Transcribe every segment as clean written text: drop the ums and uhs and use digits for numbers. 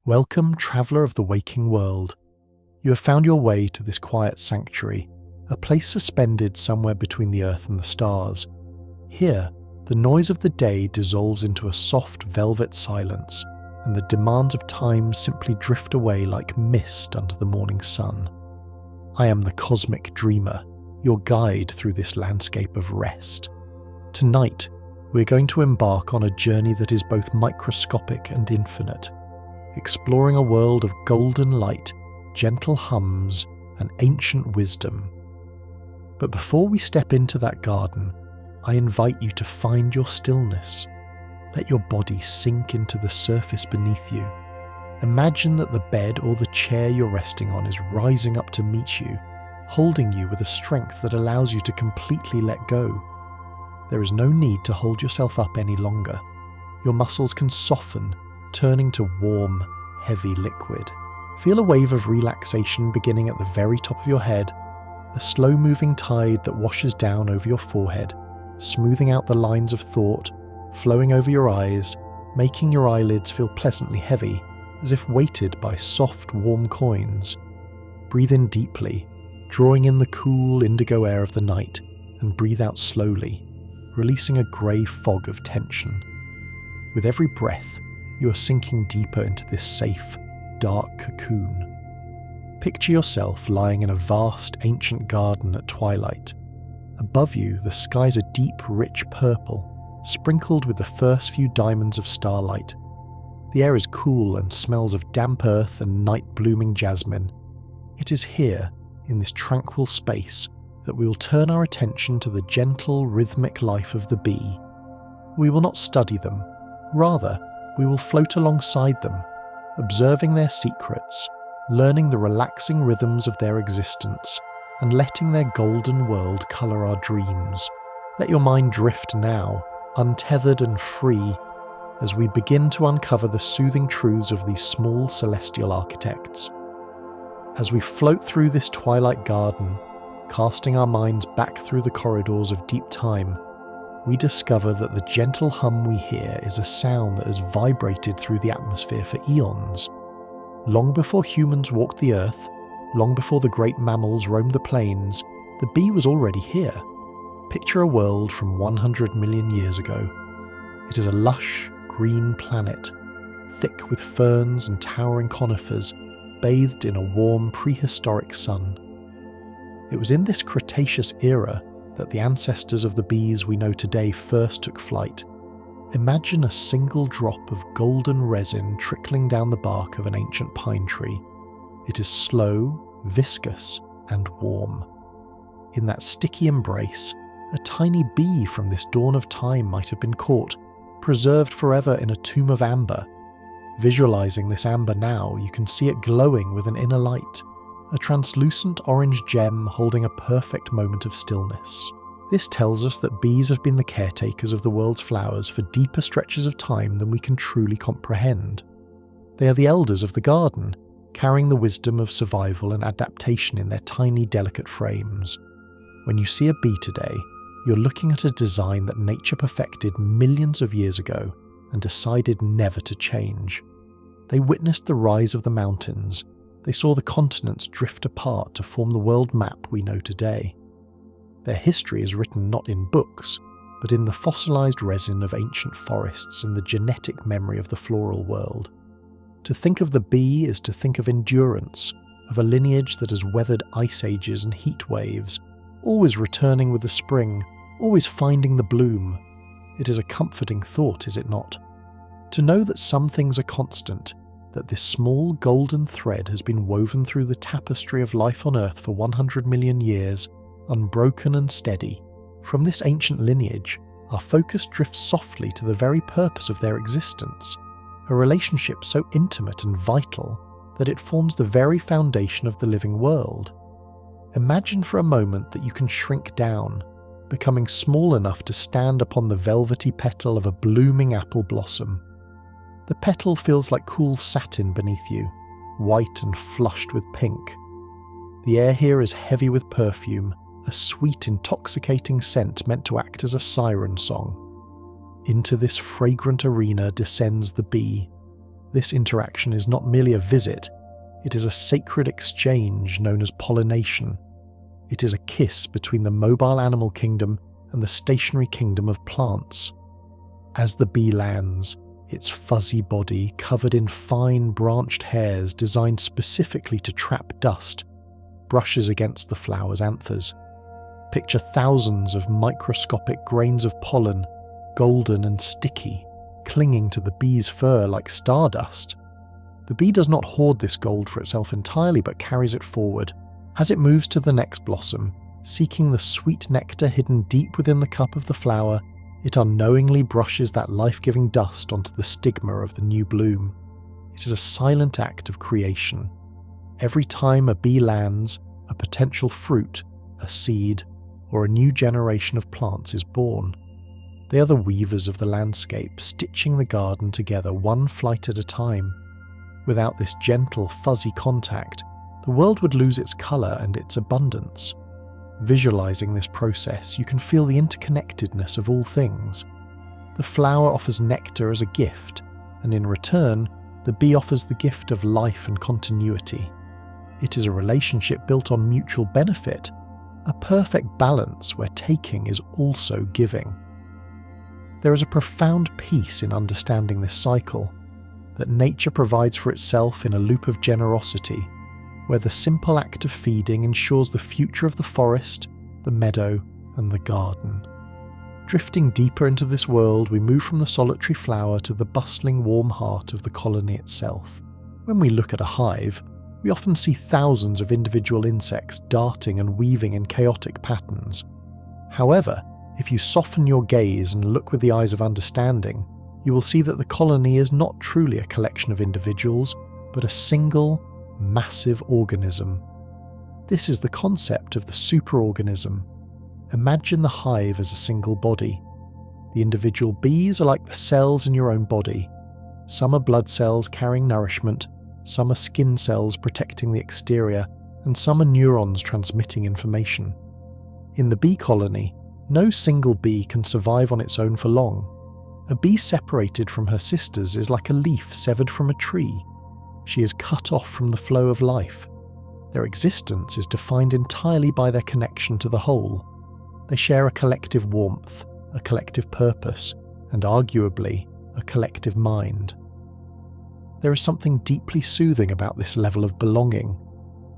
Welcome, traveller of the waking world. You have found your way to this quiet sanctuary, a place suspended somewhere between the earth and the stars. Here, the noise of the day dissolves into a soft velvet silence, and the demands of time simply drift away like mist under the morning sun. I am the cosmic dreamer, your guide through this landscape of rest. Tonight, we're going to embark on a journey that is both microscopic and infinite, exploring a world of golden light, gentle hums, and ancient wisdom. But before we step into that garden, I invite you to find your stillness. Let your body sink into the surface beneath you. Imagine that the bed or the chair you're resting on is rising up to meet you, holding you with a strength that allows you to completely let go. There is no need to hold yourself up any longer. Your muscles can soften, turning to warm, heavy liquid. Feel a wave of relaxation beginning at the very top of your head, a slow-moving tide that washes down over your forehead, smoothing out the lines of thought, flowing over your eyes, making your eyelids feel pleasantly heavy, as if weighted by soft, warm coins. Breathe in deeply, drawing in the cool indigo air of the night, and breathe out slowly, releasing a grey fog of tension. With every breath, you are sinking deeper into this safe, dark cocoon. Picture yourself lying in a vast, ancient garden at twilight. Above you, the skies are deep, rich purple, sprinkled with the first few diamonds of starlight. The air is cool and smells of damp earth and night-blooming jasmine. It is here, in this tranquil space, that we will turn our attention to the gentle, rhythmic life of the bee. We will not study them. Rather, we will float alongside them, observing their secrets, learning the relaxing rhythms of their existence, and letting their golden world colour our dreams. Let your mind drift now, untethered and free, as we begin to uncover the soothing truths of these small celestial architects. As we float through this twilight garden, casting our minds back through the corridors of deep time, we discover that the gentle hum we hear is a sound that has vibrated through the atmosphere for eons. Long before humans walked the earth, long before the great mammals roamed the plains, the bee was already here. Picture a world from 100 million years ago. It is a lush, green planet, thick with ferns and towering conifers, bathed in a warm prehistoric sun. It was in this Cretaceous era that the ancestors of the bees we know today first took flight. Imagine a single drop of golden resin trickling down the bark of an ancient pine tree. It is slow, viscous, and warm. In that sticky embrace, a tiny bee from this dawn of time might have been caught, preserved forever in a tomb of amber. Visualizing this amber now, you can see it glowing with an inner light, a translucent orange gem holding a perfect moment of stillness. This tells us that bees have been the caretakers of the world's flowers for deeper stretches of time than we can truly comprehend. They are the elders of the garden, carrying the wisdom of survival and adaptation in their tiny, delicate frames. When you see a bee today, you're looking at a design that nature perfected millions of years ago and decided never to change. They witnessed the rise of the mountains. They saw the continents drift apart to form the world map we know today. Their history is written not in books, but in the fossilized resin of ancient forests and the genetic memory of the floral world. To think of the bee is to think of endurance, of a lineage that has weathered ice ages and heat waves, always returning with the spring, always finding the bloom. It is a comforting thought, is it not? To know that some things are constant, that this small golden thread has been woven through the tapestry of life on Earth for 100 million years, unbroken and steady. From this ancient lineage, our focus drifts softly to the very purpose of their existence, a relationship so intimate and vital that it forms the very foundation of the living world. Imagine for a moment that you can shrink down, becoming small enough to stand upon the velvety petal of a blooming apple blossom. The petal feels like cool satin beneath you, white and flushed with pink. The air here is heavy with perfume, a sweet, intoxicating scent meant to act as a siren song. Into this fragrant arena descends the bee. This interaction is not merely a visit, it is a sacred exchange known as pollination. It is a kiss between the mobile animal kingdom and the stationary kingdom of plants. As the bee lands, its fuzzy body covered in fine branched hairs designed specifically to trap dust, brushes against the flower's anthers. Picture thousands of microscopic grains of pollen, golden and sticky, clinging to the bee's fur like stardust. The bee does not hoard this gold for itself entirely, but carries it forward. As it moves to the next blossom, seeking the sweet nectar hidden deep within the cup of the flower, it unknowingly brushes that life-giving dust onto the stigma of the new bloom. It is a silent act of creation. Every time a bee lands, a potential fruit, a seed, or a new generation of plants is born. They are the weavers of the landscape, stitching the garden together one flight at a time. Without this gentle, fuzzy contact, the world would lose its colour and its abundance. Visualising this process, you can feel the interconnectedness of all things. The flower offers nectar as a gift, and in return, the bee offers the gift of life and continuity. It is a relationship built on mutual benefit, a perfect balance where taking is also giving. There is a profound peace in understanding this cycle, that nature provides for itself in a loop of generosity, where the simple act of feeding ensures the future of the forest, the meadow, and the garden. Drifting deeper into this world, we move from the solitary flower to the bustling warm heart of the colony itself. When we look at a hive, we often see thousands of individual insects darting and weaving in chaotic patterns. However, if you soften your gaze and look with the eyes of understanding, you will see that the colony is not truly a collection of individuals, but a single, massive organism. This is the concept of the superorganism. Imagine the hive as a single body. The individual bees are like the cells in your own body. Some are blood cells carrying nourishment, some are skin cells protecting the exterior, and some are neurons transmitting information. In the bee colony, no single bee can survive on its own for long. A bee separated from her sisters is like a leaf severed from a tree. She is cut off from the flow of life. Their existence is defined entirely by their connection to the whole. They share a collective warmth, a collective purpose, and arguably a collective mind. There is something deeply soothing about this level of belonging.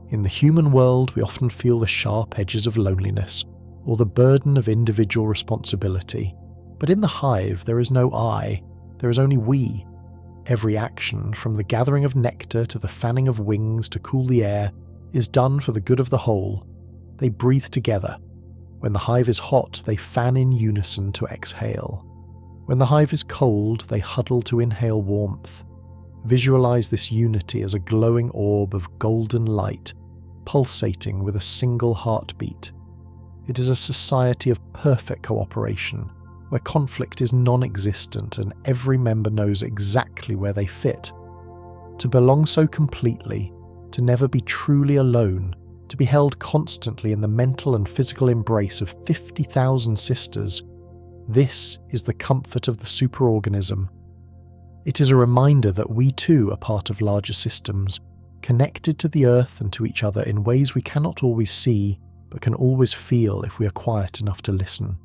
In the human world, we often feel the sharp edges of loneliness, or the burden of individual responsibility. But in the hive, there is no I, there is only we. Every action, from the gathering of nectar to the fanning of wings to cool the air, is done for the good of the whole. They breathe together. When the hive is hot, they fan in unison to exhale. When the hive is cold, they huddle to inhale warmth. Visualize this unity as a glowing orb of golden light, pulsating with a single heartbeat. It is a society of perfect cooperation, where conflict is non-existent and every member knows exactly where they fit. To belong so completely, to never be truly alone, to be held constantly in the mental and physical embrace of 50,000 sisters, this is the comfort of the superorganism. It is a reminder that we too are part of larger systems, connected to the earth and to each other in ways we cannot always see, but can always feel if we are quiet enough to listen.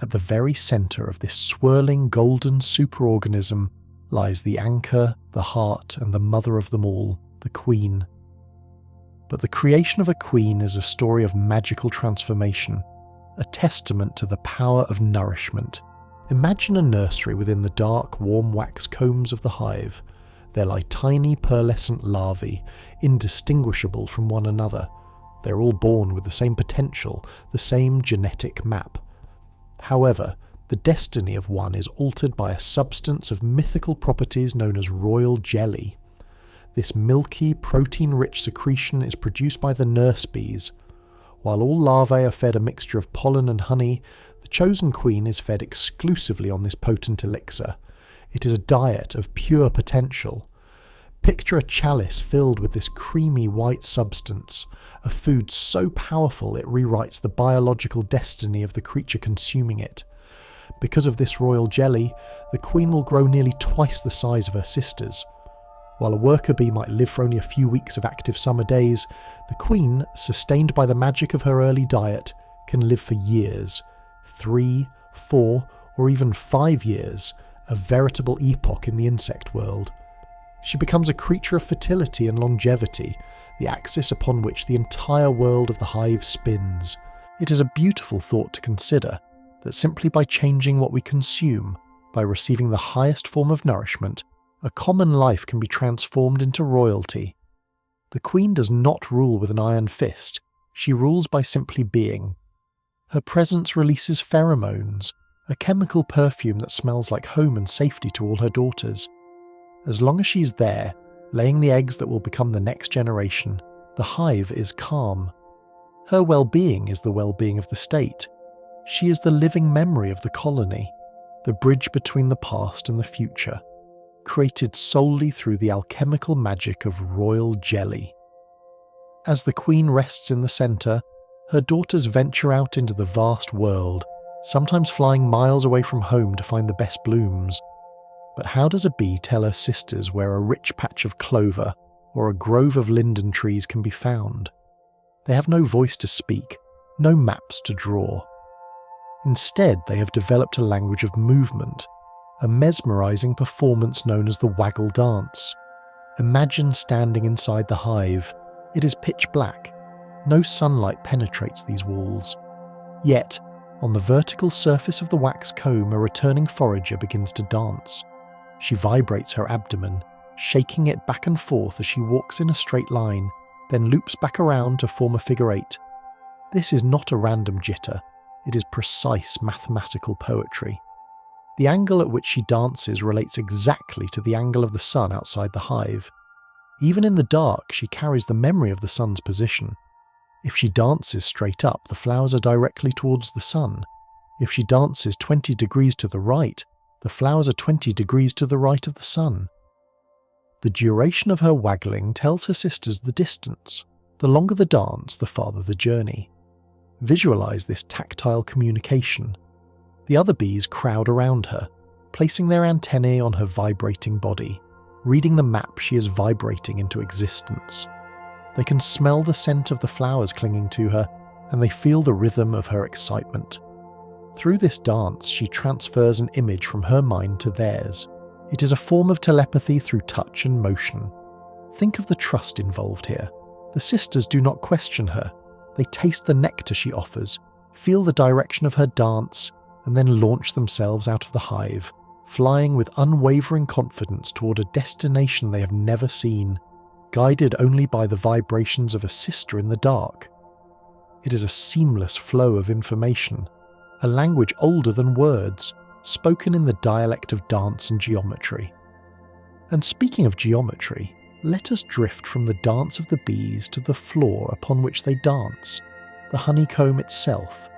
At the very centre of this swirling golden superorganism lies the anchor, the heart, and the mother of them all, the queen. But the creation of a queen is a story of magical transformation, a testament to the power of nourishment. Imagine a nursery within the dark, warm wax combs of the hive. There lie tiny pearlescent larvae, indistinguishable from one another. They're all born with the same potential, the same genetic map. However, the destiny of one is altered by a substance of mythical properties known as royal jelly. This milky, protein-rich secretion is produced by the nurse bees. While all larvae are fed a mixture of pollen and honey, the chosen queen is fed exclusively on this potent elixir. It is a diet of pure potential. Picture a chalice filled with this creamy white substance, a food so powerful it rewrites the biological destiny of the creature consuming it. Because of this royal jelly, the queen will grow nearly twice the size of her sisters. While a worker bee might live for only a few weeks of active summer days, the queen, sustained by the magic of her early diet, can live for years. 3, 4, or even 5 years, a veritable epoch in the insect world. She becomes a creature of fertility and longevity, the axis upon which the entire world of the hive spins. It is a beautiful thought to consider, that simply by changing what we consume, by receiving the highest form of nourishment, a common life can be transformed into royalty. The queen does not rule with an iron fist, she rules by simply being. Her presence releases pheromones, a chemical perfume that smells like home and safety to all her daughters. As long as she's there, laying the eggs that will become the next generation, the hive is calm. Her well-being is the well-being of the state. She is the living memory of the colony, the bridge between the past and the future, created solely through the alchemical magic of royal jelly. As the queen rests in the centre, her daughters venture out into the vast world, sometimes flying miles away from home to find the best blooms. But how does a bee tell her sisters where a rich patch of clover or a grove of linden trees can be found? They have no voice to speak, no maps to draw. Instead, they have developed a language of movement, a mesmerising performance known as the waggle dance. Imagine standing inside the hive. It is pitch black. No sunlight penetrates these walls. Yet, on the vertical surface of the wax comb, a returning forager begins to dance. She vibrates her abdomen, shaking it back and forth as she walks in a straight line, then loops back around to form a figure 8. This is not a random jitter. It is precise mathematical poetry. The angle at which she dances relates exactly to the angle of the sun outside the hive. Even in the dark, she carries the memory of the sun's position. If she dances straight up, the flowers are directly towards the sun. If she dances 20 degrees to the right, the flowers are 20 degrees to the right of the sun. The duration of her waggling tells her sisters the distance. The longer the dance, the farther the journey. Visualize this tactile communication. The other bees crowd around her, placing their antennae on her vibrating body, reading the map she is vibrating into existence. They can smell the scent of the flowers clinging to her, and they feel the rhythm of her excitement. Through this dance, she transfers an image from her mind to theirs. It is a form of telepathy through touch and motion. Think of the trust involved here. The sisters do not question her. They taste the nectar she offers, feel the direction of her dance, and then launch themselves out of the hive, flying with unwavering confidence toward a destination they have never seen, guided only by the vibrations of a sister in the dark. It is a seamless flow of information, a language older than words, spoken in the dialect of dance and geometry. And speaking of geometry, let us drift from the dance of the bees to the floor upon which they dance, the honeycomb itself.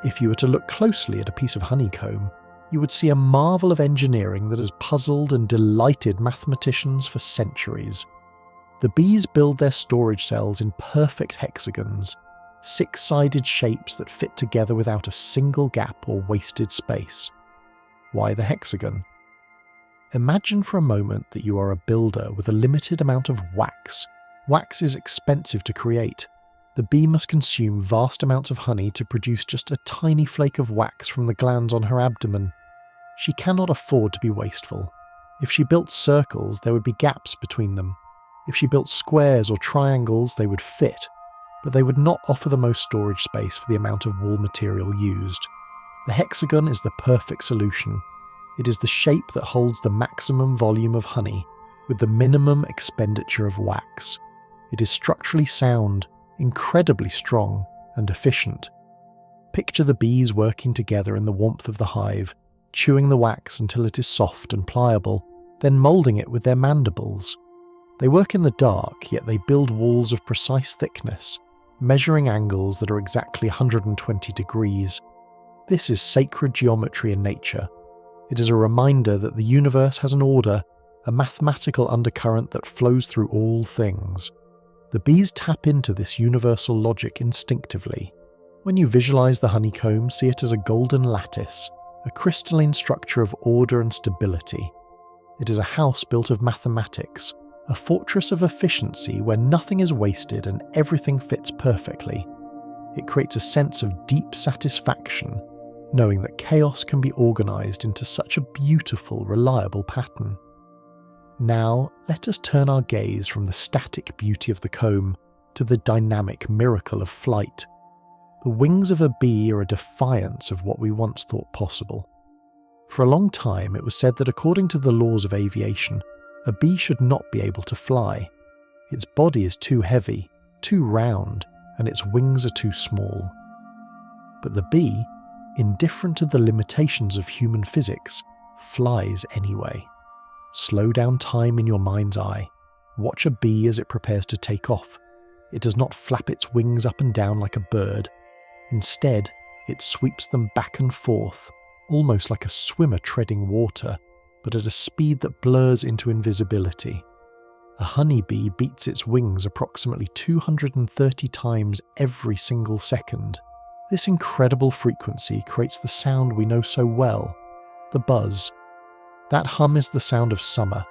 If you were to look closely at a piece of honeycomb, you would see a marvel of engineering that has puzzled and delighted mathematicians for centuries. The bees build their storage cells in perfect hexagons, 6-sided shapes that fit together without a single gap or wasted space. Why the hexagon? Imagine for a moment that you are a builder with a limited amount of wax. Wax is expensive to create. The bee must consume vast amounts of honey to produce just a tiny flake of wax from the glands on her abdomen. She cannot afford to be wasteful. If she built circles, there would be gaps between them. If she built squares or triangles, they would fit, but they would not offer the most storage space for the amount of wall material used. The hexagon is the perfect solution. It is the shape that holds the maximum volume of honey, with the minimum expenditure of wax. It is structurally sound, incredibly strong, and efficient. Picture the bees working together in the warmth of the hive, chewing the wax until it is soft and pliable, then moulding it with their mandibles. They work in the dark, yet they build walls of precise thickness, measuring angles that are exactly 120 degrees. This is sacred geometry in nature. It is a reminder that the universe has an order, a mathematical undercurrent that flows through all things. The bees tap into this universal logic instinctively. When you visualize the honeycomb, see it as a golden lattice. a crystalline structure of order and stability. It is a house built of mathematics, a fortress of efficiency where nothing is wasted and everything fits perfectly. It creates a sense of deep satisfaction, knowing that chaos can be organised into such a beautiful, reliable pattern. Now, let us turn our gaze from the static beauty of the comb to the dynamic miracle of flight. The wings of a bee are a defiance of what we once thought possible. For a long time, it was said that according to the laws of aviation, a bee should not be able to fly. Its body is too heavy, too round, and its wings are too small. But the bee, indifferent to the limitations of human physics, flies anyway. Slow down time in your mind's eye. Watch a bee as it prepares to take off. It does not flap its wings up and down like a bird. Instead, it sweeps them back and forth, almost like a swimmer treading water, but at a speed that blurs into invisibility. A honeybee beats its wings approximately 230 times every single second. This incredible frequency creates the sound we know so well, the buzz. That hum is the sound of summer.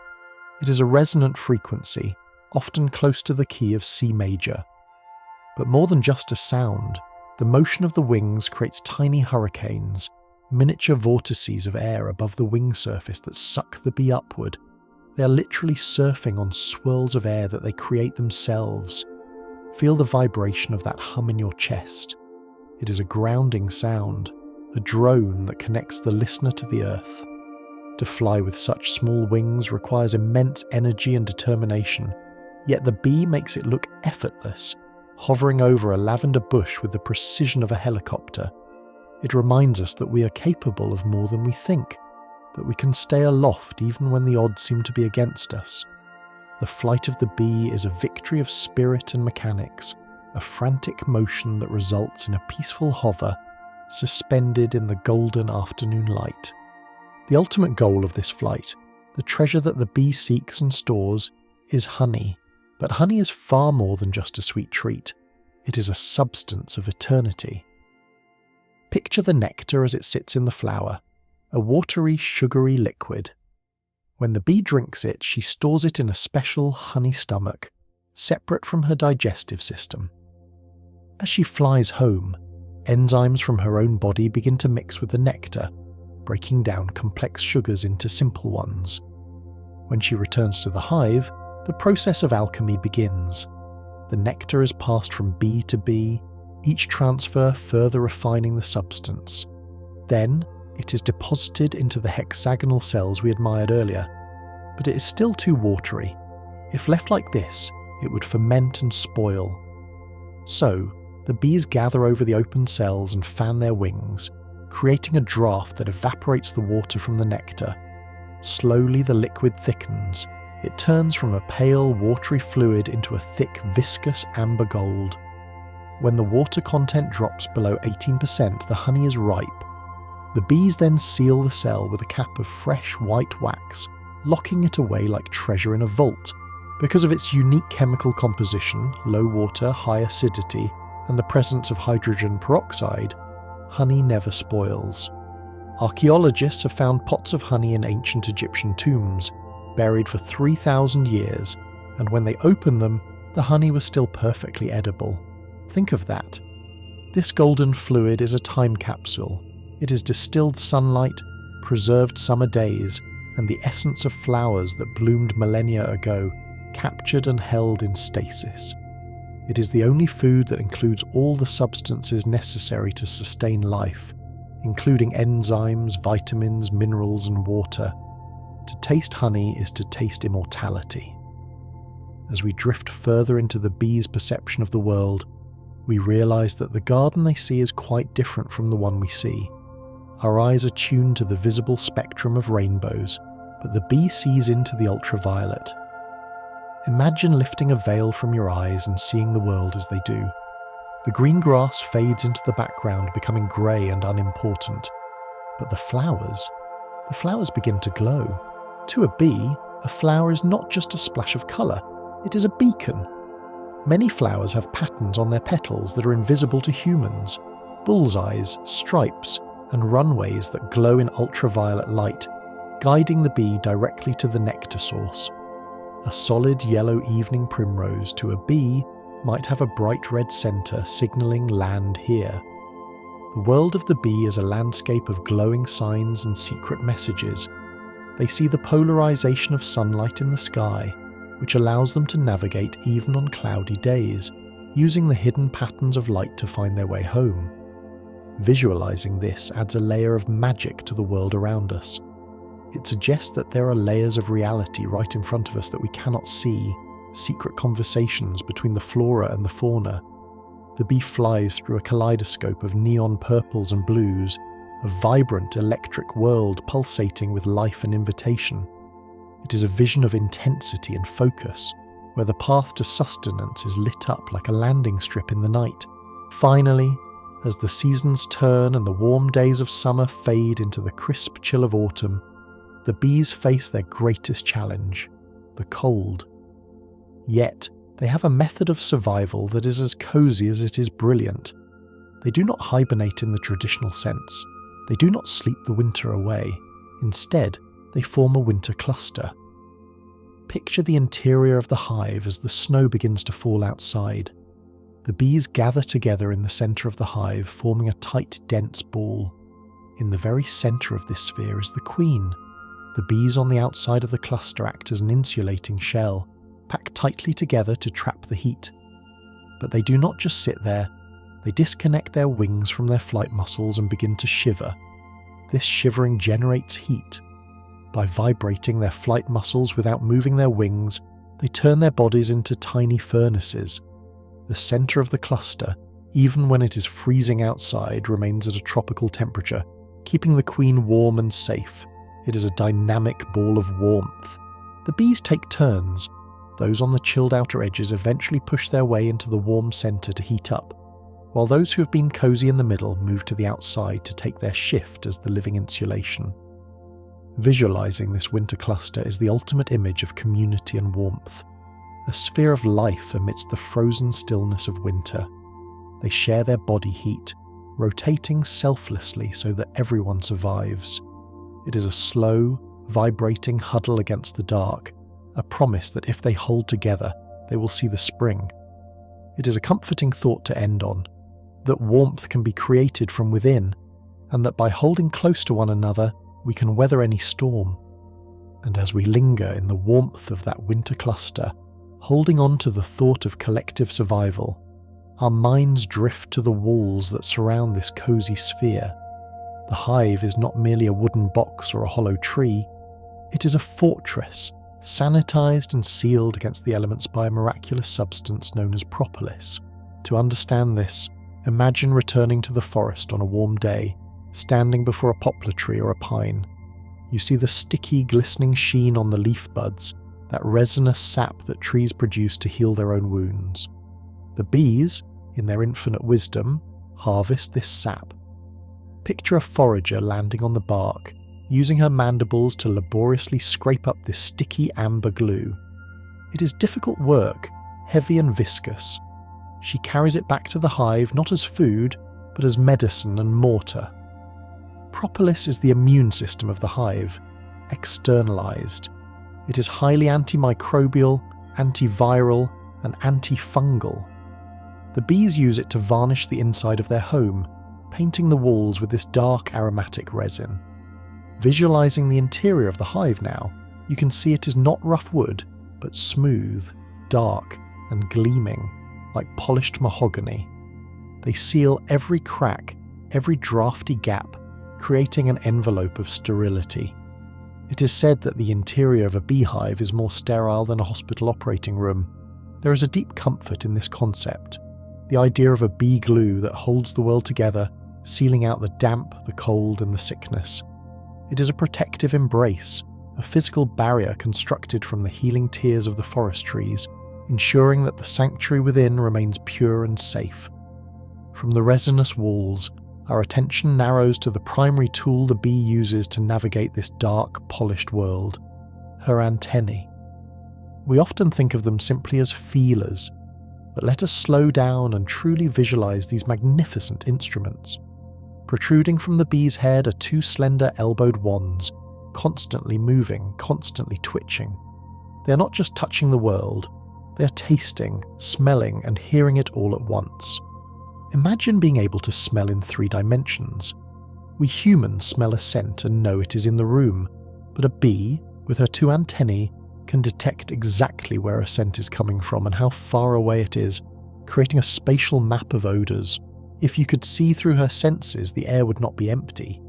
It is a resonant frequency, often close to the key of C major. But more than just a sound, the motion of the wings creates tiny hurricanes, miniature vortices of air above the wing surface that suck the bee upward. They are literally surfing on swirls of air that they create themselves. Feel the vibration of that hum in your chest. It is a grounding sound, a drone that connects the listener to the earth. To fly with such small wings requires immense energy and determination, yet the bee makes it look effortless, hovering over a lavender bush with the precision of a helicopter. It reminds us that we are capable of more than we think, that we can stay aloft even when the odds seem to be against us. The flight of the bee is a victory of spirit and mechanics, a frantic motion that results in a peaceful hover, suspended in the golden afternoon light. The ultimate goal of this flight, the treasure that the bee seeks and stores, is honey. But honey is far more than just a sweet treat. It is a substance of eternity. Picture the nectar as it sits in the flower, a watery, sugary liquid. When the bee drinks it, she stores it in a special honey stomach, separate from her digestive system. As she flies home, enzymes from her own body begin to mix with the nectar, breaking down complex sugars into simple ones. When she returns to the hive, the process of alchemy begins. The nectar is passed from bee to bee, each transfer further refining the substance. Then, it is deposited into the hexagonal cells we admired earlier, but it is still too watery. If left like this, it would ferment and spoil. So, the bees gather over the open cells and fan their wings, creating a draft that evaporates the water from the nectar. Slowly the liquid thickens. It turns from a pale, watery fluid into a thick, viscous amber gold. When the water content drops below 18%, the honey is ripe. The bees then seal the cell with a cap of fresh white wax, locking it away like treasure in a vault. Because of its unique chemical composition, low water, high acidity, and the presence of hydrogen peroxide, honey never spoils. Archaeologists have found pots of honey in ancient Egyptian tombs, buried for 3,000 years, and when they opened them, the honey was still perfectly edible. Think of that. This golden fluid is a time capsule. It is distilled sunlight, preserved summer days, and the essence of flowers that bloomed millennia ago, captured and held in stasis. It is the only food that includes all the substances necessary to sustain life, including enzymes, vitamins, minerals, and water. To taste honey is to taste immortality. As we drift further into the bees' perception of the world, we realize that the garden they see is quite different from the one we see. Our eyes are tuned to the visible spectrum of rainbows, but the bee sees into the ultraviolet. Imagine lifting a veil from your eyes and seeing the world as they do. The green grass fades into the background, becoming grey and unimportant. But the flowers begin to glow. To a bee, a flower is not just a splash of colour, it is a beacon. Many flowers have patterns on their petals that are invisible to humans. Bullseyes, stripes, and runways that glow in ultraviolet light, guiding the bee directly to the nectar source. A solid yellow evening primrose to a bee might have a bright red centre signalling land here. The world of the bee is a landscape of glowing signs and secret messages. They see the polarization of sunlight in the sky, which allows them to navigate even on cloudy days, using the hidden patterns of light to find their way home. Visualizing this adds a layer of magic to the world around us. It suggests that there are layers of reality right in front of us that we cannot see, secret conversations between the flora and the fauna. The bee flies through a kaleidoscope of neon purples and blues, a vibrant electric world pulsating with life and invitation. It is a vision of intensity and focus, where the path to sustenance is lit up like a landing strip in the night. Finally, as the seasons turn and the warm days of summer fade into the crisp chill of autumn, the bees face their greatest challenge, the cold. Yet, they have a method of survival that is as cozy as it is brilliant. They do not hibernate in the traditional sense. They do not sleep the winter away. Instead, they form a winter cluster. Picture the interior of the hive as the snow begins to fall outside. The bees gather together in the centre of the hive, forming a tight, dense ball. In the very centre of this sphere is the queen. The bees on the outside of the cluster act as an insulating shell, packed tightly together to trap the heat. But they do not just sit there. They disconnect their wings from their flight muscles and begin to shiver. This shivering generates heat. By vibrating their flight muscles without moving their wings, they turn their bodies into tiny furnaces. The centre of the cluster, even when it is freezing outside, remains at a tropical temperature, keeping the queen warm and safe. It is a dynamic ball of warmth. The bees take turns. Those on the chilled outer edges eventually push their way into the warm centre to heat up, while those who have been cosy in the middle move to the outside to take their shift as the living insulation. Visualizing this winter cluster is the ultimate image of community and warmth, a sphere of life amidst the frozen stillness of winter. They share their body heat, rotating selflessly so that everyone survives. It is a slow, vibrating huddle against the dark, a promise that if they hold together, they will see the spring. It is a comforting thought to end on, that warmth can be created from within, and that by holding close to one another, we can weather any storm. And as we linger in the warmth of that winter cluster, holding on to the thought of collective survival, our minds drift to the walls that surround this cozy sphere. The hive is not merely a wooden box or a hollow tree, it is a fortress, sanitized and sealed against the elements by a miraculous substance known as propolis. To understand this, imagine returning to the forest on a warm day, standing before a poplar tree or a pine. You see the sticky, glistening sheen on the leaf buds, that resinous sap that trees produce to heal their own wounds. The bees, in their infinite wisdom, harvest this sap. Picture a forager landing on the bark, using her mandibles to laboriously scrape up this sticky amber glue. It is difficult work, heavy and viscous. She carries it back to the hive not as food, but as medicine and mortar. Propolis is the immune system of the hive, externalized. It is highly antimicrobial, antiviral, and antifungal. The bees use it to varnish the inside of their home, painting the walls with this dark aromatic resin. Visualizing the interior of the hive now, you can see it is not rough wood, but smooth, dark, and gleaming, like polished mahogany. They seal every crack, every drafty gap, creating an envelope of sterility. It is said that the interior of a beehive is more sterile than a hospital operating room. There is a deep comfort in this concept, the idea of a bee glue that holds the world together, sealing out the damp, the cold, and the sickness. It is a protective embrace, a physical barrier constructed from the healing tears of the forest trees, ensuring that the sanctuary within remains pure and safe. From the resinous walls, our attention narrows to the primary tool the bee uses to navigate this dark, polished world, her antennae. We often think of them simply as feelers, but let us slow down and truly visualize these magnificent instruments. Protruding from the bee's head are two slender elbowed wands, constantly moving, constantly twitching. They are not just touching the world, they are tasting, smelling, and hearing it all at once. Imagine being able to smell in 3 dimensions. We humans smell a scent and know it is in the room, but a bee, with her 2 antennae, can detect exactly where a scent is coming from and how far away it is, creating a spatial map of odours. If you could see through her senses, the air would not be empty.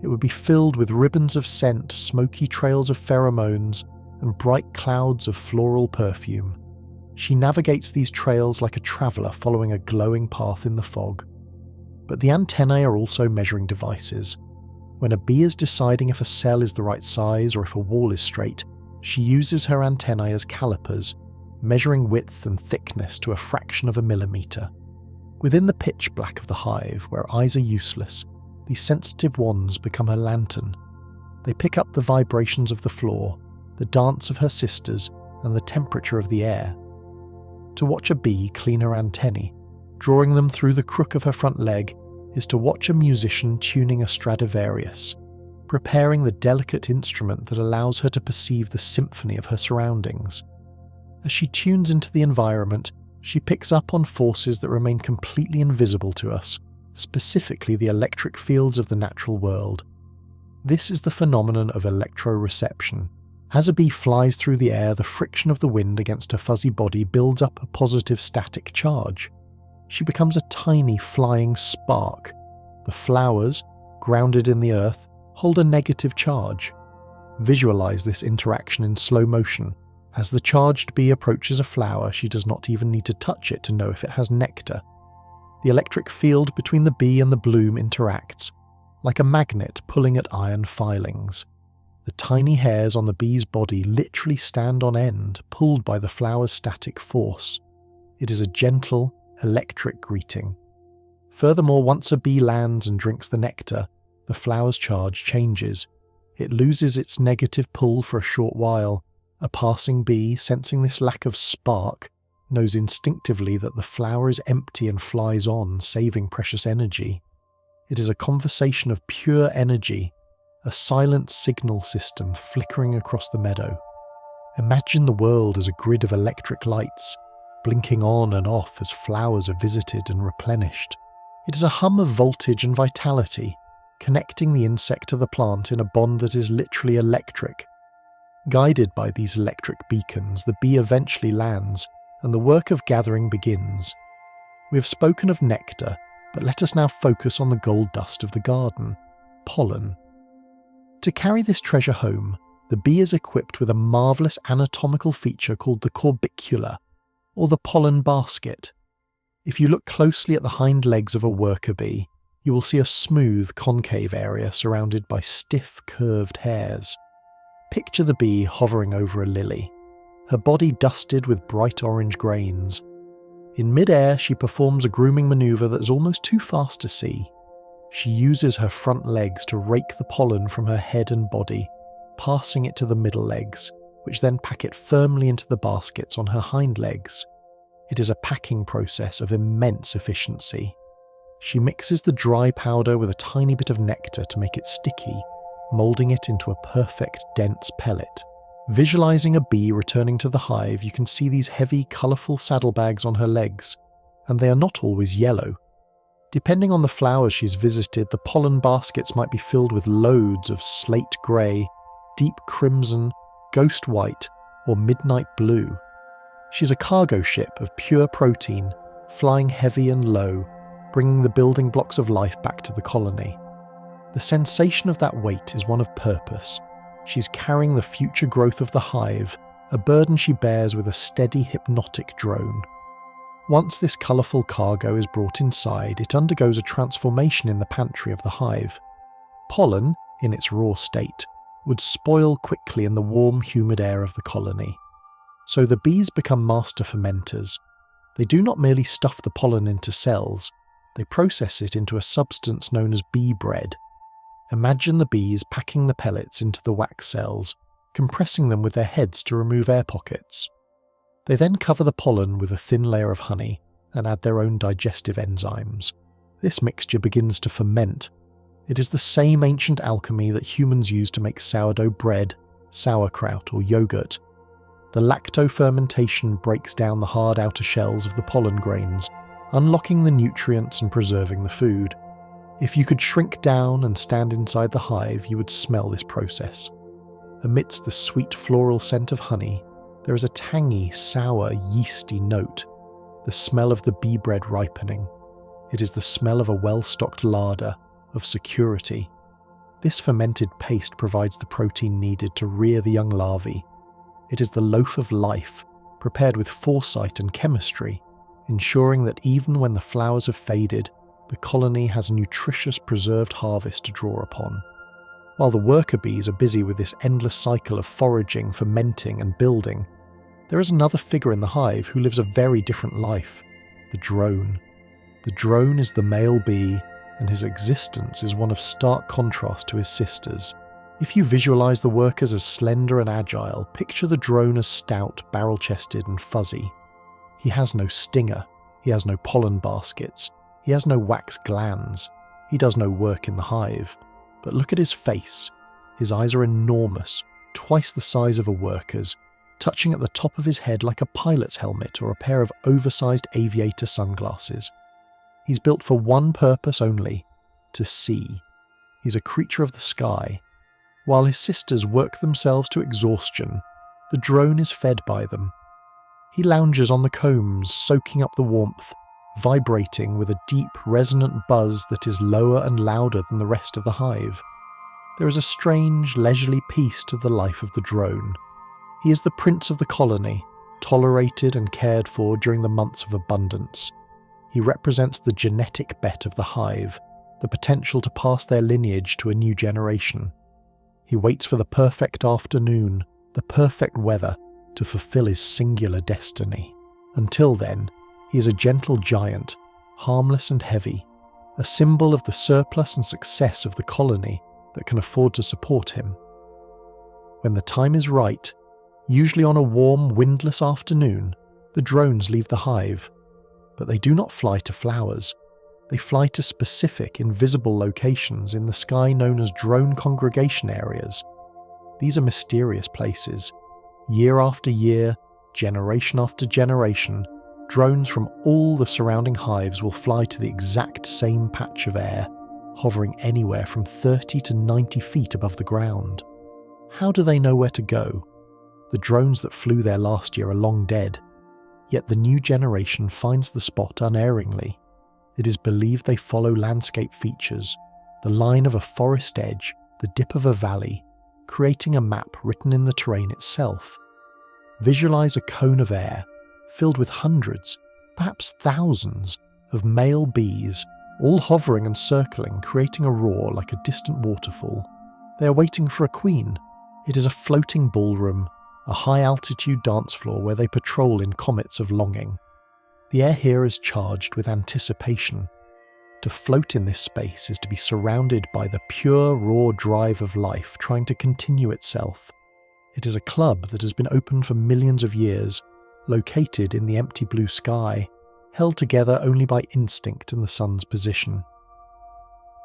It would be filled with ribbons of scent, smoky trails of pheromones, and bright clouds of floral perfume. She navigates these trails like a traveller following a glowing path in the fog. But the antennae are also measuring devices. When a bee is deciding if a cell is the right size or if a wall is straight, she uses her antennae as calipers, measuring width and thickness to a fraction of a millimetre. Within the pitch black of the hive, where eyes are useless, these sensitive wands become her lantern. They pick up the vibrations of the floor, the dance of her sisters, and the temperature of the air. To watch a bee clean her antennae, drawing them through the crook of her front leg, is to watch a musician tuning a Stradivarius, preparing the delicate instrument that allows her to perceive the symphony of her surroundings. As she tunes into the environment, she picks up on forces that remain completely invisible to us, specifically the electric fields of the natural world. This is the phenomenon of electroreception. As a bee flies through the air, the friction of the wind against her fuzzy body builds up a positive static charge. She becomes a tiny flying spark. The flowers, grounded in the earth, hold a negative charge. Visualize this interaction in slow motion. As the charged bee approaches a flower, she does not even need to touch it to know if it has nectar. The electric field between the bee and the bloom interacts, like a magnet pulling at iron filings. The tiny hairs on the bee's body literally stand on end, pulled by the flower's static force. It is a gentle, electric greeting. Furthermore, once a bee lands and drinks the nectar, the flower's charge changes. It loses its negative pull for a short while. A passing bee, sensing this lack of spark, knows instinctively that the flower is empty and flies on, saving precious energy. It is a conversation of pure energy, a silent signal system flickering across the meadow. Imagine the world as a grid of electric lights, blinking on and off as flowers are visited and replenished. It is a hum of voltage and vitality, connecting the insect to the plant in a bond that is literally electric. Guided by these electric beacons, the bee eventually lands, and the work of gathering begins. We have spoken of nectar, but let us now focus on the gold dust of the garden, pollen. To carry this treasure home, the bee is equipped with a marvellous anatomical feature called the corbicula, or the pollen basket. If you look closely at the hind legs of a worker bee, you will see a smooth, concave area surrounded by stiff, curved hairs. Picture the bee hovering over a lily, her body dusted with bright orange grains. In mid-air, she performs a grooming manoeuvre that is almost too fast to see. She uses her front legs to rake the pollen from her head and body, passing it to the middle legs, which then pack it firmly into the baskets on her hind legs. It is a packing process of immense efficiency. She mixes the dry powder with a tiny bit of nectar to make it sticky, moulding it into a perfect, dense pellet. Visualizing a bee returning to the hive, you can see these heavy, colourful saddlebags on her legs, and they are not always yellow. Depending on the flowers she's visited, the pollen baskets might be filled with loads of slate grey, deep crimson, ghost white, or midnight blue. She's a cargo ship of pure protein, flying heavy and low, bringing the building blocks of life back to the colony. The sensation of that weight is one of purpose. She's carrying the future growth of the hive, a burden she bears with a steady hypnotic drone. Once this colourful cargo is brought inside, it undergoes a transformation in the pantry of the hive. Pollen, in its raw state, would spoil quickly in the warm, humid air of the colony. So the bees become master fermenters. They do not merely stuff the pollen into cells, they process it into a substance known as bee bread. Imagine the bees packing the pellets into the wax cells, compressing them with their heads to remove air pockets. They then cover the pollen with a thin layer of honey and add their own digestive enzymes. This mixture begins to ferment, It is the same ancient alchemy that humans use to make sourdough bread, sauerkraut, or yogurt. The lactofermentation breaks down the hard outer shells of the pollen grains, unlocking the nutrients and preserving the food. If you could shrink down and stand inside the hive, you would smell this process. Amidst the sweet floral scent of honey, there is a tangy, sour, yeasty note, the smell of the bee bread ripening. It is the smell of a well-stocked larder, of security. This fermented paste provides the protein needed to rear the young larvae. It is the loaf of life, prepared with foresight and chemistry, ensuring that even when the flowers have faded, the colony has a nutritious preserved harvest to draw upon. While the worker bees are busy with this endless cycle of foraging, fermenting, and building, there is another figure in the hive who lives a very different life, the drone. The drone is the male bee, and his existence is one of stark contrast to his sisters. If you visualize the workers as slender and agile, picture the drone as stout, barrel-chested, and fuzzy. He has no stinger, he has no pollen baskets, he has no wax glands, he does no work in the hive. But look at his face. His eyes are enormous, twice the size of a worker's, touching at the top of his head like a pilot's helmet or a pair of oversized aviator sunglasses. He's built for one purpose only, to see. He's a creature of the sky. While his sisters work themselves to exhaustion, the drone is fed by them. He lounges on the combs, soaking up the warmth, vibrating with a deep, resonant buzz that is lower and louder than the rest of the hive. There is a strange, leisurely peace to the life of the drone. He is the prince of the colony, tolerated and cared for during the months of abundance. He represents the genetic bet of the hive, the potential to pass their lineage to a new generation. He waits for the perfect afternoon, the perfect weather, to fulfill his singular destiny. Until then, he is a gentle giant, harmless and heavy, a symbol of the surplus and success of the colony that can afford to support him. When the time is right, usually on a warm, windless afternoon, the drones leave the hive. But they do not fly to flowers. They fly to specific, invisible locations in the sky known as drone congregation areas. These are mysterious places. Year after year, generation after generation, drones from all the surrounding hives will fly to the exact same patch of air, hovering anywhere from 30 to 90 feet above the ground. How do they know where to go? The drones that flew there last year are long dead. Yet the new generation finds the spot unerringly. It is believed they follow landscape features, the line of a forest edge, the dip of a valley, creating a map written in the terrain itself. Visualize a cone of air, filled with hundreds, perhaps thousands, of male bees, all hovering and circling, creating a roar like a distant waterfall. They are waiting for a queen. It is a floating ballroom, a high-altitude dance floor where they patrol in comets of longing. The air here is charged with anticipation. To float in this space is to be surrounded by the pure, raw drive of life trying to continue itself. It is a club that has been open for millions of years, located in the empty blue sky, held together only by instinct and the sun's position.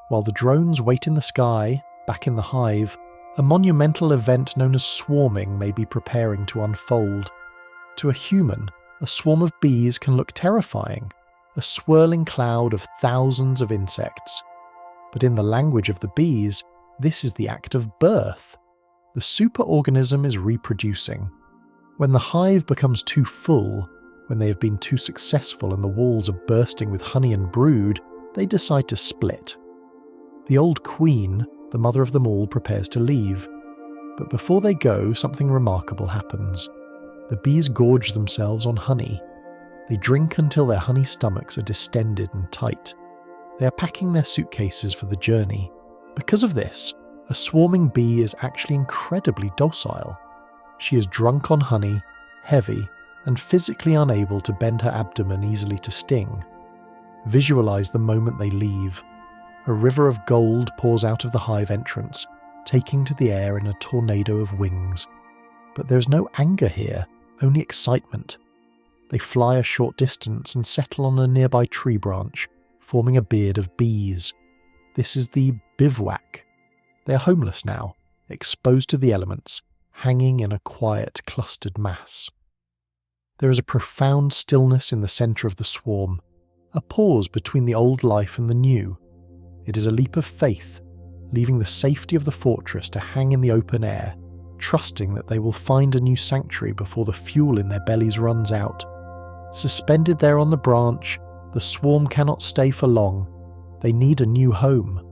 While the drones wait in the sky, back in the hive, a monumental event known as swarming may be preparing to unfold. To a human, a swarm of bees can look terrifying, a swirling cloud of thousands of insects. But in the language of the bees, this is the act of birth. The superorganism is reproducing. When the hive becomes too full, when they have been too successful and the walls are bursting with honey and brood, they decide to split. The old queen, the mother of them all, prepares to leave. But before they go, something remarkable happens. The bees gorge themselves on honey. They drink until their honey stomachs are distended and tight. They are packing their suitcases for the journey. Because of this, a swarming bee is actually incredibly docile. She is drunk on honey, heavy, and physically unable to bend her abdomen easily to sting. Visualize the moment they leave. A river of gold pours out of the hive entrance, taking to the air in a tornado of wings. But there's no anger here, only excitement. They fly a short distance and settle on a nearby tree branch, forming a beard of bees. This is the bivouac. They are homeless now, exposed to the elements, hanging in a quiet, clustered mass. There is a profound stillness in the centre of the swarm, a pause between the old life and the new. It is a leap of faith, leaving the safety of the fortress to hang in the open air, trusting that they will find a new sanctuary before the fuel in their bellies runs out. Suspended there on the branch, the swarm cannot stay for long. They need a new home.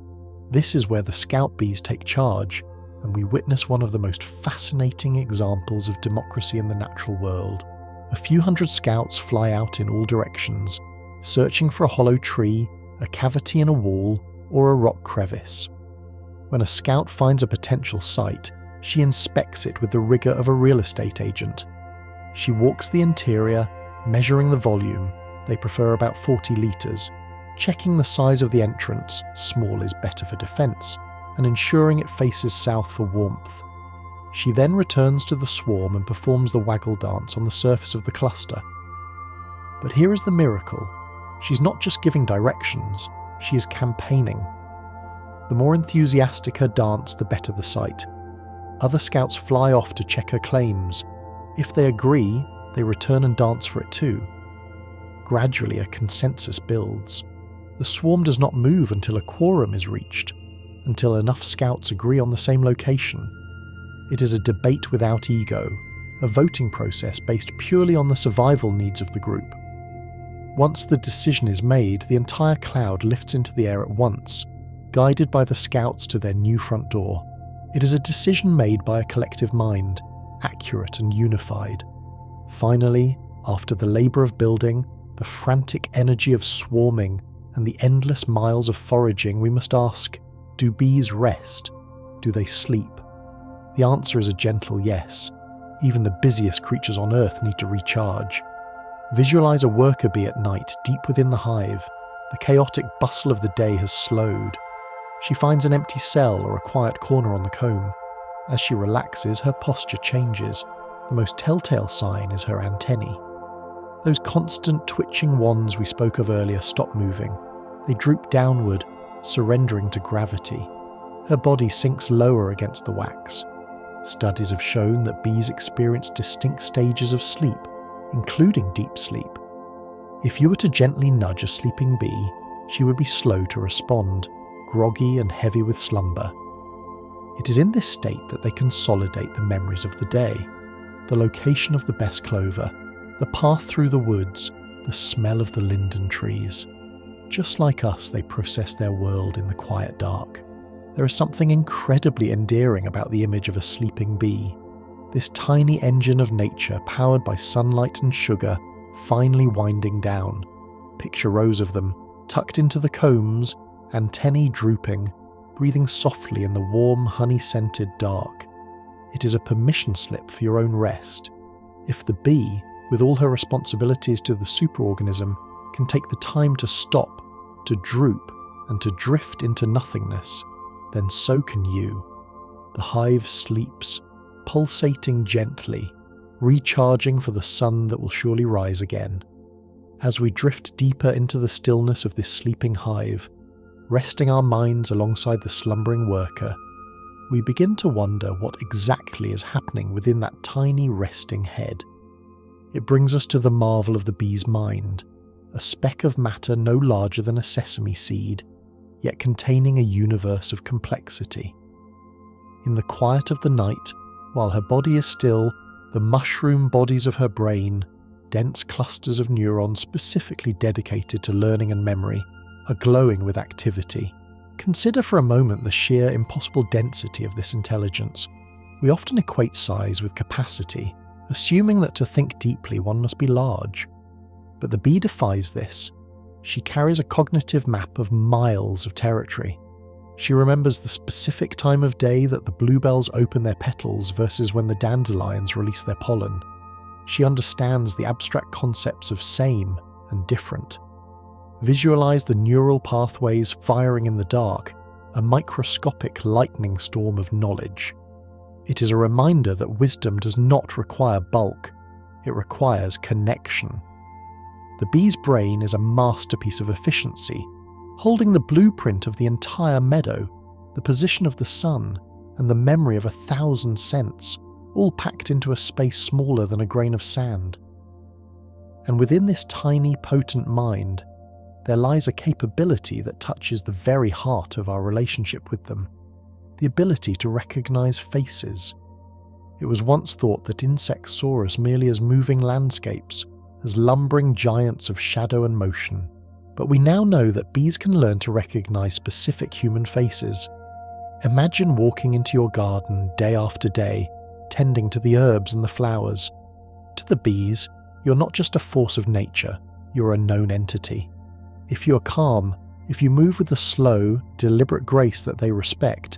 This is where the scout bees take charge, and we witness one of the most fascinating examples of democracy in the natural world. A few hundred scouts fly out in all directions, searching for a hollow tree, a cavity in a wall, or a rock crevice. When a scout finds a potential site, she inspects it with the rigour of a real estate agent. She walks the interior, measuring the volume, they prefer about 40 litres, checking the size of the entrance, small is better for defence, and ensuring it faces south for warmth. She then returns to the swarm and performs the waggle dance on the surface of the cluster. But here is the miracle. She's not just giving directions, she is campaigning. The more enthusiastic her dance, the better the sight. Other scouts fly off to check her claims. If they agree, they return and dance for it too. Gradually, a consensus builds. The swarm does not move until a quorum is reached, until enough scouts agree on the same location. It is a debate without ego, a voting process based purely on the survival needs of the group. Once the decision is made, the entire cloud lifts into the air at once, guided by the scouts to their new front door. It is a decision made by a collective mind, accurate and unified. Finally, after the labour of building, the frantic energy of swarming, and the endless miles of foraging, we must ask, do bees rest? Do they sleep? The answer is a gentle yes. Even the busiest creatures on Earth need to recharge. Visualize a worker bee at night deep within the hive. The chaotic bustle of the day has slowed. She finds an empty cell or a quiet corner on the comb. As she relaxes, her posture changes. The most telltale sign is her antennae. Those constant twitching wands we spoke of earlier stop moving. They droop downward, surrendering to gravity. Her body sinks lower against the wax. Studies have shown that bees experience distinct stages of sleep, including deep sleep. If you were to gently nudge a sleeping bee, she would be slow to respond, groggy and heavy with slumber. It is in this state that they consolidate the memories of the day, the location of the best clover, the path through the woods, the smell of the linden trees. Just like us, they process their world in the quiet dark. There is something incredibly endearing about the image of a sleeping bee. This tiny engine of nature powered by sunlight and sugar, finely winding down. Picture rows of them, tucked into the combs, antennae drooping, breathing softly in the warm, honey-scented dark. It is a permission slip for your own rest. If the bee, with all her responsibilities to the superorganism, can take the time to stop, to droop, and to drift into nothingness, then so can you. The hive sleeps, pulsating gently, recharging for the sun that will surely rise again. As we drift deeper into the stillness of this sleeping hive, resting our minds alongside the slumbering worker, we begin to wonder what exactly is happening within that tiny resting head. It brings us to the marvel of the bee's mind, a speck of matter no larger than a sesame seed, yet containing a universe of complexity. In the quiet of the night, while her body is still, the mushroom bodies of her brain, dense clusters of neurons specifically dedicated to learning and memory, are glowing with activity. Consider for a moment the sheer impossible density of this intelligence. We often equate size with capacity, assuming that to think deeply one must be large. But the bee defies this. She carries a cognitive map of miles of territory. She remembers the specific time of day that the bluebells open their petals versus when the dandelions release their pollen. She understands the abstract concepts of same and different. Visualize the neural pathways firing in the dark, a microscopic lightning storm of knowledge. It is a reminder that wisdom does not require bulk, it requires connection. The bee's brain is a masterpiece of efficiency, holding the blueprint of the entire meadow. the position of the sun, and the memory of 1,000 scents, all packed into a space smaller than a grain of sand. And within this tiny, potent mind, there lies a capability that touches the very heart of our relationship with them, the ability to recognize faces. It was once thought that insects saw us merely as moving landscapes, as lumbering giants of shadow and motion. But we now know that bees can learn to recognize specific human faces. Imagine walking into your garden day after day, tending to the herbs and the flowers. To the bees, you're not just a force of nature, you're a known entity. If you're calm, if you move with the slow, deliberate grace that they respect,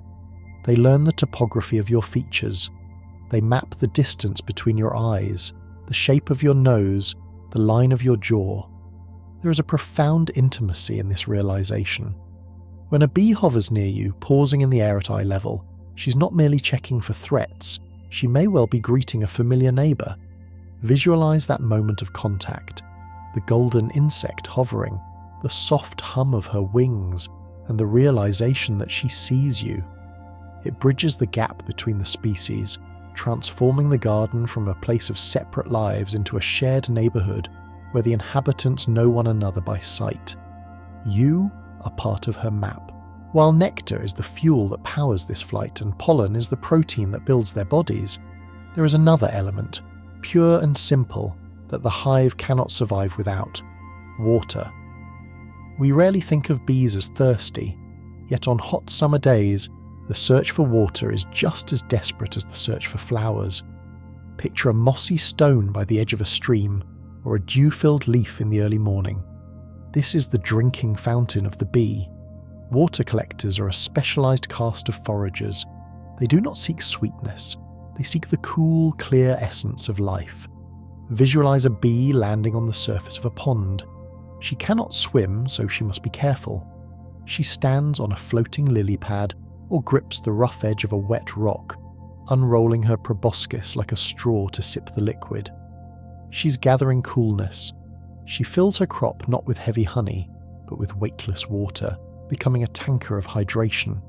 they learn the topography of your features. They map the distance between your eyes, the shape of your nose, the line of your jaw. There is a profound intimacy in this realization. When a bee hovers near you, pausing in the air at eye level, she's not merely checking for threats, she may well be greeting a familiar neighbor. Visualize that moment of contact, the golden insect hovering, the soft hum of her wings, and the realization that she sees you. It bridges the gap between the species, transforming the garden from a place of separate lives into a shared neighborhood where the inhabitants know one another by sight. You are part of her map. While nectar is the fuel that powers this flight and pollen is the protein that builds their bodies, there is another element, pure and simple, that the hive cannot survive without: water. We rarely think of bees as thirsty, yet on hot summer days, the search for water is just as desperate as the search for flowers. Picture a mossy stone by the edge of a stream, or a dew-filled leaf in the early morning. This is the drinking fountain of the bee. Water collectors are a specialized caste of foragers. They do not seek sweetness, they seek the cool, clear essence of life. Visualize a bee landing on the surface of a pond. She cannot swim, so she must be careful. She stands on a floating lily pad or grips the rough edge of a wet rock, unrolling her proboscis like a straw to sip the liquid. She's gathering coolness. She fills her crop not with heavy honey, but with weightless water, becoming a tanker of hydration.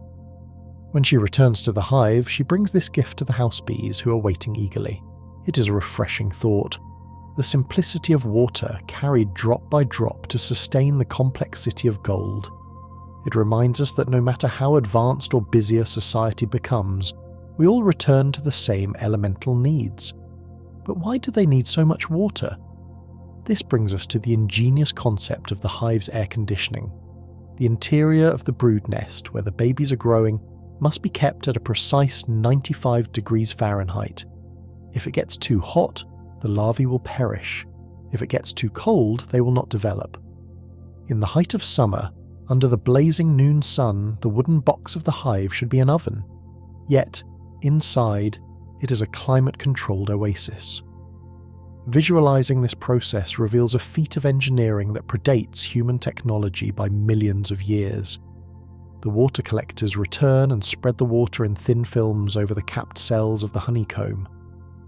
When she returns to the hive, she brings this gift to the house bees who are waiting eagerly. It is a refreshing thought. The simplicity of water carried drop by drop to sustain the complex city of gold. It reminds us that no matter how advanced or busy a society becomes, we all return to the same elemental needs. But why do they need so much water? This brings us to the ingenious concept of the hive's air conditioning. The interior of the brood nest, where the babies are growing, must be kept at a precise 95 degrees Fahrenheit. If it gets too hot, the larvae will perish. If it gets too cold, they will not develop. In the height of summer, under the blazing noon sun, the wooden box of the hive should be an oven. Yet, inside, it is a climate-controlled oasis. Visualizing this process reveals a feat of engineering that predates human technology by millions of years. The water collectors return and spread the water in thin films over the capped cells of the honeycomb.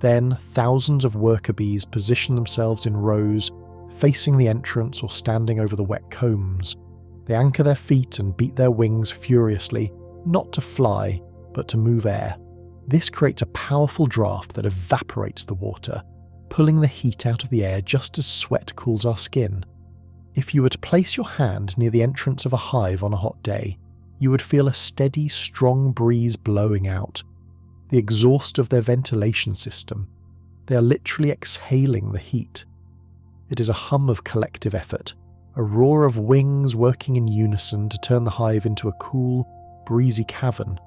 Then, thousands of worker bees position themselves in rows, facing the entrance or standing over the wet combs. They anchor their feet and beat their wings furiously, not to fly, but to move air. This creates a powerful draft that evaporates the water, pulling the heat out of the air just as sweat cools our skin. If you were to place your hand near the entrance of a hive on a hot day, you would feel a steady, strong breeze blowing out. The exhaust of their ventilation system. They are literally exhaling the heat. It is a hum of collective effort, a roar of wings working in unison to turn the hive into a cool, breezy cavern.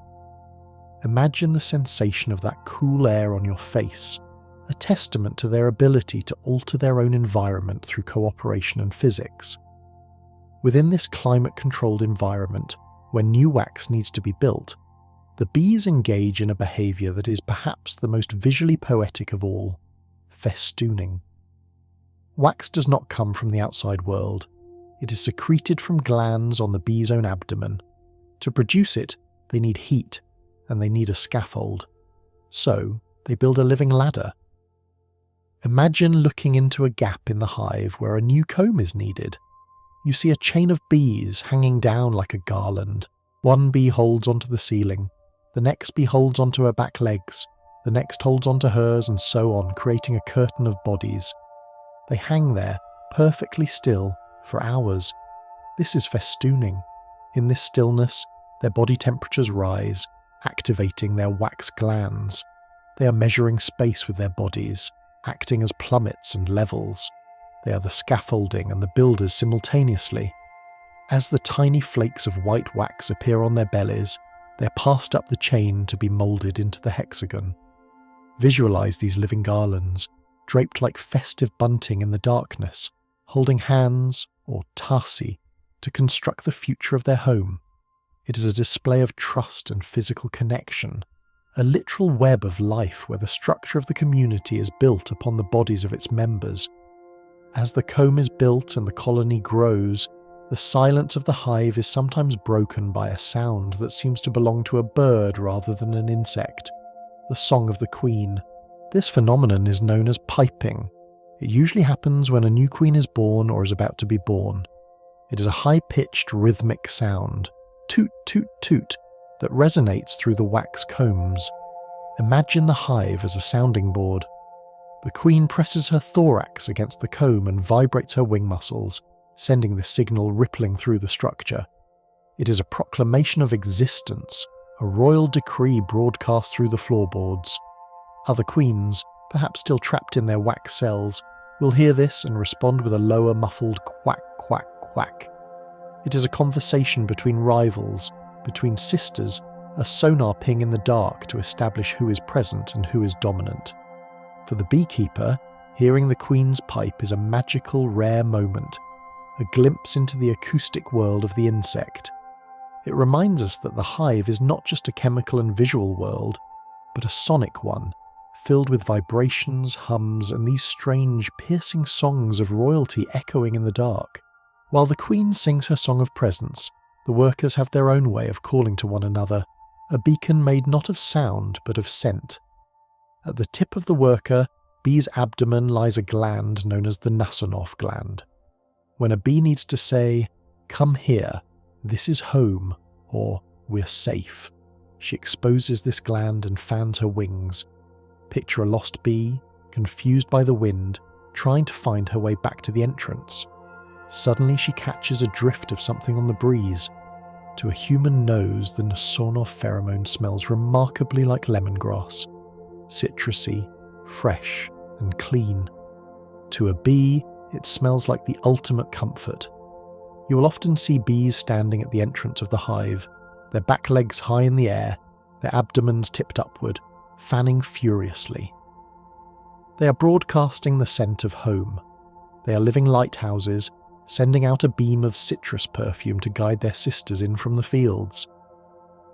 Imagine the sensation of that cool air on your face, a testament to their ability to alter their own environment through cooperation and physics. Within this climate-controlled environment, when new wax needs to be built, the bees engage in a behavior that is perhaps the most visually poetic of all: festooning. Wax does not come from the outside world. It is secreted from glands on the bee's own abdomen. To produce it, they need heat, and they need a scaffold. So, they build a living ladder. Imagine looking into a gap in the hive where a new comb is needed. You see a chain of bees hanging down like a garland, One bee holds onto the ceiling, the next bee holds onto her back legs, the next holds onto hers, and so on, creating a curtain of bodies. They hang there, perfectly still, for hours. This is festooning. In this stillness, their body temperatures rise, activating their wax glands. They are measuring space with their bodies, acting as plummets and levels. They are the scaffolding and the builders simultaneously. As the tiny flakes of white wax appear on their bellies, they are passed up the chain to be moulded into the hexagon. Visualize these living garlands, draped like festive bunting in the darkness, holding hands, or tarsi, to construct the future of their home. It is a display of trust and physical connection, a literal web of life where the structure of the community is built upon the bodies of its members. As the comb is built and the colony grows, the silence of the hive is sometimes broken by a sound that seems to belong to a bird rather than an insect, the song of the queen. This phenomenon is known as piping. It usually happens when a new queen is born or is about to be born. It is a high-pitched rhythmic sound, toot toot toot, that resonates through the wax combs. Imagine the hive as a sounding board. The queen presses her thorax against the comb and vibrates her wing muscles, sending the signal rippling through the structure. It is a proclamation of existence, a royal decree broadcast through the floorboards. Other queens, perhaps still trapped in their wax cells, will hear this and respond with a lower muffled quack, quack, quack. It is a conversation between rivals, between sisters, a sonar ping in the dark to establish who is present and who is dominant. For the beekeeper, hearing the queen's pipe is a magical, rare moment, a glimpse into the acoustic world of the insect. It reminds us that the hive is not just a chemical and visual world, but a sonic one, filled with vibrations, hums, and these strange, piercing songs of royalty echoing in the dark. While the queen sings her song of presence, the workers have their own way of calling to one another, a beacon made not of sound but of scent. At the tip of the worker, bee's abdomen lies a gland known as the Nasonov gland. When a bee needs to say, "Come here, this is home," or "We're safe," she exposes this gland and fans her wings. Picture a lost bee, confused by the wind, trying to find her way back to the entrance. Suddenly she catches a drift of something on the breeze. To a human nose, the Nasonov pheromone smells remarkably like lemongrass, citrusy, fresh, and clean. To a bee, it smells like the ultimate comfort. You will often see bees standing at the entrance of the hive, their back legs high in the air, their abdomens tipped upward, fanning furiously. They are broadcasting the scent of home. They are living lighthouses, sending out a beam of citrus perfume to guide their sisters in from the fields.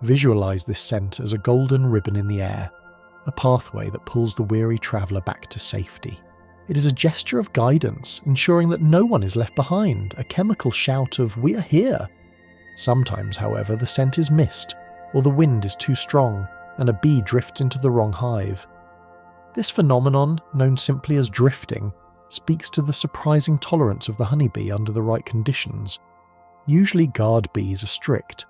Visualize this scent as a golden ribbon in the air, a pathway that pulls the weary traveller back to safety. It is a gesture of guidance, ensuring that no one is left behind, a chemical shout of "We are here." Sometimes, however, the scent is missed, or the wind is too strong, and a bee drifts into the wrong hive. This phenomenon, known simply as drifting, speaks to the surprising tolerance of the honeybee under the right conditions. Usually guard bees are strict,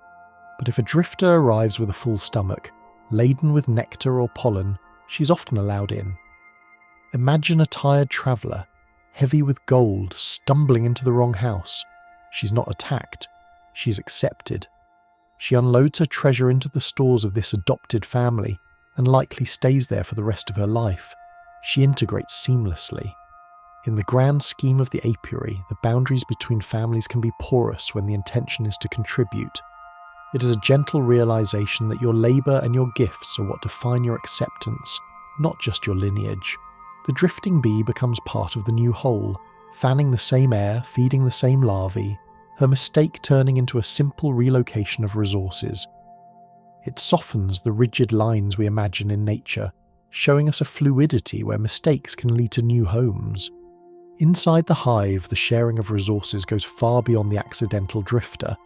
but if a drifter arrives with a full stomach, laden with nectar or pollen, she's often allowed in. Imagine a tired traveller, heavy with gold, stumbling into the wrong house. She's not attacked, she's accepted. She unloads her treasure into the stores of this adopted family, and likely stays there for the rest of her life. She integrates seamlessly. In the grand scheme of the apiary, the boundaries between families can be porous when the intention is to contribute. It is a gentle realization that your labour and your gifts are what define your acceptance, not just your lineage. The drifting bee becomes part of the new whole, fanning the same air, feeding the same larvae, her mistake turning into a simple relocation of resources. It softens the rigid lines we imagine in nature, showing us a fluidity where mistakes can lead to new homes. Inside the hive, the sharing of resources goes far beyond the accidental drifter.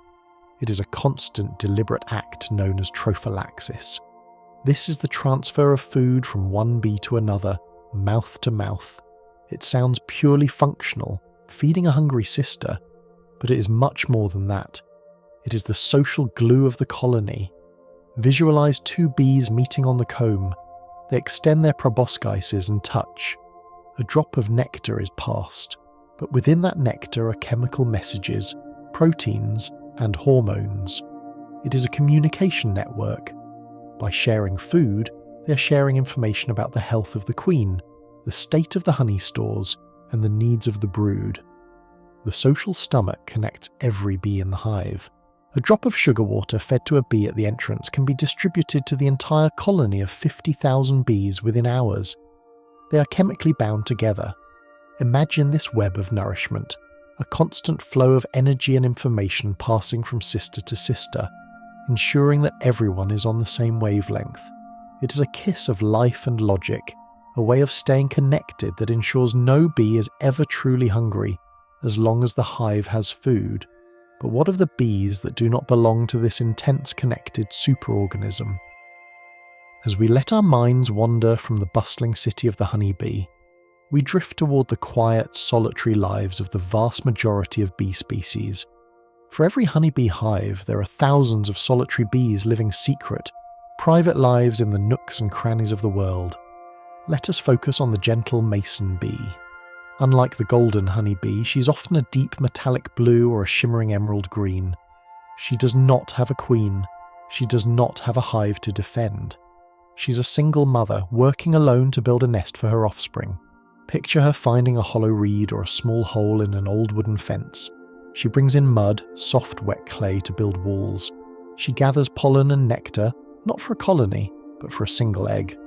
It is a constant, deliberate act known as trophallaxis. This is the transfer of food from one bee to another, mouth to mouth. It sounds purely functional, feeding a hungry sister, but it is much more than that. It is the social glue of the colony. Visualize two bees meeting on the comb. They extend their proboscises and touch. A drop of nectar is passed, but within that nectar are chemical messages, proteins, and hormones. It is a communication network. By sharing food, they are sharing information about the health of the queen, the state of the honey stores, and the needs of the brood. The social stomach connects every bee in the hive. A drop of sugar water fed to a bee at the entrance can be distributed to the entire colony of 50,000 bees within hours. They are chemically bound together. Imagine this web of nourishment, a constant flow of energy and information passing from sister to sister, ensuring that everyone is on the same wavelength. It is a kiss of life and logic, a way of staying connected that ensures no bee is ever truly hungry, as long as the hive has food. But what of the bees that do not belong to this intense connected superorganism? As we let our minds wander from the bustling city of the honeybee, we drift toward the quiet, solitary lives of the vast majority of bee species. For every honeybee hive, there are thousands of solitary bees living secret, private lives in the nooks and crannies of the world. Let us focus on the gentle mason bee. Unlike the golden honeybee, she's often a deep metallic blue or a shimmering emerald green. She does not have a queen. She does not have a hive to defend. She's a single mother, working alone to build a nest for her offspring. Picture her finding a hollow reed or a small hole in an old wooden fence. She brings in mud, soft wet clay to build walls. She gathers pollen and nectar, not for a colony, but for a single egg.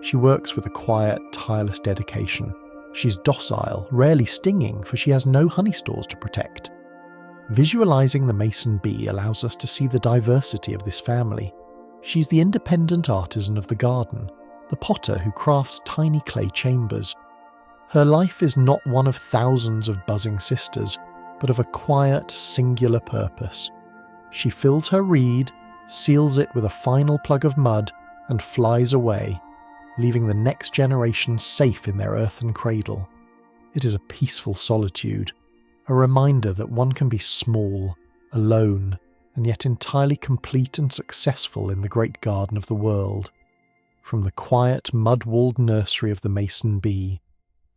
She works with a quiet, tireless dedication. She's docile, rarely stinging, for she has no honey stores to protect. Visualizing the mason bee allows us to see the diversity of this family. She's the independent artisan of the garden, the potter who crafts tiny clay chambers. Her life is not one of thousands of buzzing sisters, but of a quiet, singular purpose. She fills her reed, seals it with a final plug of mud, and flies away, leaving the next generation safe in their earthen cradle. It is a peaceful solitude, a reminder that one can be small, alone, and yet entirely complete and successful in the great garden of the world. From the quiet, mud-walled nursery of the mason bee,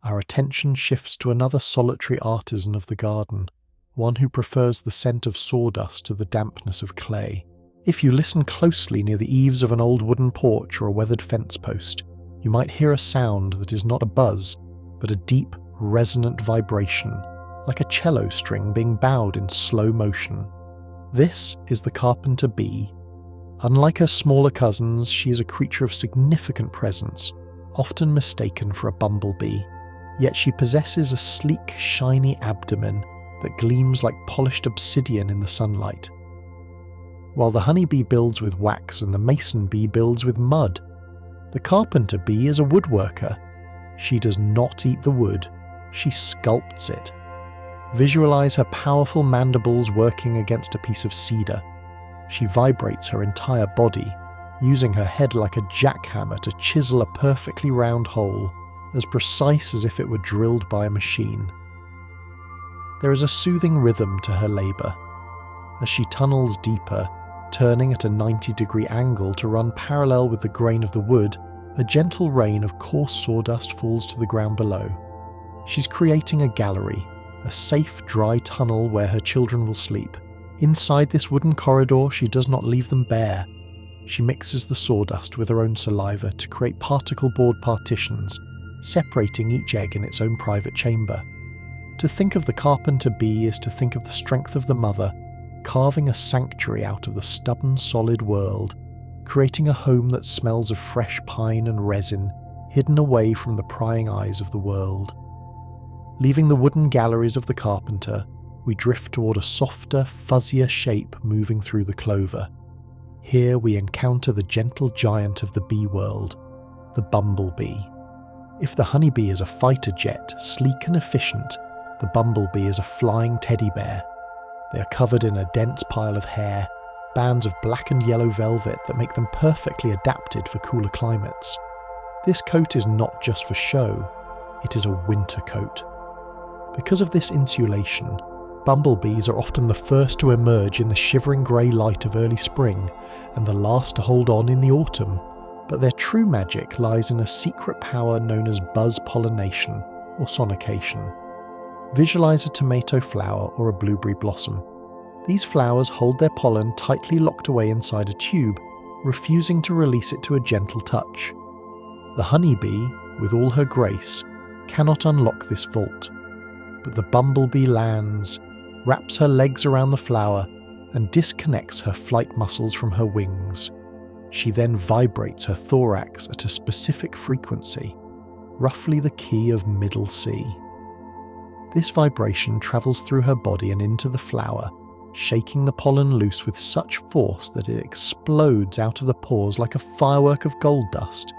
our attention shifts to another solitary artisan of the garden, one who prefers the scent of sawdust to the dampness of clay. If you listen closely near the eaves of an old wooden porch or a weathered fence post, you might hear a sound that is not a buzz, but a deep, resonant vibration, like a cello string being bowed in slow motion. This is the carpenter bee. Unlike her smaller cousins, she is a creature of significant presence, often mistaken for a bumblebee, yet she possesses a sleek, shiny abdomen that gleams like polished obsidian in the sunlight. While the honeybee builds with wax and the mason bee builds with mud, the carpenter bee is a woodworker. She does not eat the wood, she sculpts it. Visualize her powerful mandibles working against a piece of cedar. She vibrates her entire body, using her head like a jackhammer to chisel a perfectly round hole, as precise as if it were drilled by a machine. There is a soothing rhythm to her labour. As she tunnels deeper, turning at a 90-degree angle to run parallel with the grain of the wood, a gentle rain of coarse sawdust falls to the ground below. She's creating a gallery, a safe, dry tunnel where her children will sleep. Inside this wooden corridor, she does not leave them bare. She mixes the sawdust with her own saliva to create particle board partitions, separating each egg in its own private chamber. To think of the carpenter bee is to think of the strength of the mother, carving a sanctuary out of the stubborn, solid world, creating a home that smells of fresh pine and resin, hidden away from the prying eyes of the world. Leaving the wooden galleries of the carpenter, we drift toward a softer, fuzzier shape moving through the clover. Here we encounter the gentle giant of the bee world, the bumblebee. If the honeybee is a fighter jet, sleek and efficient, the bumblebee is a flying teddy bear. They are covered in a dense pile of hair, bands of black and yellow velvet that make them perfectly adapted for cooler climates. This coat is not just for show, it is a winter coat. Because of this insulation, Bumblebees are often the first to emerge in the shivering grey light of early spring and the last to hold on in the autumn, but their true magic lies in a secret power known as buzz pollination or sonication. Visualize a tomato flower or a blueberry blossom. These flowers hold their pollen tightly locked away inside a tube, refusing to release it to a gentle touch. The honeybee, with all her grace, cannot unlock this vault, but the bumblebee lands, wraps her legs around the flower, and disconnects her flight muscles from her wings. She then vibrates her thorax at a specific frequency, roughly the key of middle C. This vibration travels through her body and into the flower, shaking the pollen loose with such force that it explodes out of the pores like a firework of gold dust.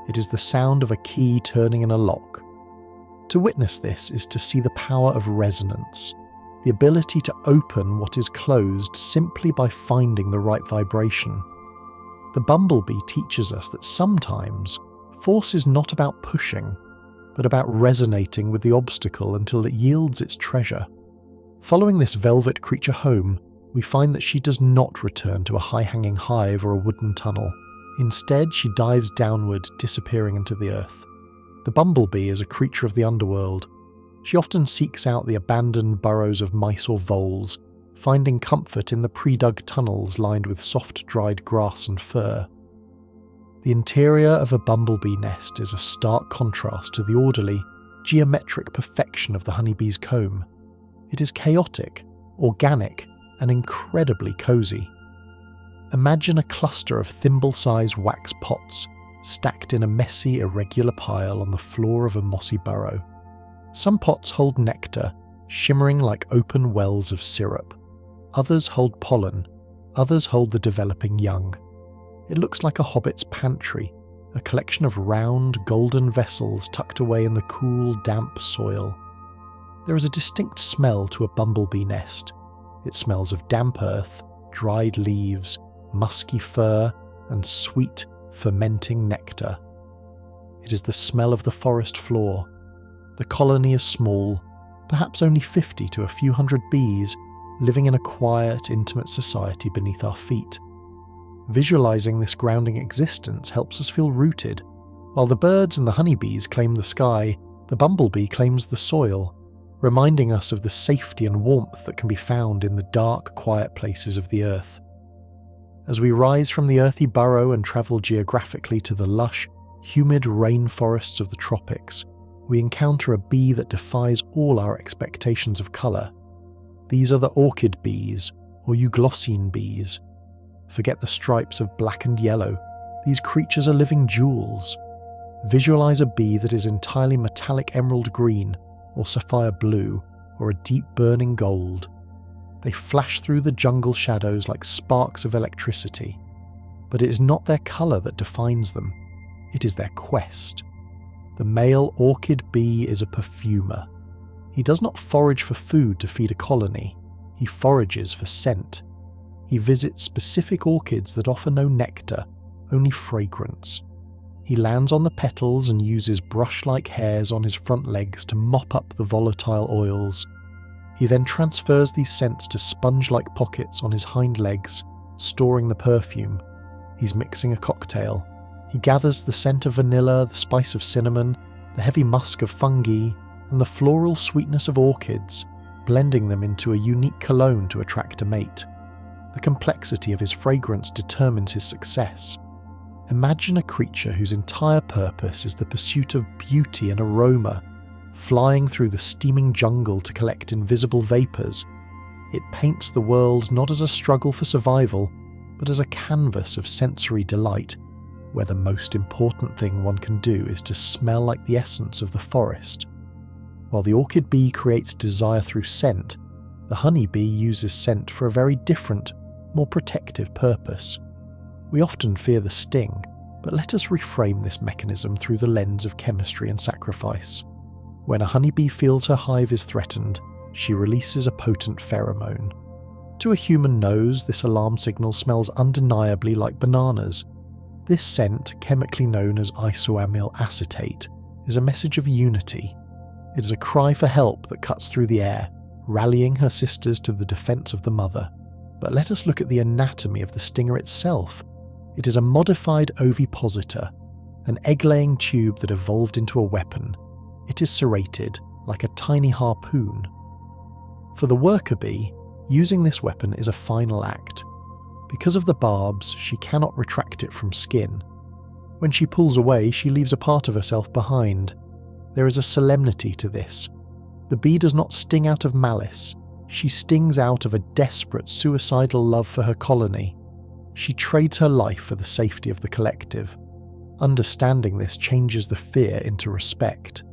It is the sound of a key turning in a lock. To witness this is to see the power of resonance, the ability to open what is closed simply by finding the right vibration. The bumblebee teaches us that sometimes force is not about pushing, but about resonating with the obstacle until it yields its treasure. Following this velvet creature home, we find that she does not return to a high-hanging hive or a wooden tunnel. Instead, she dives downward, disappearing into the earth. The bumblebee is a creature of the underworld. She often seeks out the abandoned burrows of mice or voles, finding comfort in the pre-dug tunnels lined with soft dried grass and fur. The interior of a bumblebee nest is a stark contrast to the orderly, geometric perfection of the honeybee's comb. It is chaotic, organic, and incredibly cozy. Imagine a cluster of thimble-sized wax pots stacked in a messy, irregular pile on the floor of a mossy burrow. Some pots hold nectar, shimmering like open wells of syrup. Others hold pollen, others hold the developing young. It looks like a hobbit's pantry, a collection of round, golden vessels tucked away in the cool, damp soil. There is a distinct smell to a bumblebee nest. It smells of damp earth, dried leaves, musky fur, and sweet, fermenting nectar. It is the smell of the forest floor. The colony is small, perhaps only 50 to a few hundred bees, living in a quiet, intimate society beneath our feet. Visualizing this grounding existence helps us feel rooted. While the birds and the honeybees claim the sky, the bumblebee claims the soil, reminding us of the safety and warmth that can be found in the dark, quiet places of the earth. As we rise from the earthy burrow and travel geographically to the lush, humid rainforests of the tropics, we encounter a bee that defies all our expectations of colour. These are the orchid bees, or euglossine bees. Forget the stripes of black and yellow. These creatures are living jewels. Visualize a bee that is entirely metallic emerald green, or sapphire blue, or a deep burning gold. They flash through the jungle shadows like sparks of electricity. But it is not their colour that defines them. It is their quest. The male orchid bee is a perfumer. He does not forage for food to feed a colony. He forages for scent. He visits specific orchids that offer no nectar, only fragrance. He lands on the petals and uses brush-like hairs on his front legs to mop up the volatile oils. He then transfers these scents to sponge-like pockets on his hind legs, storing the perfume. He's mixing a cocktail. He gathers the scent of vanilla, the spice of cinnamon, the heavy musk of fungi, and the floral sweetness of orchids, blending them into a unique cologne to attract a mate. The complexity of his fragrance determines his success. Imagine a creature whose entire purpose is the pursuit of beauty and aroma, flying through the steaming jungle to collect invisible vapours. It paints the world not as a struggle for survival, but as a canvas of sensory delight, where the most important thing one can do is to smell like the essence of the forest. While the orchid bee creates desire through scent, the honey bee uses scent for a very different, more protective purpose. We often fear the sting, but let us reframe this mechanism through the lens of chemistry and sacrifice. When a honeybee feels her hive is threatened, she releases a potent pheromone. To a human nose, this alarm signal smells undeniably like bananas. This scent, chemically known as isoamyl acetate, is a message of unity. It is a cry for help that cuts through the air, rallying her sisters to the defense of the mother. But let us look at the anatomy of the stinger itself. It is a modified ovipositor, an egg-laying tube that evolved into a weapon. It is serrated, like a tiny harpoon. For the worker bee, using this weapon is a final act. Because of the barbs, she cannot retract it from skin. When she pulls away, she leaves a part of herself behind. There is a solemnity to this. The bee does not sting out of malice. She stings out of a desperate, suicidal love for her colony. She trades her life for the safety of the collective. Understanding this changes the fear into respect.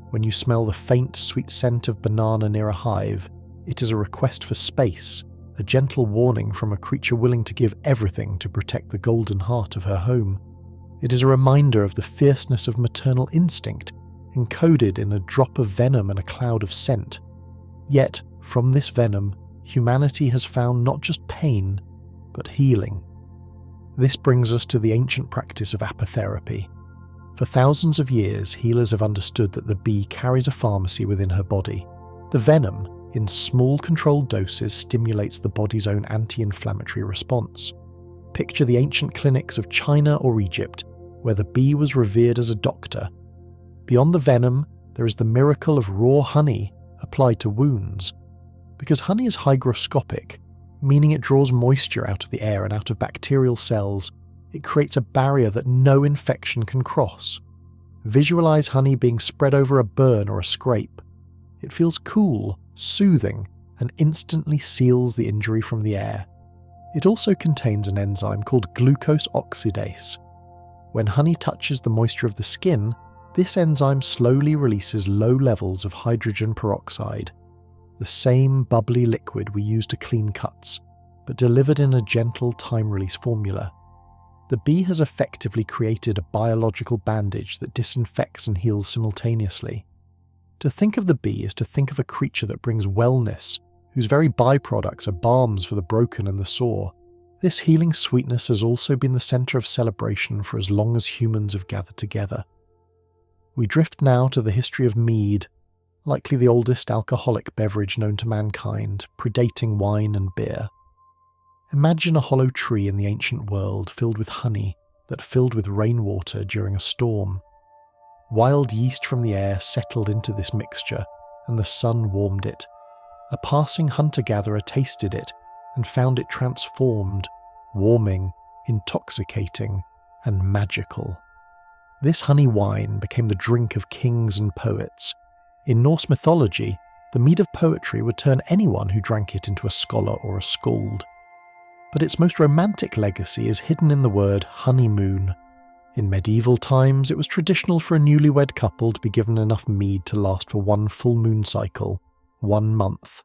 When you smell the faint, sweet scent of banana near a hive, it is a request for space, a gentle warning from a creature willing to give everything to protect the golden heart of her home. It is a reminder of the fierceness of maternal instinct, encoded in a drop of venom and a cloud of scent. Yet, from this venom, humanity has found not just pain, but healing. This brings us to the ancient practice of apitherapy. For thousands of years, healers have understood that the bee carries a pharmacy within her body. The venom, in small controlled doses, stimulates the body's own anti-inflammatory response. Picture the ancient clinics of China or Egypt, where the bee was revered as a doctor. Beyond the venom, there is the miracle of raw honey applied to wounds. Because honey is hygroscopic, meaning it draws moisture out of the air and out of bacterial cells, it creates a barrier that no infection can cross. Visualize honey being spread over a burn or a scrape. It feels cool, soothing, and instantly seals the injury from the air. It also contains an enzyme called glucose oxidase. When honey touches the moisture of the skin, this enzyme slowly releases low levels of hydrogen peroxide, the same bubbly liquid we use to clean cuts, but delivered in a gentle time-release formula. The bee has effectively created a biological bandage that disinfects and heals simultaneously. To think of the bee is to think of a creature that brings wellness, whose very byproducts are balms for the broken and the sore. This healing sweetness has also been the centre of celebration for as long as humans have gathered together. We drift now to the history of mead, likely the oldest alcoholic beverage known to mankind, predating wine and beer. Imagine a hollow tree in the ancient world filled with honey that filled with rainwater during a storm. Wild yeast from the air settled into this mixture, and the sun warmed it. A passing hunter-gatherer tasted it and found it transformed, warming, intoxicating, and magical. This honey wine became the drink of kings and poets. In Norse mythology, the mead of poetry would turn anyone who drank it into a scholar or a skald. But its most romantic legacy is hidden in the word honeymoon. In medieval times, it was traditional for a newlywed couple to be given enough mead to last for one full moon cycle, 1 month.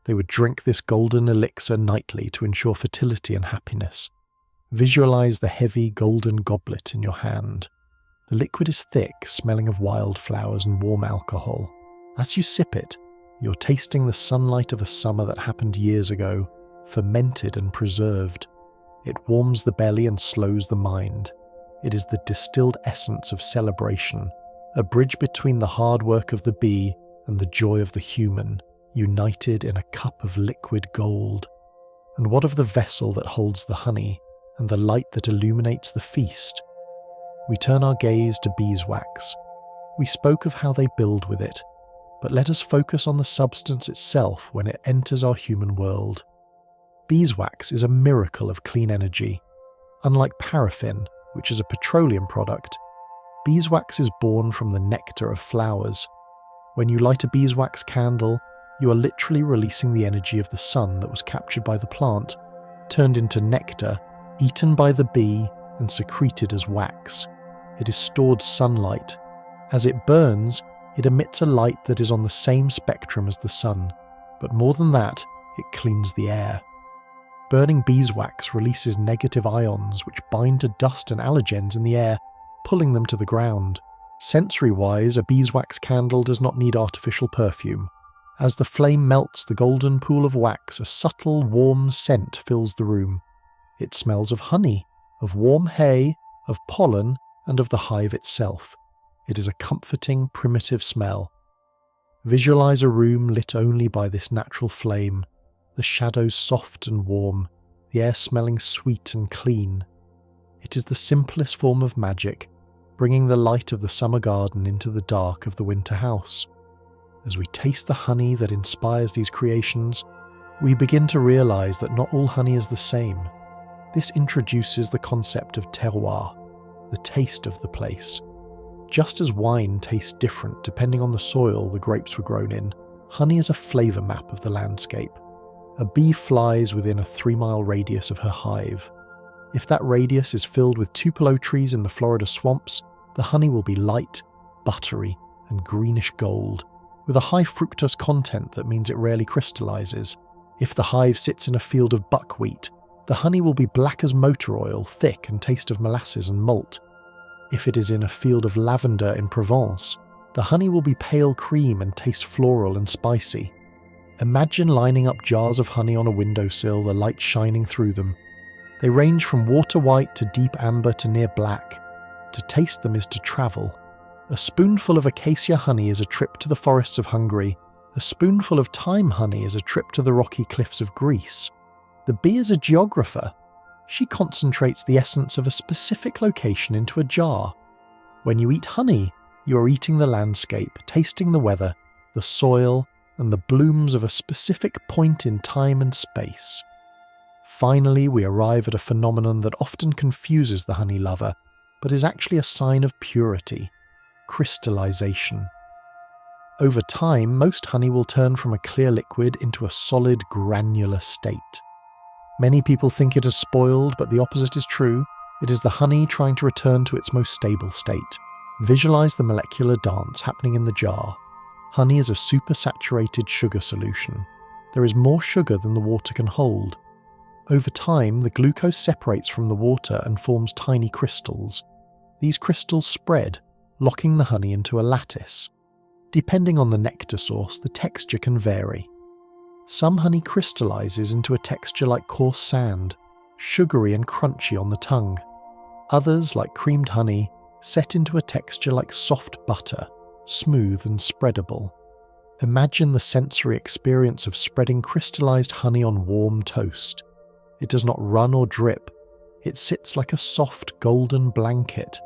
They would drink this golden elixir nightly to ensure fertility and happiness. Visualize the heavy golden goblet in your hand. The liquid is thick, smelling of wildflowers and warm alcohol. As you sip it, you're tasting the sunlight of a summer that happened years ago, fermented and preserved. It warms the belly and slows the mind. It is the distilled essence of celebration, a bridge between the hard work of the bee and the joy of the human, united in a cup of liquid gold. And what of the vessel that holds the honey and the light that illuminates the feast? We turn our gaze to beeswax. We spoke of how they build with it, but let us focus on the substance itself when it enters our human world. Beeswax is a miracle of clean energy. Unlike paraffin, which is a petroleum product, beeswax is born from the nectar of flowers. When you light a beeswax candle, you are literally releasing the energy of the sun that was captured by the plant, turned into nectar, eaten by the bee, and secreted as wax. It is stored sunlight. As it burns, it emits a light that is on the same spectrum as the sun, but more than that, it cleans the air. Burning beeswax releases negative ions which bind to dust and allergens in the air, pulling them to the ground. Sensory-wise, a beeswax candle does not need artificial perfume. As the flame melts the golden pool of wax, a subtle, warm scent fills the room. It smells of honey, of warm hay, of pollen, and of the hive itself. It is a comforting, primitive smell. Visualize a room lit only by this natural flame, the shadows soft and warm, the air smelling sweet and clean. It is the simplest form of magic, bringing the light of the summer garden into the dark of the winter house. As we taste the honey that inspires these creations, we begin to realize that not all honey is the same. This introduces the concept of terroir, the taste of the place. Just as wine tastes different depending on the soil the grapes were grown in, honey is a flavor map of the landscape. A bee flies within a 3-mile radius of her hive. If that radius is filled with tupelo trees in the Florida swamps, the honey will be light, buttery, and greenish gold, with a high fructose content that means it rarely crystallizes. If the hive sits in a field of buckwheat, the honey will be black as motor oil, thick and taste of molasses and malt. If it is in a field of lavender in Provence, the honey will be pale cream and taste floral and spicy. Imagine lining up jars of honey on a windowsill, the light shining through them. They range from water white to deep amber to near black. To taste them is to travel. A spoonful of acacia honey is a trip to the forests of Hungary. A spoonful of thyme honey is a trip to the rocky cliffs of Greece. The bee is a geographer. She concentrates the essence of a specific location into a jar. When you eat honey, you are eating the landscape, tasting the weather, the soil, and the blooms of a specific point in time and space. Finally, we arrive at a phenomenon that often confuses the honey lover, but is actually a sign of purity: crystallization. Over time, most honey will turn from a clear liquid into a solid, granular state. Many people think it is spoiled, but the opposite is true. It is the honey trying to return to its most stable state. Visualize the molecular dance happening in the jar. Honey is a supersaturated sugar solution. There is more sugar than the water can hold. Over time, the glucose separates from the water and forms tiny crystals. These crystals spread, locking the honey into a lattice. Depending on the nectar source, the texture can vary. Some honey crystallizes into a texture like coarse sand, sugary and crunchy on the tongue. Others, like creamed honey, set into a texture like soft butter, smooth and spreadable. Imagine the sensory experience of spreading crystallized honey on warm toast. It does not run or drip. It sits like a soft golden blanket,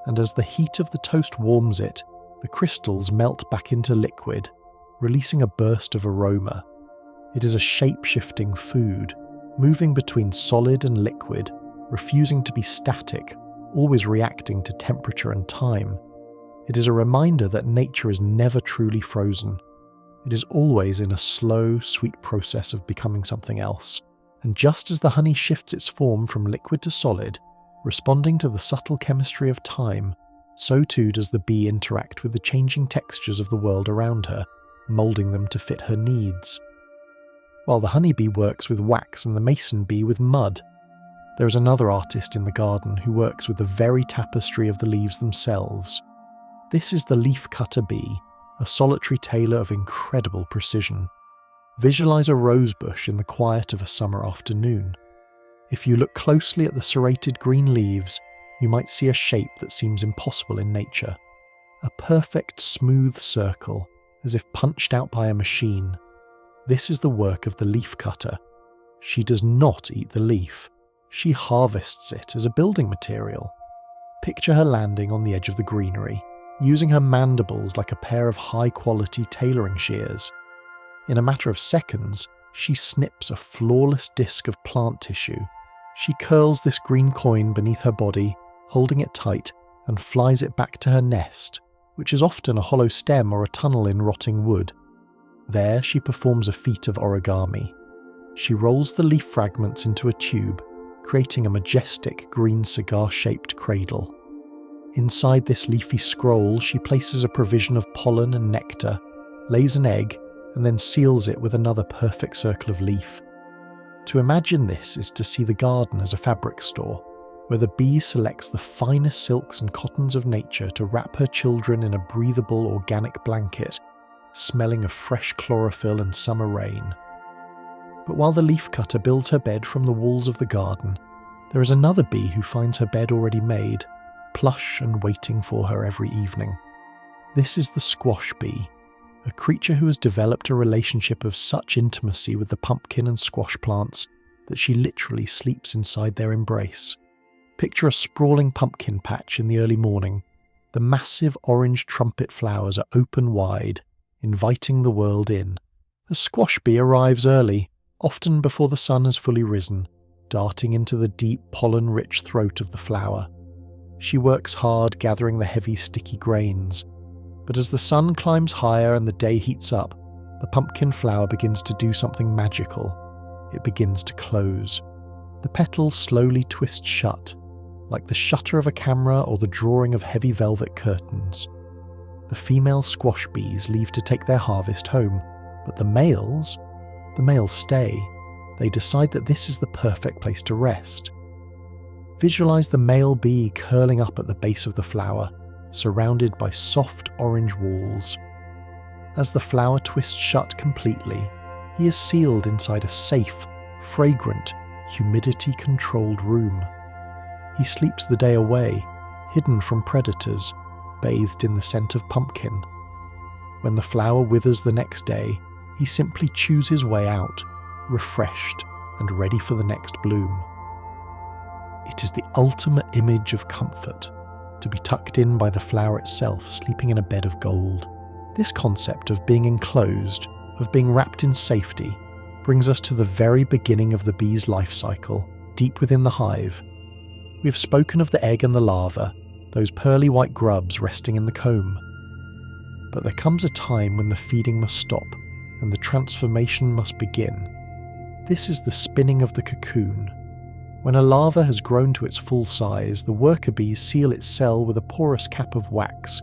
and as the heat of the toast warms it, the crystals melt back into liquid, releasing a burst of aroma. It is a shape-shifting food, moving between solid and liquid, refusing to be static, always reacting to temperature and time. It is a reminder that nature is never truly frozen. It is always in a slow, sweet process of becoming something else. And just as the honey shifts its form from liquid to solid, responding to the subtle chemistry of time, so too does the bee interact with the changing textures of the world around her, molding them to fit her needs. While the honeybee works with wax and the mason bee with mud, there is another artist in the garden who works with the very tapestry of the leaves themselves. This is the leaf-cutter bee, a solitary tailor of incredible precision. Visualize a rosebush in the quiet of a summer afternoon. If you look closely at the serrated green leaves, you might see a shape that seems impossible in nature. A perfect, smooth circle, as if punched out by a machine. This is the work of the leaf cutter. She does not eat the leaf. She harvests it as a building material. Picture her landing on the edge of the greenery, using her mandibles like a pair of high-quality tailoring shears. In a matter of seconds, she snips a flawless disc of plant tissue. She curls this green coin beneath her body, holding it tight, and flies it back to her nest, which is often a hollow stem or a tunnel in rotting wood. There she performs a feat of origami. She rolls the leaf fragments into a tube, creating a majestic green cigar-shaped cradle. Inside this leafy scroll, she places a provision of pollen and nectar, lays an egg, and then seals it with another perfect circle of leaf. To imagine this is to see the garden as a fabric store, where the bee selects the finest silks and cottons of nature to wrap her children in a breathable organic blanket, smelling of fresh chlorophyll and summer rain. But while the leafcutter builds her bed from the walls of the garden, there is another bee who finds her bed already made, plush and waiting for her every evening. This is the squash bee, a creature who has developed a relationship of such intimacy with the pumpkin and squash plants that she literally sleeps inside their embrace. Picture a sprawling pumpkin patch in the early morning. The massive orange trumpet flowers are open wide, inviting the world in. The squash bee arrives early, often before the sun has fully risen, darting into the deep pollen-rich throat of the flower. She works hard gathering the heavy sticky grains, but as the sun climbs higher and the day heats up, the pumpkin flower begins to do something magical. It begins to close. The petals slowly twist shut, like the shutter of a camera or the drawing of heavy velvet curtains. The female squash bees leave to take their harvest home, but the males stay. They decide that this is the perfect place to rest. Visualize the male bee curling up at the base of the flower, surrounded by soft orange walls. As the flower twists shut completely, he is sealed inside a safe, fragrant, humidity-controlled room. He sleeps the day away, hidden from predators, bathed in the scent of pumpkin. When the flower withers the next day, he simply chews his way out, refreshed and ready for the next bloom. It is the ultimate image of comfort, to be tucked in by the flower itself, sleeping in a bed of gold. This concept of being enclosed, of being wrapped in safety, brings us to the very beginning of the bee's life cycle, deep within the hive. We have spoken of the egg and the larva, those pearly white grubs resting in the comb. But there comes a time when the feeding must stop, and the transformation must begin. This is the spinning of the cocoon. When a larva has grown to its full size, the worker bees seal its cell with a porous cap of wax.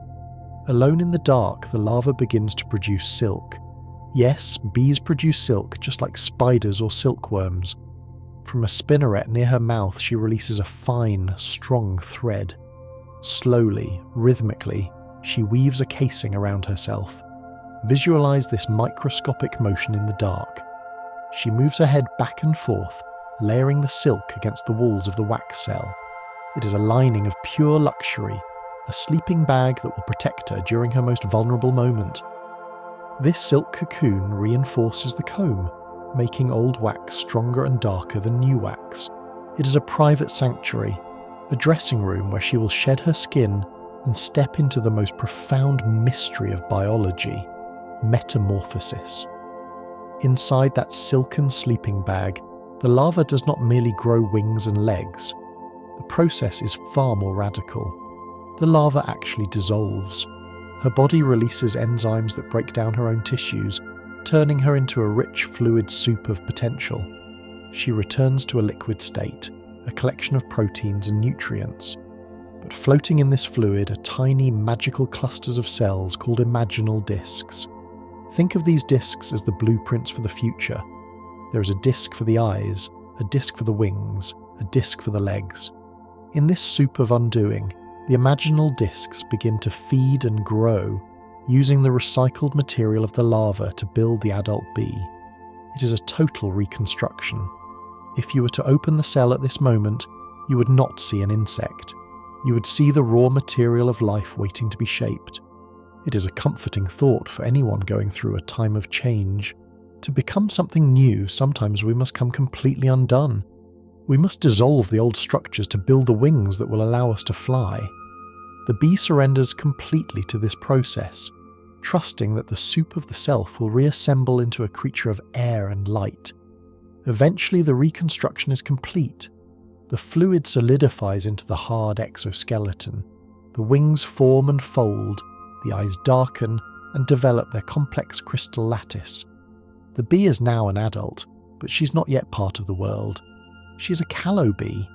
Alone in the dark, the larva begins to produce silk. Yes, bees produce silk just like spiders or silkworms. From a spinneret near her mouth, she releases a fine, strong thread. Slowly, rhythmically, she weaves a casing around herself. Visualize this microscopic motion in the dark. She moves her head back and forth, layering the silk against the walls of the wax cell. It is a lining of pure luxury, a sleeping bag that will protect her during her most vulnerable moment. This silk cocoon reinforces the comb, making old wax stronger and darker than new wax. It is a private sanctuary, a dressing room where she will shed her skin and step into the most profound mystery of biology, metamorphosis. Inside that silken sleeping bag, the larva does not merely grow wings and legs. The process is far more radical. The larva actually dissolves. Her body releases enzymes that break down her own tissues, turning her into a rich, fluid soup of potential. She returns to a liquid state, a collection of proteins and nutrients. But floating in this fluid are tiny, magical clusters of cells called imaginal discs. Think of these discs as the blueprints for the future. There is a disc for the eyes, a disc for the wings, a disc for the legs. In this soup of undoing, the imaginal discs begin to feed and grow, using the recycled material of the larva to build the adult bee. It is a total reconstruction. If you were to open the cell at this moment, you would not see an insect. You would see the raw material of life waiting to be shaped. It is a comforting thought for anyone going through a time of change. To become something new, sometimes we must come completely undone. We must dissolve the old structures to build the wings that will allow us to fly. The bee surrenders completely to this process, trusting that the soup of the self will reassemble into a creature of air and light. Eventually the reconstruction is complete. The fluid solidifies into the hard exoskeleton. The wings form and fold, the eyes darken and develop their complex crystal lattice. The bee is now an adult, but she's not yet part of the world. She's a callow bee.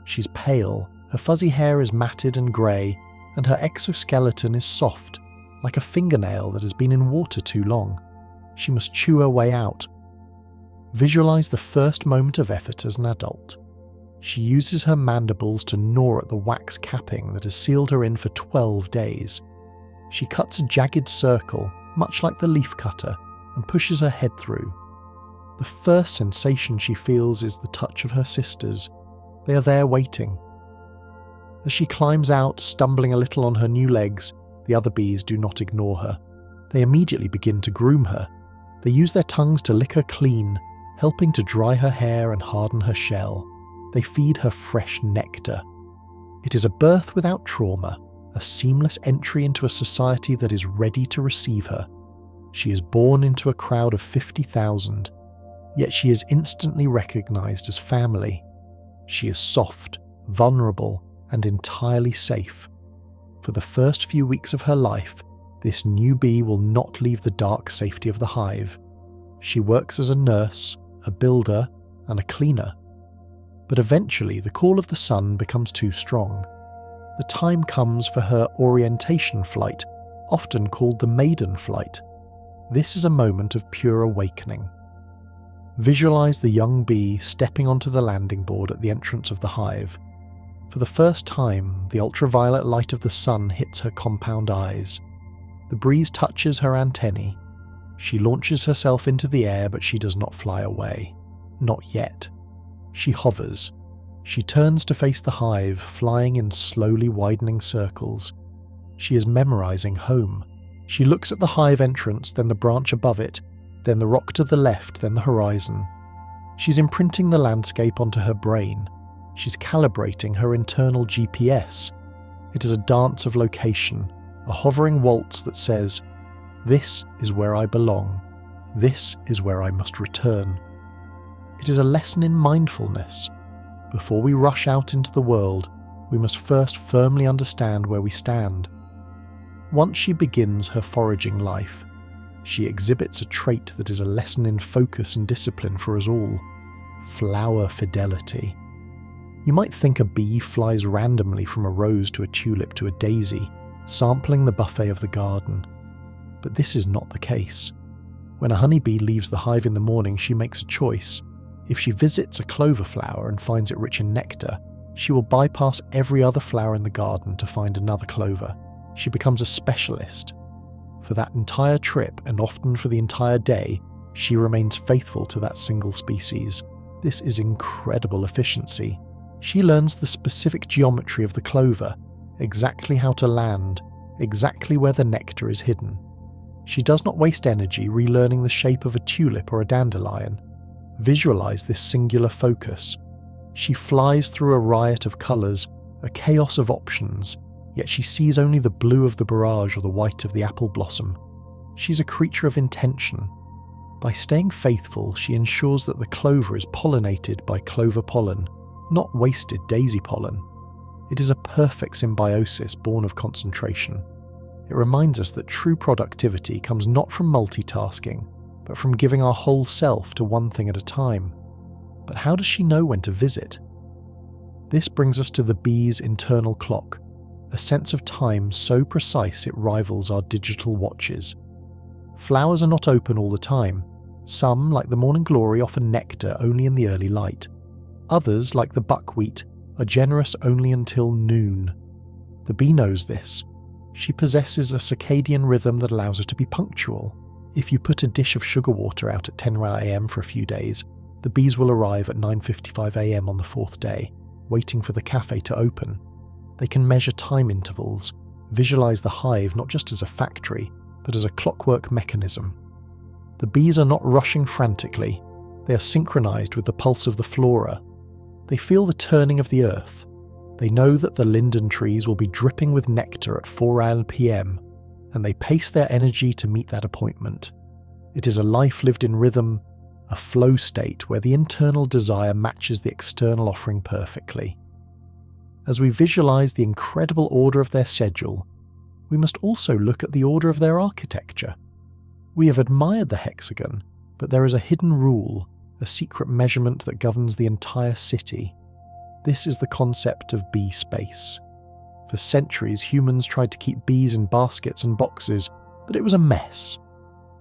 She's pale, her fuzzy hair is matted and grey, and her exoskeleton is soft, like a fingernail that has been in water too long. She must chew her way out. Visualize the first moment of effort as an adult. She uses her mandibles to gnaw at the wax capping that has sealed her in for 12 days. She cuts a jagged circle, much like the leaf cutter, and pushes her head through. The first sensation she feels is the touch of her sisters. They are there waiting. As she climbs out, stumbling a little on her new legs, the other bees do not ignore her. They immediately begin to groom her. They use their tongues to lick her clean, helping to dry her hair and harden her shell. They feed her fresh nectar. It is a birth without trauma, a seamless entry into a society that is ready to receive her. She is born into a crowd of 50,000, yet she is instantly recognized as family. She is soft, vulnerable, and entirely safe. For the first few weeks of her life, this new bee will not leave the dark safety of the hive. She works as a nurse, a builder, and a cleaner. But eventually the call of the sun becomes too strong. The time comes for her orientation flight, often called the maiden flight. This is a moment of pure awakening. Visualize the young bee stepping onto the landing board at the entrance of the hive. For the first time, the ultraviolet light of the sun hits her compound eyes. The breeze touches her antennae. She launches herself into the air, but she does not fly away. Not yet. She hovers. She turns to face the hive, flying in slowly widening circles. She is memorizing home. She looks at the hive entrance, then the branch above it, then the rock to the left, then the horizon. She's imprinting the landscape onto her brain. She's calibrating her internal GPS. It is a dance of location, a hovering waltz that says, "This is where I belong. This is where I must return." It is a lesson in mindfulness. Before we rush out into the world, we must first firmly understand where we stand. Once she begins her foraging life, she exhibits a trait that is a lesson in focus and discipline for us all: flower fidelity. You might think a bee flies randomly from a rose to a tulip to a daisy, sampling the buffet of the garden. But this is not the case. When a honeybee leaves the hive in the morning, she makes a choice. If she visits a clover flower and finds it rich in nectar, she will bypass every other flower in the garden to find another clover. She becomes a specialist. For that entire trip, and often for the entire day, she remains faithful to that single species. This is incredible efficiency. She learns the specific geometry of the clover, exactly how to land, exactly where the nectar is hidden. She does not waste energy relearning the shape of a tulip or a dandelion. Visualize this singular focus. She flies through a riot of colours, a chaos of options, yet she sees only the blue of the barrage or the white of the apple blossom. She's a creature of intention. By staying faithful, she ensures that the clover is pollinated by clover pollen, not wasted daisy pollen. It is a perfect symbiosis born of concentration. It reminds us that true productivity comes not from multitasking, but from giving our whole self to one thing at a time. But how does she know when to visit? This brings us to the bee's internal clock, a sense of time so precise it rivals our digital watches. Flowers are not open all the time. Some, like the morning glory, offer nectar only in the early light. Others, like the buckwheat, are generous only until noon. The bee knows this. She possesses a circadian rhythm that allows her to be punctual. If you put a dish of sugar water out at 10 a.m. for a few days, the bees will arrive at 9:55 a.m. on the fourth day, waiting for the cafe to open. They can measure time intervals, visualize the hive not just as a factory, but as a clockwork mechanism. The bees are not rushing frantically. They are synchronized with the pulse of the flora. They feel the turning of the earth. They know that the linden trees will be dripping with nectar at 4 p.m, and they pace their energy to meet that appointment. It is a life lived in rhythm, a flow state where the internal desire matches the external offering perfectly. As we visualize the incredible order of their schedule, we must also look at the order of their architecture. We have admired the hexagon, but there is a hidden rule, a secret measurement that governs the entire city. This is the concept of bee space. For centuries, humans tried to keep bees in baskets and boxes, but it was a mess.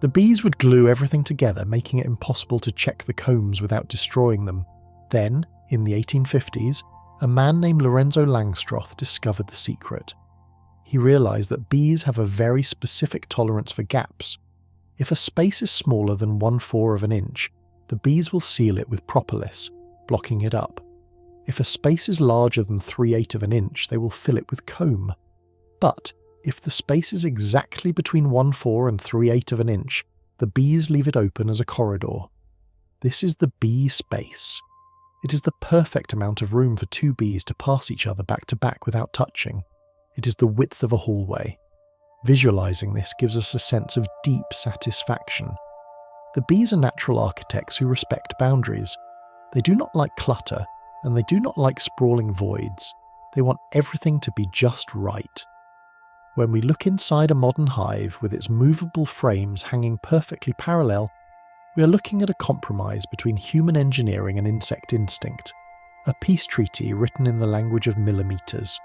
The bees would glue everything together, making it impossible to check the combs without destroying them. Then, in the 1850s, a man named Lorenzo Langstroth discovered the secret. He realized that bees have a very specific tolerance for gaps. If a space is smaller than 1/4 of an inch, the bees will seal it with propolis, blocking it up. If a space is larger than 3/8 of an inch, they will fill it with comb. But If the space is exactly between 1/4 and 3/8 of an inch, the bees leave it open as a corridor. This is the bee space. It is the perfect amount of room for two bees to pass each other back to back without touching. It is the width of a hallway. Visualizing this gives us a sense of deep satisfaction. The bees are natural architects who respect boundaries. They do not like clutter, and they do not like sprawling voids. They want everything to be just right. When we look inside a modern hive with its movable frames hanging perfectly parallel, we are looking at a compromise between human engineering and insect instinct, a peace treaty written in the language of millimeters.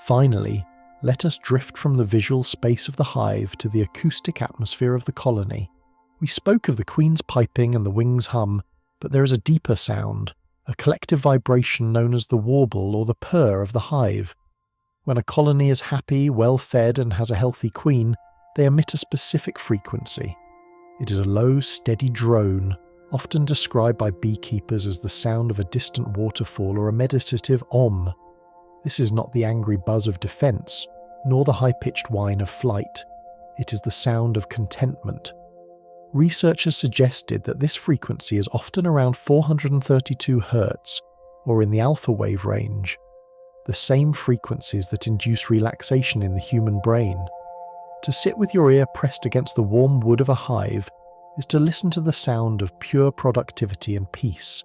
Finally, let us drift from the visual space of the hive to the acoustic atmosphere of the colony. We spoke of the queen's piping and the wings hum, but there is a deeper sound, a collective vibration known as the warble or the purr of the hive. When a colony is happy, well-fed, and has a healthy queen, they emit a specific frequency. It is a low, steady drone, often described by beekeepers as the sound of a distant waterfall or a meditative om. This is not the angry buzz of defense, nor the high-pitched whine of flight. It is the sound of contentment. Researchers suggested that this frequency is often around 432 Hz, or in the alpha wave range, the same frequencies that induce relaxation in the human brain. To sit with your ear pressed against the warm wood of a hive is to listen to the sound of pure productivity and peace.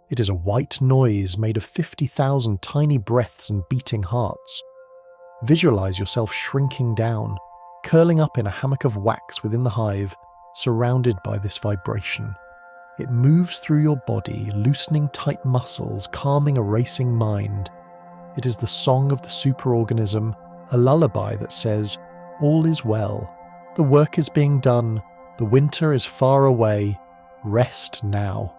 It is a white noise made of 50,000 tiny breaths and beating hearts. Visualize yourself shrinking down, curling up in a hammock of wax within the hive, surrounded by this vibration. It moves through your body, loosening tight muscles, calming a racing mind. It is the song of the superorganism, a lullaby that says, "All is well. The work is being done. The winter is far away. Rest now."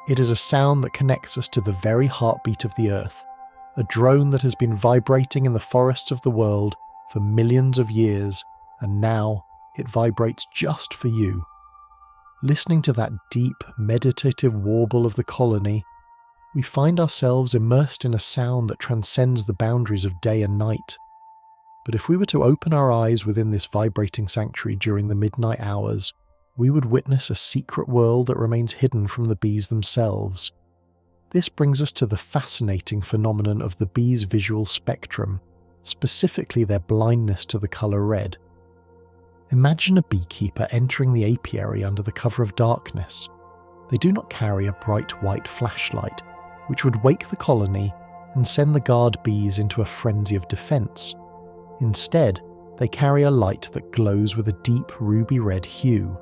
It is a sound that connects us to the very heartbeat of the earth, a drone that has been vibrating in the forests of the world for millions of years, and now it vibrates just for you. Listening to that deep, meditative warble of the colony, we find ourselves immersed in a sound that transcends the boundaries of day and night. But if we were to open our eyes within this vibrating sanctuary during the midnight hours, we would witness a secret world that remains hidden from the bees themselves. This brings us to the fascinating phenomenon of the bees' visual spectrum, specifically their blindness to the colour red. Imagine a beekeeper entering the apiary under the cover of darkness. They do not carry a bright white flashlight, which would wake the colony and send the guard bees into a frenzy of defence. Instead, they carry a light that glows with a deep ruby red hue.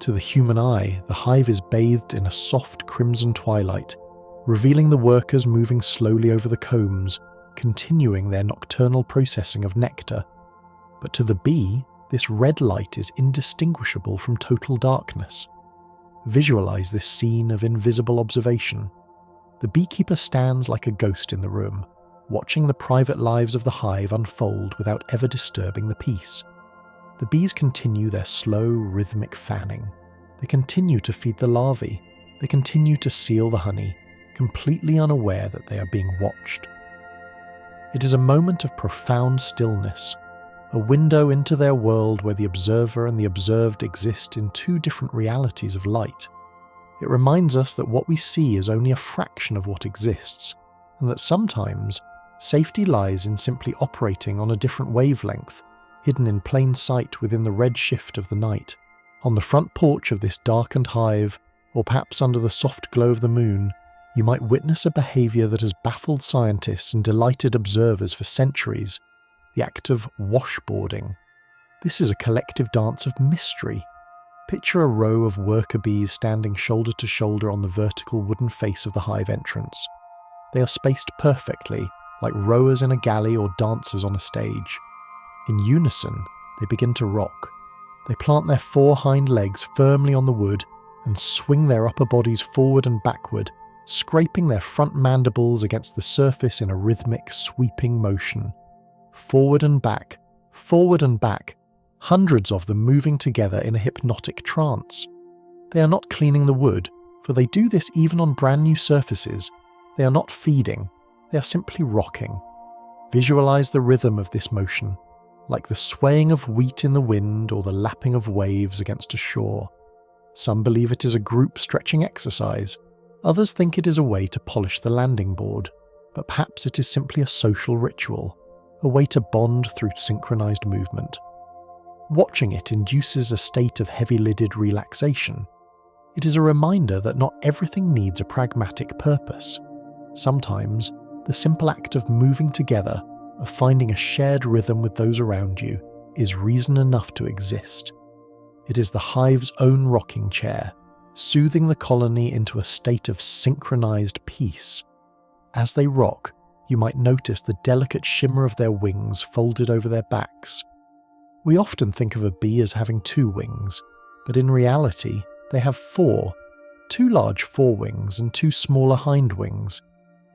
To the human eye, the hive is bathed in a soft crimson twilight, revealing the workers moving slowly over the combs, continuing their nocturnal processing of nectar. But to the bee, this red light is indistinguishable from total darkness. Visualize this scene of invisible observation. The beekeeper stands like a ghost in the room, watching the private lives of the hive unfold without ever disturbing the peace. The bees continue their slow, rhythmic fanning. They continue to feed the larvae. They continue to seal the honey, completely unaware that they are being watched. It is a moment of profound stillness, a window into their world where the observer and the observed exist in two different realities of light. It reminds us that what we see is only a fraction of what exists, and that sometimes safety lies in simply operating on a different wavelength, hidden in plain sight within the red shift of the night. On the front porch of this darkened hive, or perhaps under the soft glow of the moon, you might witness a behaviour that has baffled scientists and delighted observers for centuries, the act of washboarding. This is a collective dance of mystery. Picture a row of worker bees standing shoulder to shoulder on the vertical wooden face of the hive entrance. They are spaced perfectly, like rowers in a galley or dancers on a stage. In unison, they begin to rock. They plant their 4 hind legs firmly on the wood and swing their upper bodies forward and backward, scraping their front mandibles against the surface in a rhythmic, sweeping motion. Forward and back, hundreds of them moving together in a hypnotic trance. They are not cleaning the wood, for they do this even on brand new surfaces. They are not feeding, they are simply rocking. Visualize the rhythm of this motion. like the swaying of wheat in the wind or the lapping of waves against a shore. Some believe it is a group-stretching exercise, others think it is a way to polish the landing board, but perhaps it is simply a social ritual, a way to bond through synchronized movement. Watching it induces a state of heavy-lidded relaxation. It is a reminder that not everything needs a pragmatic purpose. Sometimes, the simple act of moving together, of finding a shared rhythm with those around you, is reason enough to exist. It is the hive's own rocking chair, soothing the colony into a state of synchronized peace. As they rock, you might notice the delicate shimmer of their wings folded over their backs. We often think of a bee as having 2 wings, but in reality, they have 4, 2 large forewings and 2 smaller hind wings.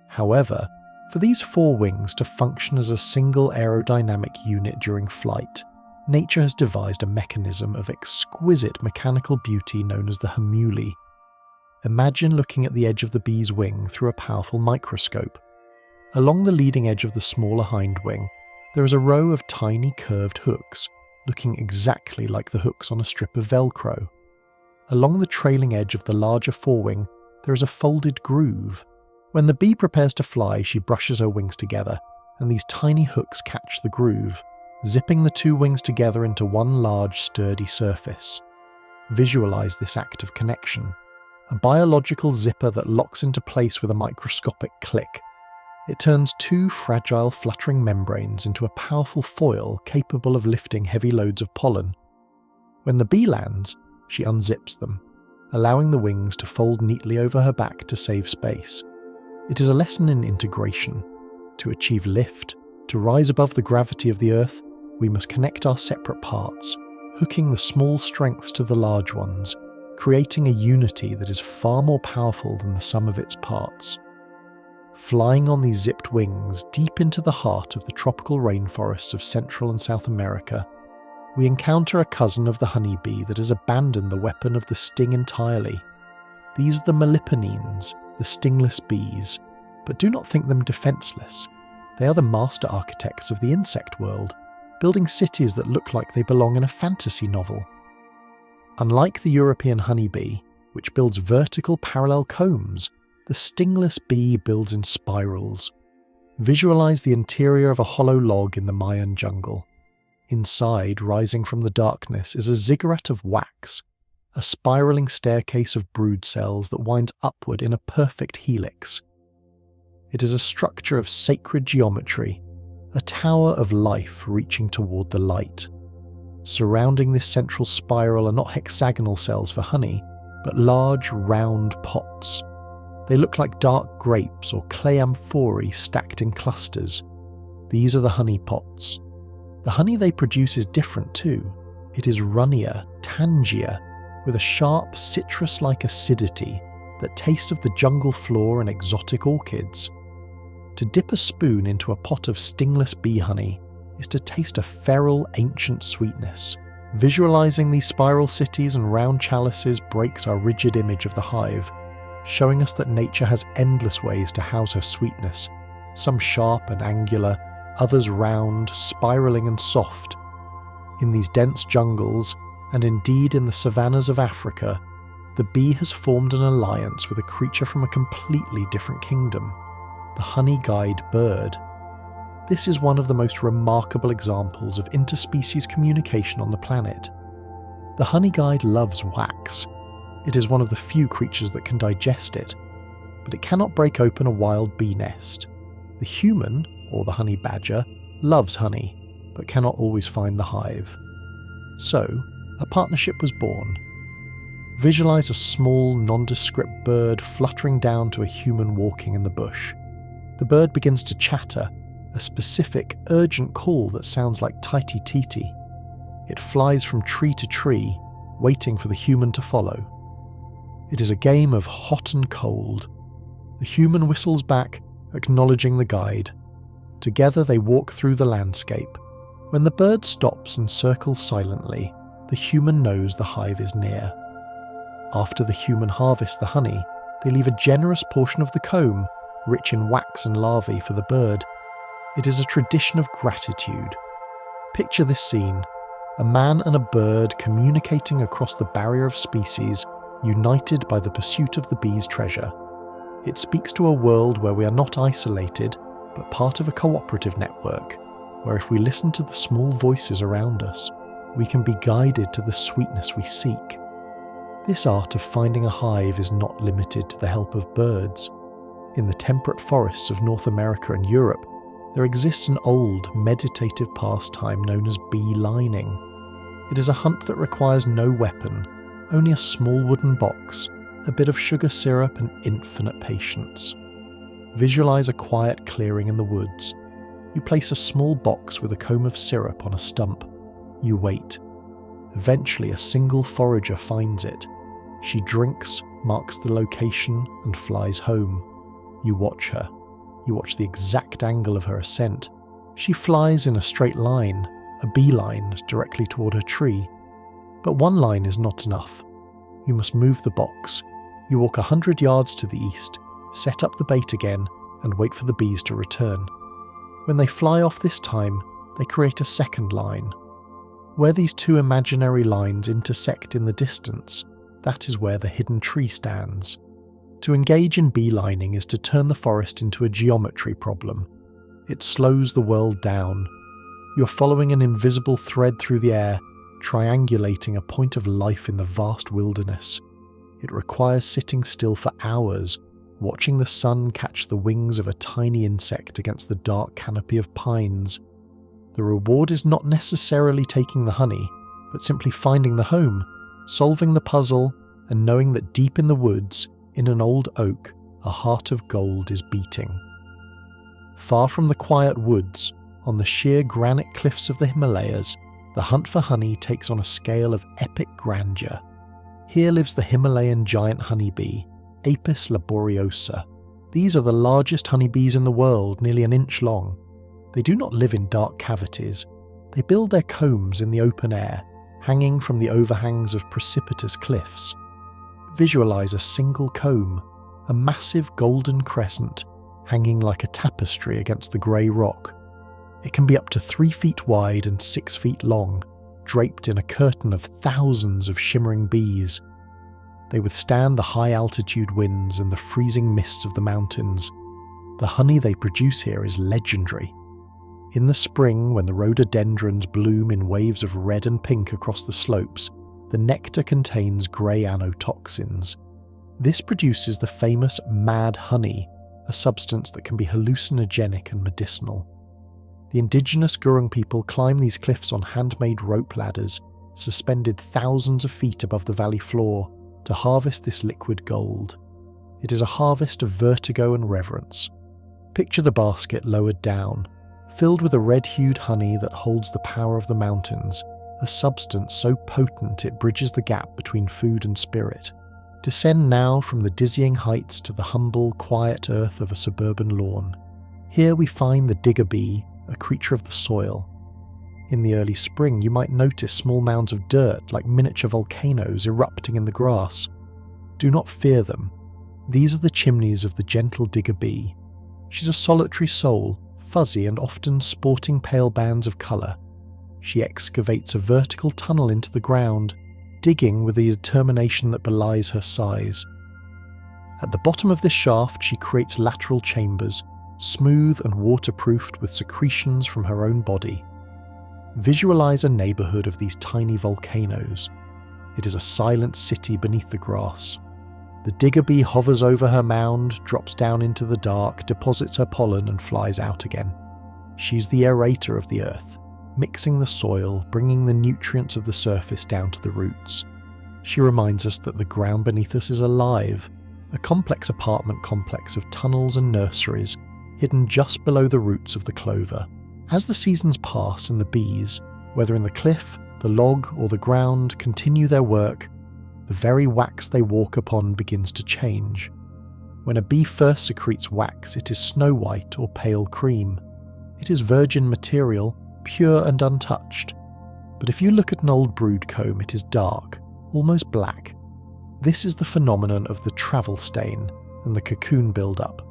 However, for these 4 wings to function as a single aerodynamic unit during flight, nature has devised a mechanism of exquisite mechanical beauty known as the hemuli. Imagine looking at the edge of the bee's wing through a powerful microscope. Along the leading edge of the smaller hind wing, there is a row of tiny curved hooks, looking exactly like the hooks on a strip of Velcro. Along the trailing edge of the larger forewing, there is a folded groove. When the bee prepares to fly, she brushes her wings together, and these tiny hooks catch the groove, zipping the 2 wings together into one large, sturdy surface. Visualize this act of connection. A biological zipper that locks into place with a microscopic click. It turns 2 fragile, fluttering membranes into a powerful foil capable of lifting heavy loads of pollen. When the bee lands, she unzips them, allowing the wings to fold neatly over her back to save space. It is a lesson in integration. To achieve lift, to rise above the gravity of the earth, we must connect our separate parts, hooking the small strengths to the large ones, creating a unity that is far more powerful than the sum of its parts. Flying on these zipped wings deep into the heart of the tropical rainforests of Central and South America, we encounter a cousin of the honeybee that has abandoned the weapon of the sting entirely. These are the meliponines, the stingless bees, but do not think them defenseless. They are the master architects of the insect world, building cities that look like they belong in a fantasy novel. Unlike the European honeybee, which builds vertical parallel combs, the stingless bee builds in spirals. Visualize the interior of a hollow log in the Mayan jungle. Inside, rising from the darkness, is a ziggurat of wax, a spiraling staircase of brood cells that winds upward in a perfect helix. It is a structure of sacred geometry, a tower of life reaching toward the light. Surrounding this central spiral are not hexagonal cells for honey, but large, round pots. They look like dark grapes or clay amphorae stacked in clusters. These are the honey pots. The honey they produce is different too. It is runnier, tangier, with a sharp, citrus-like acidity that tastes of the jungle floor and exotic orchids. To dip a spoon into a pot of stingless bee honey is to taste a feral, ancient sweetness. Visualizing these spiral cities and round chalices breaks our rigid image of the hive, showing us that nature has endless ways to house her sweetness, some sharp and angular, others round, spiraling and soft. In these dense jungles, and indeed in the savannas of Africa, the bee has formed an alliance with a creature from a completely different kingdom, the honey-guide bird. This is one of the most remarkable examples of interspecies communication on the planet. The honey-guide loves wax. It is one of the few creatures that can digest it, but it cannot break open a wild bee nest. The human, or the honey badger, loves honey, but cannot always find the hive. So, a partnership was born. Visualize a small, nondescript bird fluttering down to a human walking in the bush. The bird begins to chatter, a specific, urgent call that sounds like tighty-teety. It flies from tree to tree, waiting for the human to follow. It is a game of hot and cold. The human whistles back, acknowledging the guide. Together they walk through the landscape. When the bird stops and circles silently, the human knows the hive is near. After the human harvests the honey, they leave a generous portion of the comb, rich in wax and larvae, for the bird. It is a tradition of gratitude. Picture this scene: a man and a bird communicating across the barrier of species, united by the pursuit of the bee's treasure. It speaks to a world where we are not isolated, but part of a cooperative network, where if we listen to the small voices around us, we can be guided to the sweetness we seek. This art of finding a hive is not limited to the help of birds. In the temperate forests of North America and Europe, there exists an old, meditative pastime known as bee-lining. It is a hunt that requires no weapon, only a small wooden box, a bit of sugar syrup and infinite patience. Visualize a quiet clearing in the woods. You place a small box with a comb of syrup on a stump. You wait. Eventually, a single forager finds it. She drinks, marks the location, and flies home. You watch her. You watch the exact angle of her ascent. She flies in a straight line, a beeline, directly toward her tree. But one line is not enough. You must move the box. You walk 100 yards to the east, set up the bait again, and wait for the bees to return. When they fly off this time, they create a second line. Where these two imaginary lines intersect in the distance, that is where the hidden tree stands. To engage in beelining is to turn the forest into a geometry problem. It slows the world down. You're following an invisible thread through the air, triangulating a point of life in the vast wilderness. It requires sitting still for hours, watching the sun catch the wings of a tiny insect against the dark canopy of pines. The reward is not necessarily taking the honey, but simply finding the home, solving the puzzle, and knowing that deep in the woods, in an old oak, a heart of gold is beating. Far from the quiet woods, on the sheer granite cliffs of the Himalayas, the hunt for honey takes on a scale of epic grandeur. Here lives the Himalayan giant honeybee, Apis laboriosa. These are the largest honeybees in the world, nearly an inch long. They do not live in dark cavities. They build their combs in the open air, hanging from the overhangs of precipitous cliffs. Visualize a single comb, a massive golden crescent, hanging like a tapestry against the grey rock. It can be up to 3 feet wide and 6 feet long, draped in a curtain of thousands of shimmering bees. They withstand the high-altitude winds and the freezing mists of the mountains. The honey they produce here is legendary. In the spring, when the rhododendrons bloom in waves of red and pink across the slopes, the nectar contains grey anotoxins. This produces the famous mad honey, a substance that can be hallucinogenic and medicinal. The indigenous Gurung people climb these cliffs on handmade rope ladders, suspended thousands of feet above the valley floor, to harvest this liquid gold. It is a harvest of vertigo and reverence. Picture the basket lowered down, filled with a red-hued honey that holds the power of the mountains, a substance so potent it bridges the gap between food and spirit. Descend now from the dizzying heights to the humble, quiet earth of a suburban lawn. Here we find the digger bee, a creature of the soil. In the early spring, you might notice small mounds of dirt like miniature volcanoes erupting in the grass. Do not fear them. These are the chimneys of the gentle digger bee. She's a solitary soul, fuzzy and often sporting pale bands of colour. She excavates a vertical tunnel into the ground, digging with a determination that belies her size. At the bottom of this shaft, she creates lateral chambers, smooth and waterproofed with secretions from her own body. Visualize a neighbourhood of these tiny volcanoes. It is a silent city beneath the grass. The digger bee hovers over her mound, drops down into the dark, deposits her pollen and flies out again. She's the aerator of the earth, mixing the soil, bringing the nutrients of the surface down to the roots. She reminds us that the ground beneath us is alive, a complex apartment complex of tunnels and nurseries hidden just below the roots of the clover. As the seasons pass and the bees, whether in the cliff, the log or the ground, continue their work, the very wax they walk upon begins to change. When a bee first secretes wax, it is snow white or pale cream. It is virgin material, pure and untouched. But if you look at an old brood comb, it is dark, almost black. This is the phenomenon of the travel stain and the cocoon build-up.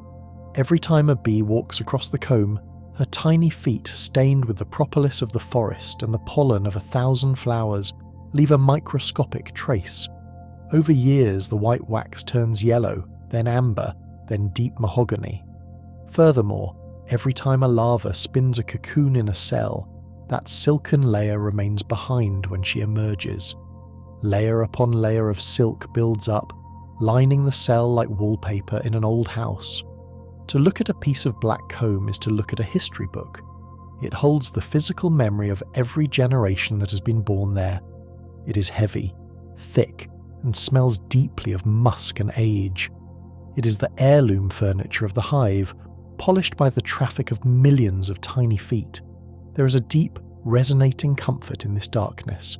Every time a bee walks across the comb, Her tiny feet, stained with the propolis of the forest and the pollen of 1,000 flowers, leave a microscopic trace. Over years, the white wax turns yellow, then amber, then deep mahogany. Furthermore, every time a larva spins a cocoon in a cell, that silken layer remains behind when she emerges. Layer upon layer of silk builds up, lining the cell like wallpaper in an old house. To look at a piece of black comb is to look at a history book. It holds the physical memory of every generation that has been born there. It is heavy, thick, and smells deeply of musk and age. It is the heirloom furniture of the hive, polished by the traffic of millions of tiny feet. There is a deep, resonating comfort in this darkness.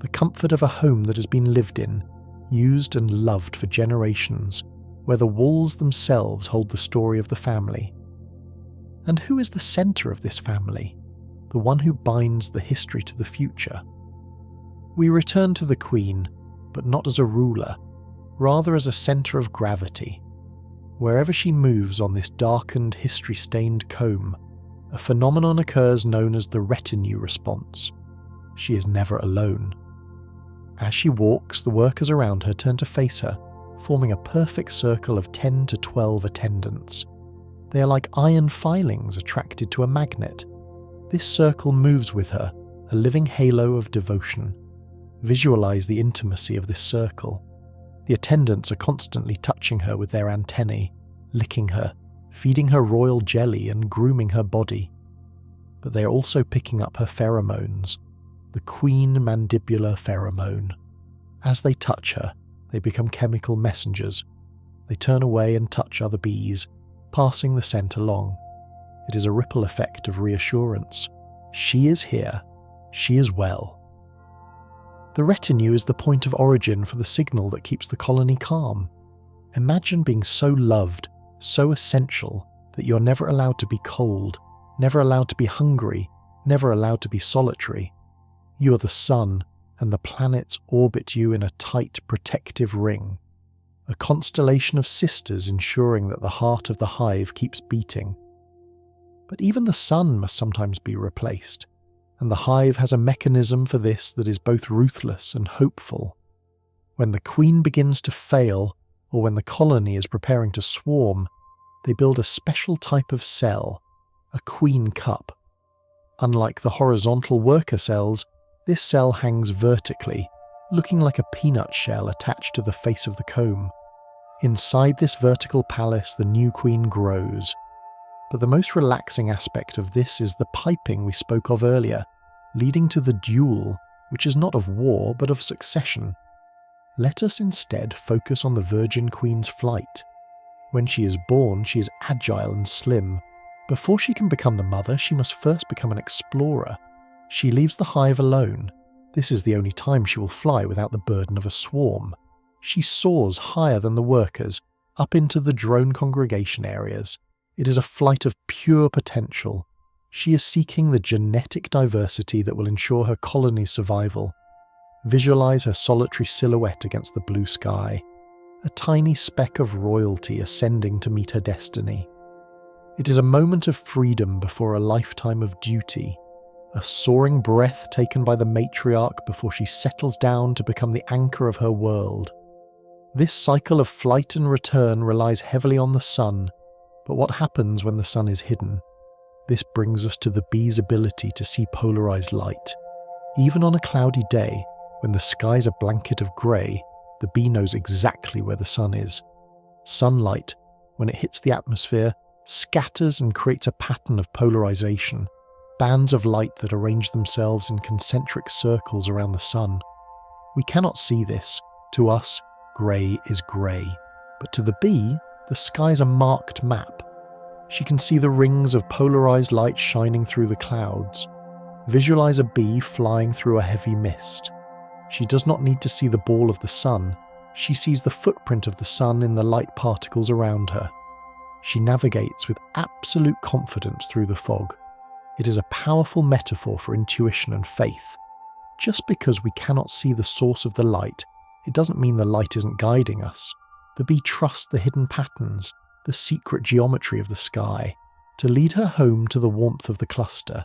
The comfort of a home that has been lived in, used and loved for generations, where the walls themselves hold the story of the family. And who is the centre of this family? The one who binds the history to the future? We return to the Queen, but not as a ruler, rather as a centre of gravity. Wherever she moves on this darkened, history-stained comb, a phenomenon occurs known as the retinue response. She is never alone. As she walks, the workers around her turn to face her, forming a perfect circle of 10 to 12 attendants. They are like iron filings attracted to a magnet. This circle moves with her, a living halo of devotion. Visualize the intimacy of this circle. The attendants are constantly touching her with their antennae, licking her, feeding her royal jelly and grooming her body. But they are also picking up her pheromones, the queen mandibular pheromone. As they touch her, they become chemical messengers. They turn away and touch other bees, passing the scent along. It is a ripple effect of reassurance. She is here. She is well. The retinue is the point of origin for the signal that keeps the colony calm. Imagine being so loved, so essential, that you're never allowed to be cold, never allowed to be hungry, never allowed to be solitary. You are the sun, and the planets orbit you in a tight, protective ring. A constellation of sisters ensuring that the heart of the hive keeps beating. But even the sun must sometimes be replaced, and the hive has a mechanism for this that is both ruthless and hopeful. When the queen begins to fail, or when the colony is preparing to swarm, they build a special type of cell, a queen cup. Unlike the horizontal worker cells, this cell hangs vertically, looking like a peanut shell attached to the face of the comb. Inside this vertical palace, the new queen grows. But the most relaxing aspect of this is the piping we spoke of earlier, leading to the duel, which is not of war but of succession. Let us instead focus on the virgin queen's flight. When she is born, she is agile and slim. Before she can become the mother, she must first become an explorer. She leaves the hive alone. This is the only time she will fly without the burden of a swarm. She soars higher than the workers, up into the drone congregation areas. It is a flight of pure potential. She is seeking the genetic diversity that will ensure her colony's survival. Visualize her solitary silhouette against the blue sky, a tiny speck of royalty ascending to meet her destiny. It is a moment of freedom before a lifetime of duty, a soaring breath taken by the matriarch before she settles down to become the anchor of her world. This cycle of flight and return relies heavily on the sun, but what happens when the sun is hidden? This brings us to the bee's ability to see polarized light. Even on a cloudy day, when the sky's a blanket of grey, the bee knows exactly where the sun is. Sunlight, when it hits the atmosphere, scatters and creates a pattern of polarization, bands of light that arrange themselves in concentric circles around the sun. We cannot see this. To us, grey is grey, but to the bee, the sky's a marked map. She can see the rings of polarized light shining through the clouds. Visualize a bee flying through a heavy mist. She does not need to see the ball of the sun. She sees the footprint of the sun in the light particles around her. She navigates with absolute confidence through the fog. It is a powerful metaphor for intuition and faith. Just because we cannot see the source of the light, it doesn't mean the light isn't guiding us. The bee trusts the hidden patterns, the secret geometry of the sky. to lead her home to the warmth of the cluster.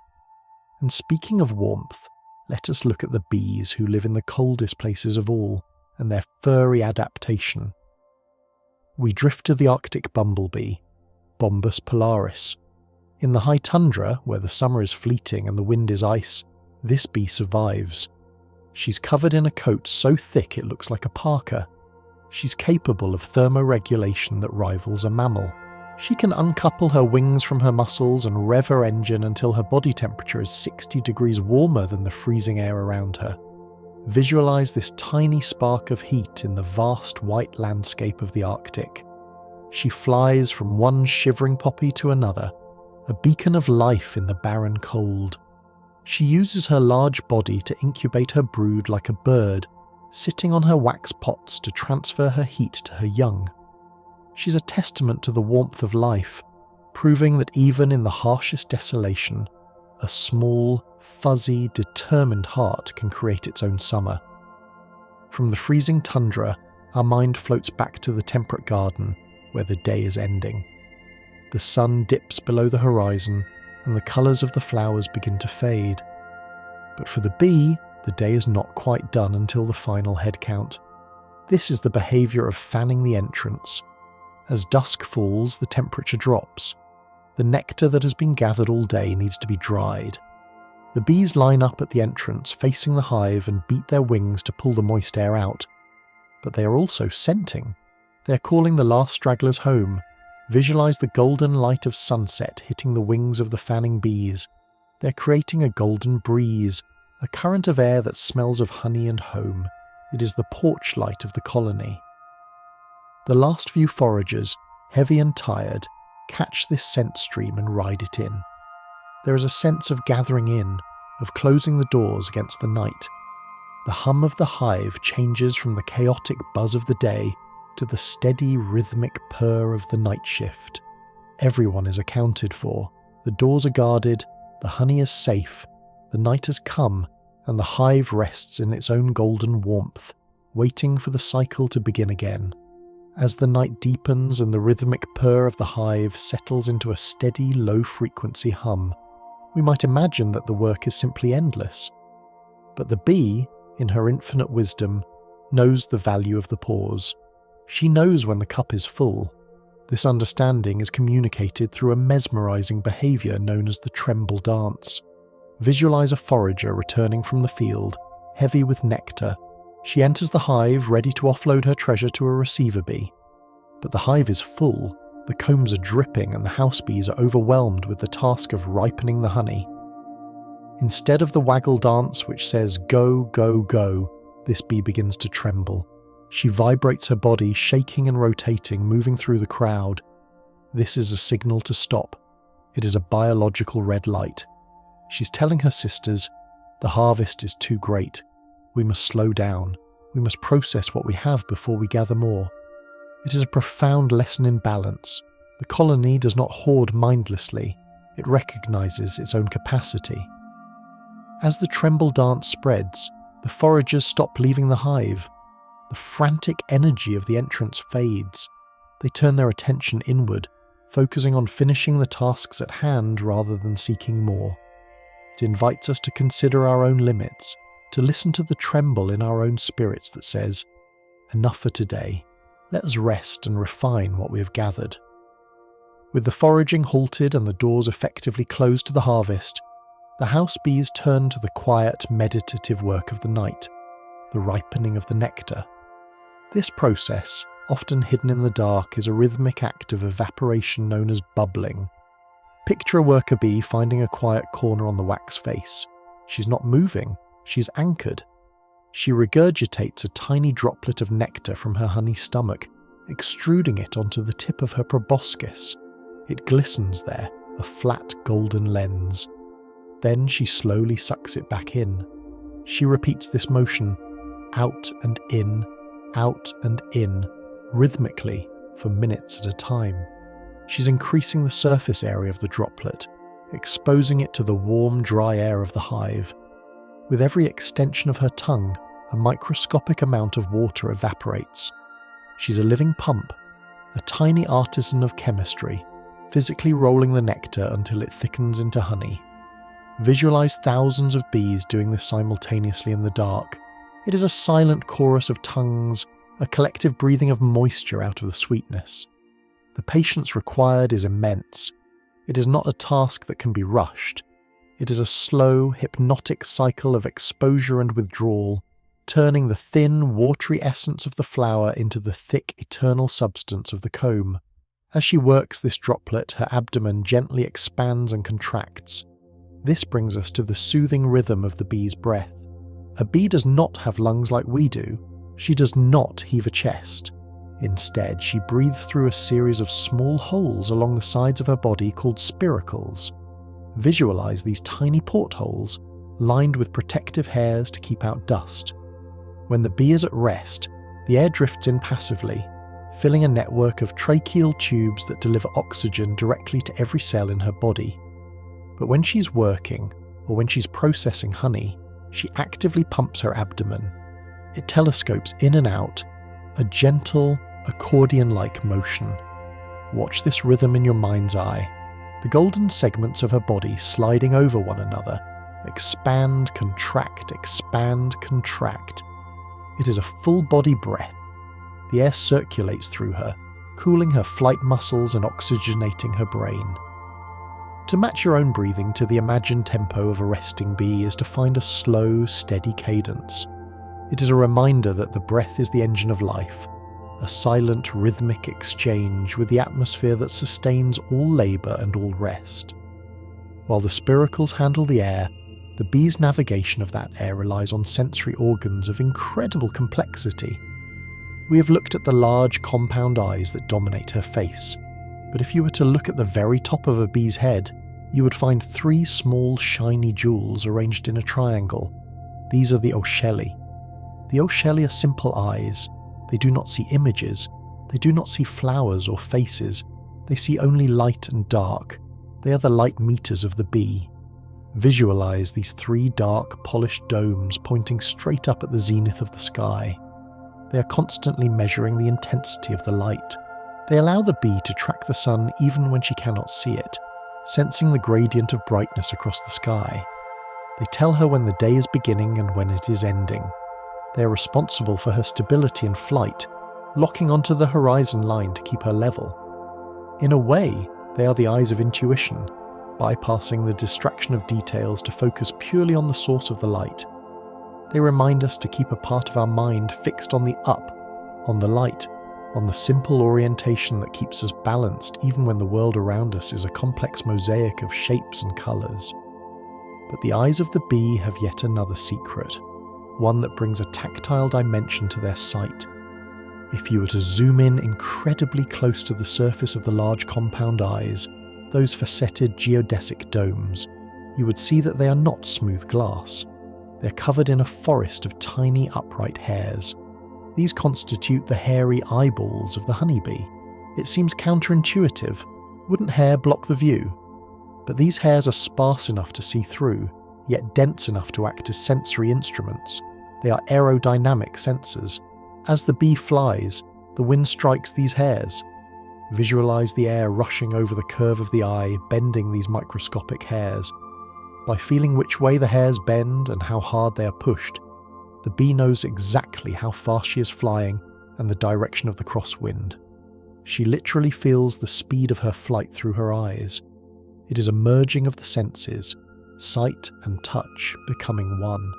And speaking of warmth, let us look at the bees who live in the coldest places of all, and their furry adaptation. We drift to the Arctic bumblebee, Bombus polaris. In the high tundra, where the summer is fleeting and the wind is ice, this bee survives. She's covered in a coat so thick it looks like a parka. She's capable of thermoregulation that rivals a mammal. She can uncouple her wings from her muscles and rev her engine until her body temperature is 60 degrees warmer than the freezing air around her. Visualize this tiny spark of heat in the vast white landscape of the Arctic. She flies from one shivering poppy to another, a beacon of life in the barren cold. She uses her large body to incubate her brood like a bird, sitting on her wax pots to transfer her heat to her young. She's a testament to the warmth of life, proving that even in the harshest desolation, a small, fuzzy, determined heart can create its own summer. From the freezing tundra, our mind floats back to the temperate garden, where the day is ending. The sun dips below the horizon, and the colours of the flowers begin to fade. But for the bee, the day is not quite done until the final head count. This is the behaviour of fanning the entrance. As dusk falls, the temperature drops. The nectar that has been gathered all day needs to be dried. The bees line up at the entrance, facing the hive, and beat their wings to pull the moist air out. But they are also scenting. They are calling the last stragglers home. Visualize the golden light of sunset hitting the wings of the fanning bees. They're creating a golden breeze, a current of air that smells of honey and home. It is the porch light of the colony. The last few foragers, heavy and tired, catch this scent stream and ride it in. There is a sense of gathering in, of closing the doors against the night. The hum of the hive changes from the chaotic buzz of the day to the steady rhythmic purr of the night shift. Everyone is accounted for. The doors are guarded, the honey is safe, the night has come, and the hive rests in its own golden warmth, waiting for the cycle to begin again. As the night deepens and the rhythmic purr of the hive settles into a steady, low-frequency hum, we might imagine that the work is simply endless. But the bee, in her infinite wisdom, knows the value of the pause. She knows when the cup is full. This understanding is communicated through a mesmerizing behavior known as the tremble dance. Visualize a forager returning from the field, heavy with nectar. She enters the hive, ready to offload her treasure to a receiver bee. But the hive is full, the combs are dripping, and the house bees are overwhelmed with the task of ripening the honey. Instead of the waggle dance which says go, go, go, this bee begins to tremble. She vibrates her body, shaking and rotating, moving through the crowd. This is a signal to stop. It is a biological red light. She's telling her sisters, the harvest is too great. We must slow down. We must process what we have before we gather more. It is a profound lesson in balance. The colony does not hoard mindlessly. It recognizes its own capacity. As the tremble dance spreads, the foragers stop leaving the hive. The frantic energy of the entrance fades. They turn their attention inward, focusing on finishing the tasks at hand rather than seeking more. It invites us to consider our own limits, to listen to the tremble in our own spirits that says, enough for today. Let us rest and refine what we have gathered. With the foraging halted and the doors effectively closed to the harvest, the house bees turn to the quiet, meditative work of the night, the ripening of the nectar. This process, often hidden in the dark, is a rhythmic act of evaporation known as bubbling. Picture a worker bee finding a quiet corner on the wax face. She's not moving, she's anchored. She regurgitates a tiny droplet of nectar from her honey stomach, extruding it onto the tip of her proboscis. It glistens there, a flat golden lens. Then she slowly sucks it back in. She repeats this motion, out and in, rhythmically, for minutes at a time. She's increasing the surface area of the droplet, exposing it to the warm, dry air of the hive. With every extension of her tongue, a microscopic amount of water evaporates. She's a living pump, a tiny artisan of chemistry, physically rolling the nectar until it thickens into honey. Visualize thousands of bees doing this simultaneously in the dark. It is a silent chorus of tongues, a collective breathing of moisture out of the sweetness. The patience required is immense. It is not a task that can be rushed. It is a slow, hypnotic cycle of exposure and withdrawal, turning the thin, watery essence of the flower into the thick, eternal substance of the comb. As she works this droplet, her abdomen gently expands and contracts. This brings us to the soothing rhythm of the bee's breath. A bee does not have lungs like we do. She does not heave a chest. Instead, she breathes through a series of small holes along the sides of her body called spiracles. Visualize these tiny portholes, lined with protective hairs to keep out dust. When the bee is at rest, the air drifts in passively, filling a network of tracheal tubes that deliver oxygen directly to every cell in her body. But when she's working, or when she's processing honey, she actively pumps her abdomen. It telescopes in and out, a gentle, accordion-like motion. Watch this rhythm in your mind's eye. The golden segments of her body sliding over one another. Expand, contract, expand, contract. It is a full body breath. The air circulates through her, cooling her flight muscles and oxygenating her brain. To match your own breathing to the imagined tempo of a resting bee is to find a slow, steady cadence. It is a reminder that the breath is the engine of life, a silent, rhythmic exchange with the atmosphere that sustains all labour and all rest. While the spiracles handle the air, the bee's navigation of that air relies on sensory organs of incredible complexity. We have looked at the large compound eyes that dominate her face, but if you were to look at the very top of a bee's head, you would find 3 small shiny jewels arranged in a triangle. These are the ocelli. The ocelli are simple eyes. They do not see images. They do not see flowers or faces. They see only light and dark. They are the light meters of the bee. Visualize these 3 dark, polished domes pointing straight up at the zenith of the sky. They are constantly measuring the intensity of the light. They allow the bee to track the sun even when she cannot see it, sensing the gradient of brightness across the sky. They tell her when the day is beginning and when it is ending. They are responsible for her stability in flight, locking onto the horizon line to keep her level. In a way, they are the eyes of intuition, bypassing the distraction of details to focus purely on the source of the light. They remind us to keep a part of our mind fixed on the up, on the light, on the simple orientation that keeps us balanced even when the world around us is a complex mosaic of shapes and colours. But the eyes of the bee have yet another secret, one that brings a tactile dimension to their sight. If you were to zoom in incredibly close to the surface of the large compound eyes, those faceted geodesic domes, you would see that they are not smooth glass. They're covered in a forest of tiny upright hairs. These constitute the hairy eyeballs of the honeybee. It seems counterintuitive. Wouldn't hair block the view? But these hairs are sparse enough to see through, yet dense enough to act as sensory instruments. They are aerodynamic sensors. As the bee flies, the wind strikes these hairs. Visualize the air rushing over the curve of the eye, bending these microscopic hairs. By feeling which way the hairs bend and how hard they are pushed, the bee knows exactly how fast she is flying and the direction of the crosswind. She literally feels the speed of her flight through her eyes. It is a merging of the senses, sight and touch becoming one.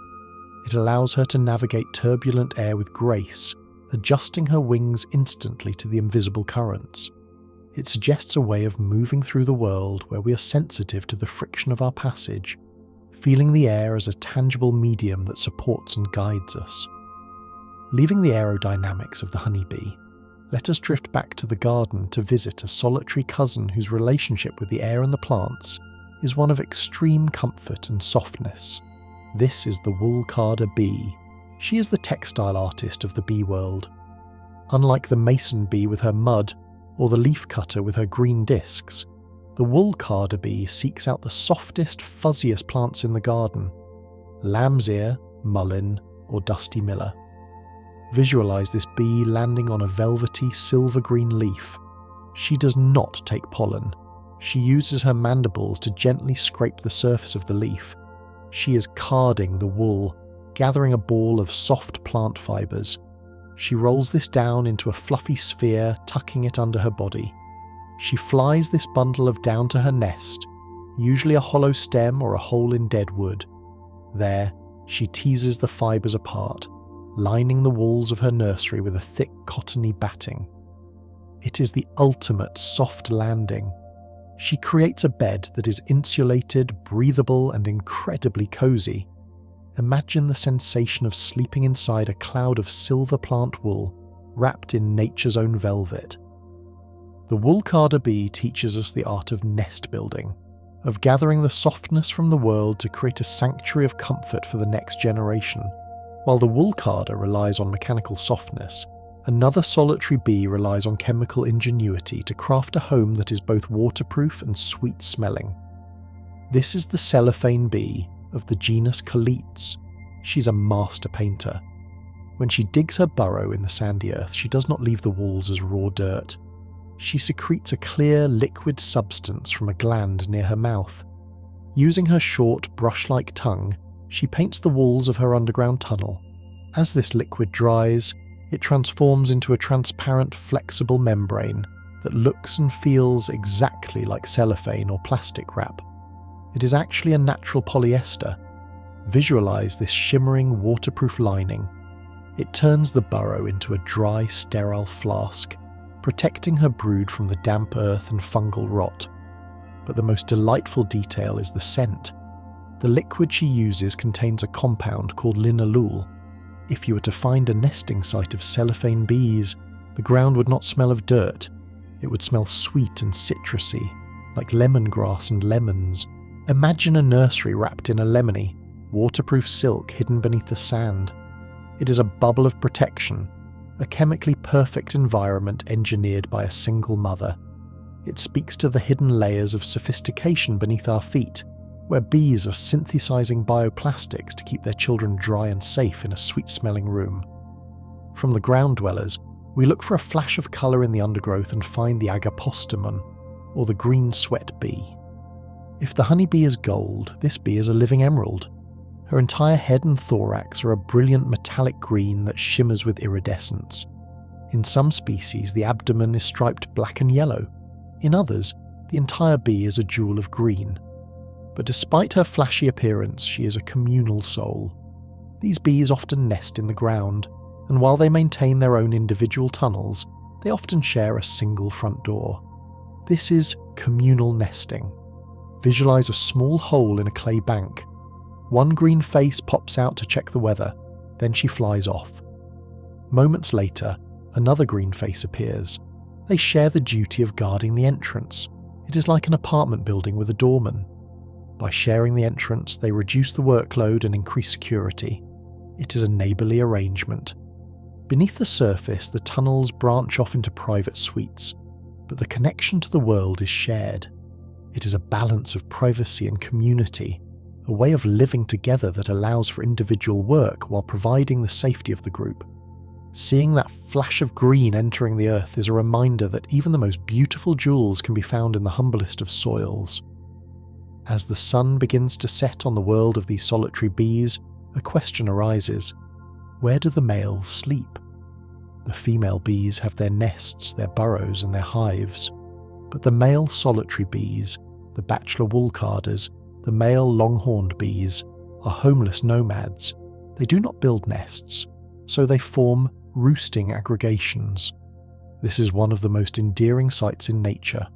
It allows her to navigate turbulent air with grace, adjusting her wings instantly to the invisible currents. It suggests a way of moving through the world where we are sensitive to the friction of our passage, feeling the air as a tangible medium that supports and guides us. Leaving the aerodynamics of the honeybee, let us drift back to the garden to visit a solitary cousin whose relationship with the air and the plants is one of extreme comfort and softness. This is the wool-carder bee. She is the textile artist of the bee world. Unlike the mason bee with her mud, or the leaf cutter with her green discs, the wool-carder bee seeks out the softest, fuzziest plants in the garden: lamb's ear, mullein, or dusty miller. Visualize this bee landing on a velvety silver-green leaf. She does not take pollen. She uses her mandibles to gently scrape the surface of the leaf. She is carding the wool, gathering a ball of soft plant fibers. She rolls this down into a fluffy sphere, tucking it under her body. She flies this bundle of down to her nest, usually a hollow stem or a hole in dead wood. There, she teases the fibers apart, lining the walls of her nursery with a thick cottony batting. It is the ultimate soft landing. She creates a bed that is insulated, breathable, and incredibly cozy. Imagine the sensation of sleeping inside a cloud of silver plant wool, wrapped in nature's own velvet. The wool carder bee teaches us the art of nest building, of gathering the softness from the world to create a sanctuary of comfort for the next generation. While the wool carder relies on mechanical softness, another solitary bee relies on chemical ingenuity to craft a home that is both waterproof and sweet-smelling. This is the cellophane bee of the genus Coletes. She's a master painter. When she digs her burrow in the sandy earth, she does not leave the walls as raw dirt. She secretes a clear, liquid substance from a gland near her mouth. Using her short, brush-like tongue, she paints the walls of her underground tunnel. As this liquid dries, it transforms into a transparent, flexible membrane that looks and feels exactly like cellophane or plastic wrap. It is actually a natural polyester. Visualize this shimmering, waterproof lining. It turns the burrow into a dry, sterile flask, protecting her brood from the damp earth and fungal rot. But the most delightful detail is the scent. The liquid she uses contains a compound called linalool. If you were to find a nesting site of cellophane bees, the ground would not smell of dirt. It would smell sweet and citrusy, like lemongrass and lemons. Imagine a nursery wrapped in a lemony, waterproof silk hidden beneath the sand. It is a bubble of protection, a chemically perfect environment engineered by a single mother. It speaks to the hidden layers of sophistication beneath our feet, where bees are synthesizing bioplastics to keep their children dry and safe in a sweet-smelling room. From the ground dwellers, we look for a flash of colour in the undergrowth and find the agapostemon, or the green sweat bee. If the honeybee is gold, this bee is a living emerald. Her entire head and thorax are a brilliant metallic green that shimmers with iridescence. In some species, the abdomen is striped black and yellow. In others, the entire bee is a jewel of green. But despite her flashy appearance, she is a communal soul. These bees often nest in the ground, and while they maintain their own individual tunnels, they often share a single front door. This is communal nesting. Visualize a small hole in a clay bank. One green face pops out to check the weather, then she flies off. Moments later, another green face appears. They share the duty of guarding the entrance. It is like an apartment building with a doorman. By sharing the entrance, they reduce the workload and increase security. It is a neighbourly arrangement. Beneath the surface, the tunnels branch off into private suites, but the connection to the world is shared. It is a balance of privacy and community, a way of living together that allows for individual work while providing the safety of the group. Seeing that flash of green entering the earth is a reminder that even the most beautiful jewels can be found in the humblest of soils. As the sun begins to set on the world of these solitary bees, a question arises. Where do the males sleep? The female bees have their nests, their burrows, and their hives. But the male solitary bees, the bachelor wool carders, the male long-horned bees, are homeless nomads. They do not build nests, so they form roosting aggregations. This is one of the most endearing sights in nature.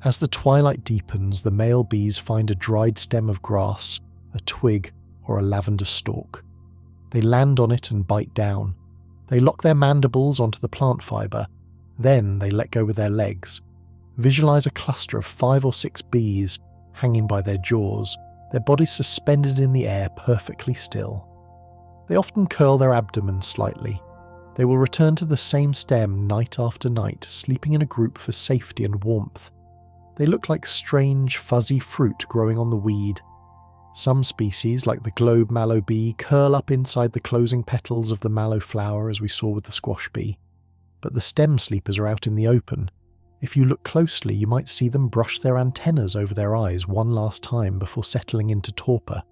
As the twilight deepens, the male bees find a dried stem of grass, a twig, or a lavender stalk. They land on it and bite down. They lock their mandibles onto the plant fibre, then they let go with their legs. Visualize a cluster of 5 or 6 bees hanging by their jaws, their bodies suspended in the air perfectly still. They often curl their abdomens slightly. They will return to the same stem night after night, sleeping in a group for safety and warmth. They look like strange, fuzzy fruit growing on the weed. Some species, like the globe mallow bee, curl up inside the closing petals of the mallow flower as we saw with the squash bee. But the stem sleepers are out in the open. If you look closely, you might see them brush their antennas over their eyes one last time before settling into torpor.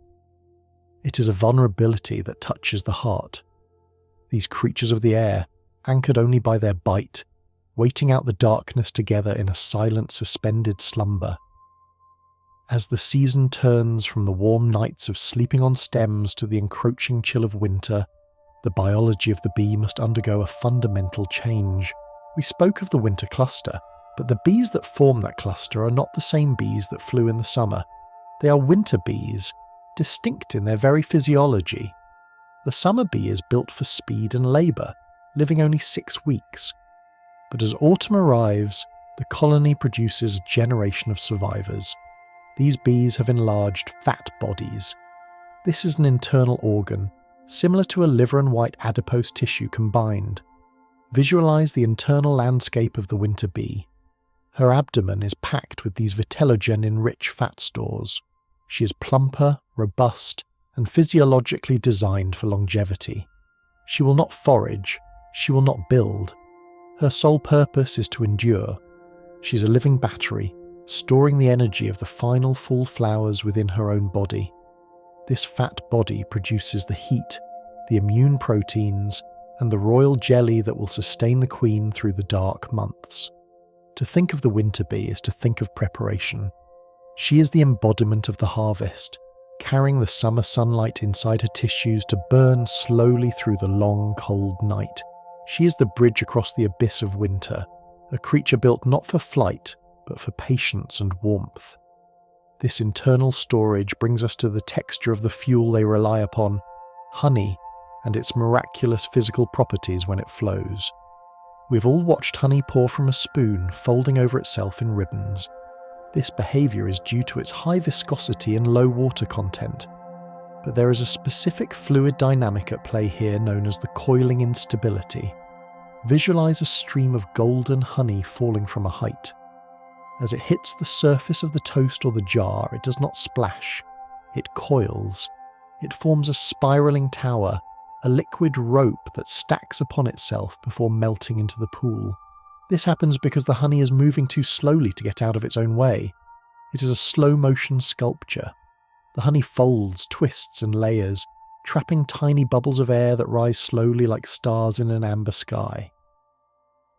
It is a vulnerability that touches the heart. These creatures of the air, anchored only by their bite, waiting out the darkness together in a silent, suspended slumber. As the season turns from the warm nights of sleeping on stems to the encroaching chill of winter, the biology of the bee must undergo a fundamental change. We spoke of the winter cluster, but the bees that form that cluster are not the same bees that flew in the summer. They are winter bees, distinct in their very physiology. The summer bee is built for speed and labour, living only 6 weeks. But as autumn arrives, the colony produces a generation of survivors. These bees have enlarged fat bodies. This is an internal organ, similar to a liver and white adipose tissue combined. Visualize the internal landscape of the winter bee. Her abdomen is packed with these vitellogen-enriched fat stores. She is plumper, robust, and physiologically designed for longevity. She will not forage, she will not build. Her sole purpose is to endure. She is a living battery, storing the energy of the final full flowers within her own body. This fat body produces the heat, the immune proteins, and the royal jelly that will sustain the queen through the dark months. To think of the winter bee is to think of preparation. She is the embodiment of the harvest, carrying the summer sunlight inside her tissues to burn slowly through the long, cold night. She is the bridge across the abyss of winter, a creature built not for flight, but for patience and warmth. This internal storage brings us to the texture of the fuel they rely upon, honey, and its miraculous physical properties when it flows. We've all watched honey pour from a spoon, folding over itself in ribbons. This behaviour is due to its high viscosity and low water content. But there is a specific fluid dynamic at play here known as the coiling instability. Visualize a stream of golden honey falling from a height. As it hits the surface of the toast or the jar, it does not splash. It coils. It forms a spiralling tower, a liquid rope that stacks upon itself before melting into the pool. This happens because the honey is moving too slowly to get out of its own way. It is a slow-motion sculpture. The honey folds, twists, and layers, trapping tiny bubbles of air that rise slowly like stars in an amber sky.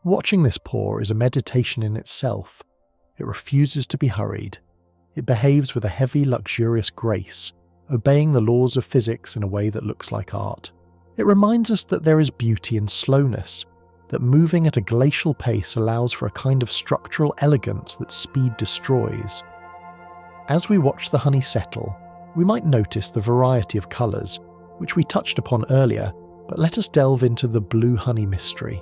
Watching this pour is a meditation in itself. It refuses to be hurried. It behaves with a heavy, luxurious grace, obeying the laws of physics in a way that looks like art. It reminds us that there is beauty in slowness, that moving at a glacial pace allows for a kind of structural elegance that speed destroys. As we watch the honey settle, we might notice the variety of colours, which we touched upon earlier, but let us delve into the blue honey mystery.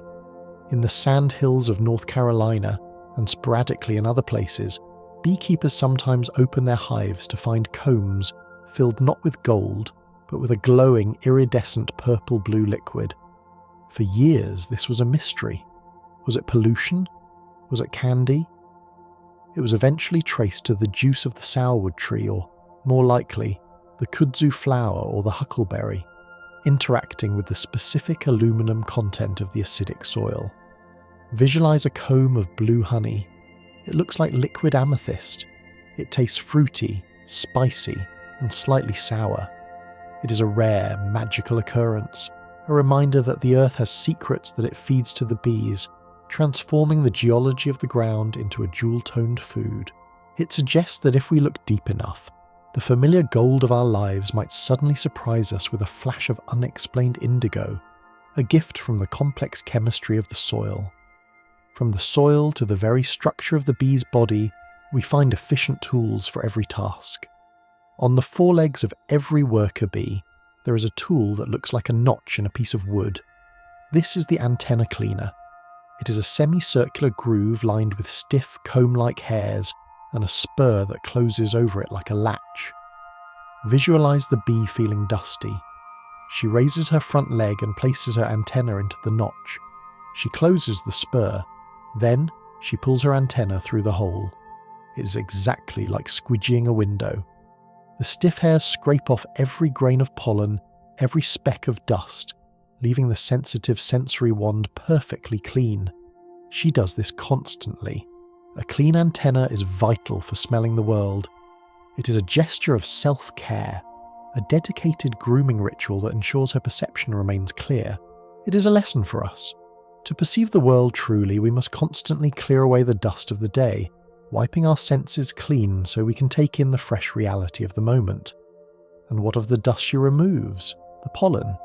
In the sand hills of North Carolina, and sporadically in other places, beekeepers sometimes open their hives to find combs filled not with gold, but with a glowing, iridescent purple-blue liquid. For years, this was a mystery. Was it pollution? Was it candy? It was eventually traced to the juice of the sourwood tree, or, more likely, the kudzu flower or the huckleberry, interacting with the specific aluminum content of the acidic soil. Visualize a comb of blue honey. It looks like liquid amethyst. It tastes fruity, spicy, and slightly sour. It is a rare, magical occurrence, a reminder that the earth has secrets that it feeds to the bees, transforming the geology of the ground into a jewel-toned food. It suggests that if we look deep enough, the familiar gold of our lives might suddenly surprise us with a flash of unexplained indigo, a gift from the complex chemistry of the soil. From the soil to the very structure of the bee's body, we find efficient tools for every task. On the forelegs of every worker bee, there is a tool that looks like a notch in a piece of wood. This is the antenna cleaner. It is a semicircular groove lined with stiff, comb-like hairs and a spur that closes over it like a latch. Visualize the bee feeling dusty. She raises her front leg and places her antenna into the notch. She closes the spur. Then, she pulls her antenna through the hole. It is exactly like squidgying a window. The stiff hairs scrape off every grain of pollen, every speck of dust, leaving the sensitive sensory wand perfectly clean. She does this constantly, A clean antenna is vital for smelling the world. It is a gesture of self-care, a dedicated grooming ritual that ensures her perception remains clear. It is a lesson for us. To perceive the world truly, we must constantly clear away the dust of the day, wiping our senses clean so we can take in the fresh reality of the moment. And what of the dust she removes? The pollen?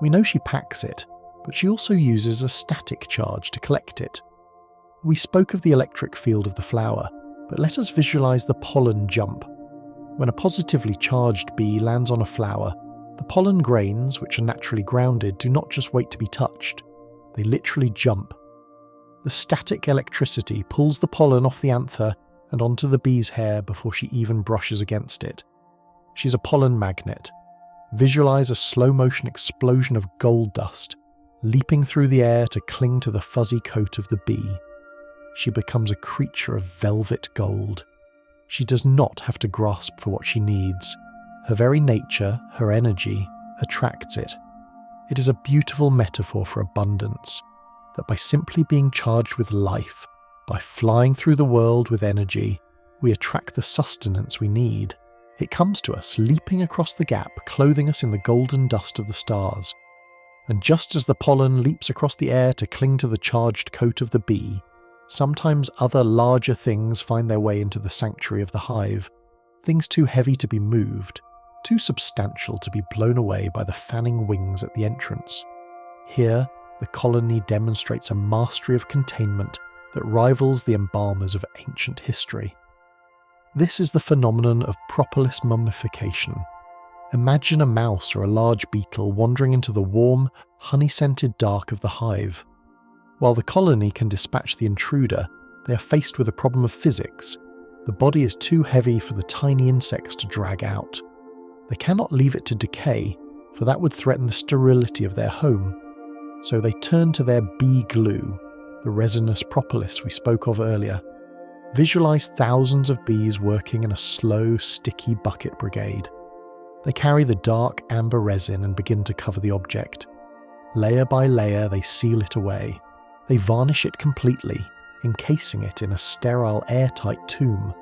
We know she packs it, but she also uses a static charge to collect it. We spoke of the electric field of the flower, but let us visualize the pollen jump. When a positively charged bee lands on a flower, the pollen grains, which are naturally grounded, do not just wait to be touched. They literally jump. The static electricity pulls the pollen off the anther and onto the bee's hair before she even brushes against it. She's a pollen magnet. Visualize a slow-motion explosion of gold dust, leaping through the air to cling to the fuzzy coat of the bee. She becomes a creature of velvet gold. She does not have to grasp for what she needs. Her very nature, her energy, attracts it. It is a beautiful metaphor for abundance, that by simply being charged with life, by flying through the world with energy, we attract the sustenance we need. It comes to us, leaping across the gap, clothing us in the golden dust of the stars. And just as the pollen leaps across the air to cling to the charged coat of the bee, sometimes other larger things find their way into the sanctuary of the hive, things too heavy to be moved, too substantial to be blown away by the fanning wings at the entrance. Here, the colony demonstrates a mastery of containment that rivals the embalmers of ancient history. This is the phenomenon of propolis mummification. Imagine a mouse or a large beetle wandering into the warm, honey-scented dark of the hive. While the colony can dispatch the intruder, they are faced with a problem of physics. The body is too heavy for the tiny insects to drag out. They cannot leave it to decay, for that would threaten the sterility of their home. So they turn to their bee glue, the resinous propolis we spoke of earlier. Visualize thousands of bees working in a slow, sticky bucket brigade. They carry the dark amber resin and begin to cover the object. Layer by layer, they seal it away. They varnish it completely, encasing it in a sterile, airtight tomb.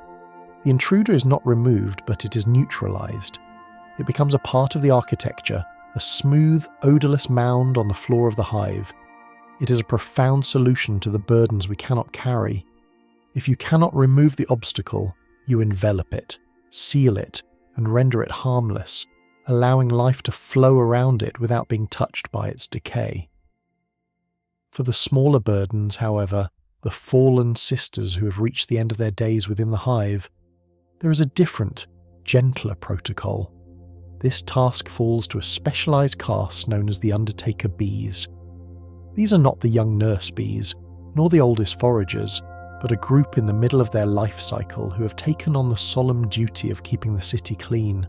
The intruder is not removed, but it is neutralized. It becomes a part of the architecture, a smooth, odorless mound on the floor of the hive. It is a profound solution to the burdens we cannot carry. If you cannot remove the obstacle, you envelop it, seal it, and render it harmless, allowing life to flow around it without being touched by its decay. For the smaller burdens, however, the fallen sisters who have reached the end of their days within the hive, there is a different, gentler protocol. This task falls to a specialized caste known as the undertaker bees. These are not the young nurse bees, nor the oldest foragers, but a group in the middle of their life cycle who have taken on the solemn duty of keeping the city clean.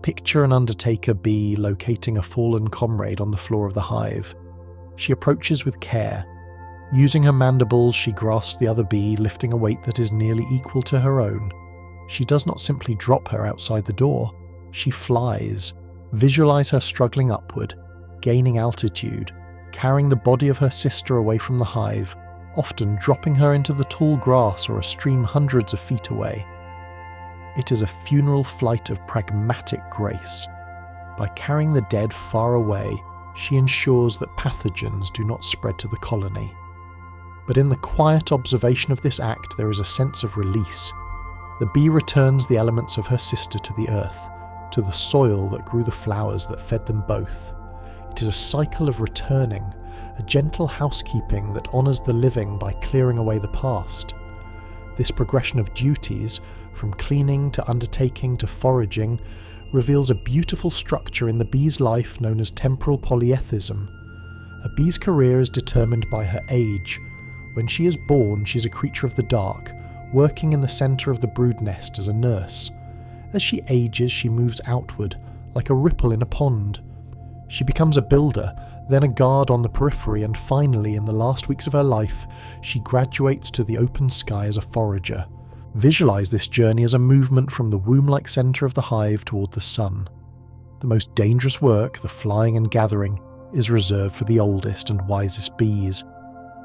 Picture an undertaker bee locating a fallen comrade on the floor of the hive. She approaches with care. Using her mandibles, she grasps the other bee, lifting a weight that is nearly equal to her own. She does not simply drop her outside the door. She flies. Visualize her struggling upward, gaining altitude, carrying the body of her sister away from the hive, often dropping her into the tall grass or a stream hundreds of feet away. It is a funeral flight of pragmatic grace. By carrying the dead far away, she ensures that pathogens do not spread to the colony. But in the quiet observation of this act, there is a sense of release. The bee returns the elements of her sister to the earth, to the soil that grew the flowers that fed them both. It is a cycle of returning, a gentle housekeeping that honours the living by clearing away the past. This progression of duties, from cleaning to undertaking to foraging, reveals a beautiful structure in the bee's life known as temporal polyethism. A bee's career is determined by her age. When she is born, she is a creature of the dark, working in the centre of the brood nest as a nurse. As she ages, she moves outward, like a ripple in a pond. She becomes a builder, then a guard on the periphery, and finally, in the last weeks of her life, she graduates to the open sky as a forager. Visualize this journey as a movement from the womb-like centre of the hive toward the sun. The most dangerous work, the flying and gathering, is reserved for the oldest and wisest bees.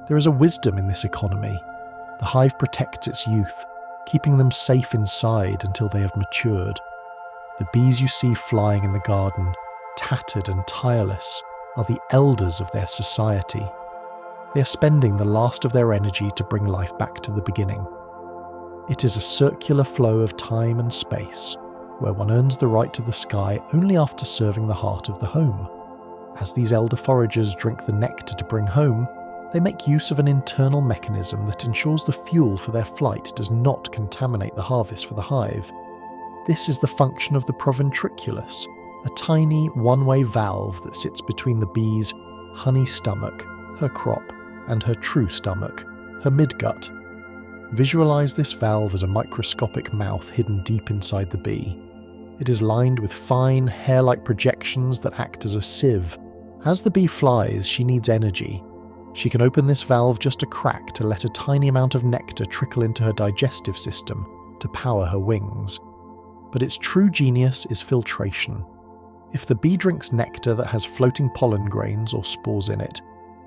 There is a wisdom in this economy. The hive protects its youth, keeping them safe inside until they have matured. The bees you see flying in the garden, tattered and tireless, are the elders of their society. They are spending the last of their energy to bring life back to the beginning. It is a circular flow of time and space, where one earns the right to the sky only after serving the heart of the home. As these elder foragers drink the nectar to bring home, they make use of an internal mechanism that ensures the fuel for their flight does not contaminate the harvest for the hive. This is the function of the proventriculus, a tiny one-way valve that sits between the bee's honey stomach, her crop, and her true stomach, her midgut. Visualize this valve as a microscopic mouth hidden deep inside the bee. It is lined with fine, hair-like projections that act as a sieve. As the bee flies, she needs energy. She can open this valve just a crack to let a tiny amount of nectar trickle into her digestive system to power her wings. But its true genius is filtration. If the bee drinks nectar that has floating pollen grains or spores in it,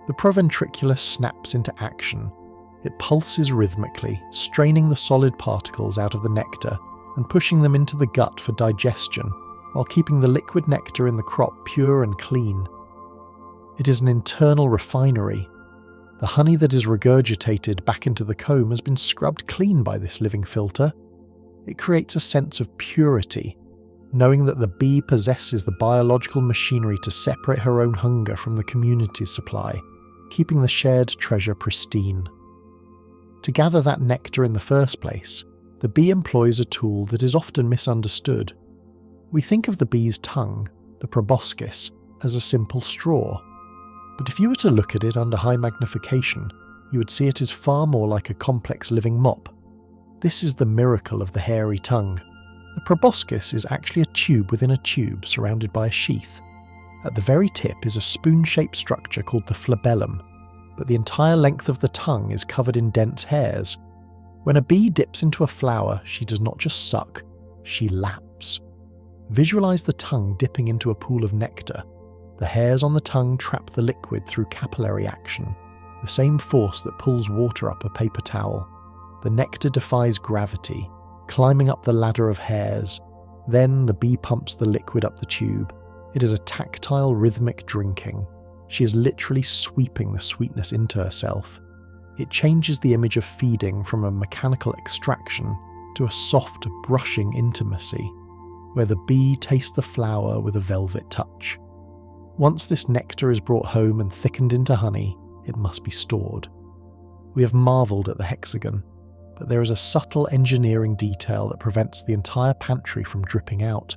the proventriculus snaps into action. It pulses rhythmically, straining the solid particles out of the nectar and pushing them into the gut for digestion, while keeping the liquid nectar in the crop pure and clean. It is an internal refinery. The honey that is regurgitated back into the comb has been scrubbed clean by this living filter. It creates a sense of purity, knowing that the bee possesses the biological machinery to separate her own hunger from the community's supply, keeping the shared treasure pristine. To gather that nectar in the first place, the bee employs a tool that is often misunderstood. We think of the bee's tongue, the proboscis, as a simple straw. But if you were to look at it under high magnification, you would see it is far more like a complex living mop. This is the miracle of the hairy tongue. The proboscis is actually a tube within a tube surrounded by a sheath. At the very tip is a spoon-shaped structure called the flabellum, but the entire length of the tongue is covered in dense hairs. When a bee dips into a flower, she does not just suck, she laps. Visualize the tongue dipping into a pool of nectar. The hairs on the tongue trap the liquid through capillary action, the same force that pulls water up a paper towel. The nectar defies gravity, climbing up the ladder of hairs. Then the bee pumps the liquid up the tube. It is a tactile, rhythmic drinking. She is literally sweeping the sweetness into herself. It changes the image of feeding from a mechanical extraction to a soft, brushing intimacy, where the bee tastes the flower with a velvet touch. Once this nectar is brought home and thickened into honey, it must be stored. We have marvelled at the hexagon, but there is a subtle engineering detail that prevents the entire pantry from dripping out.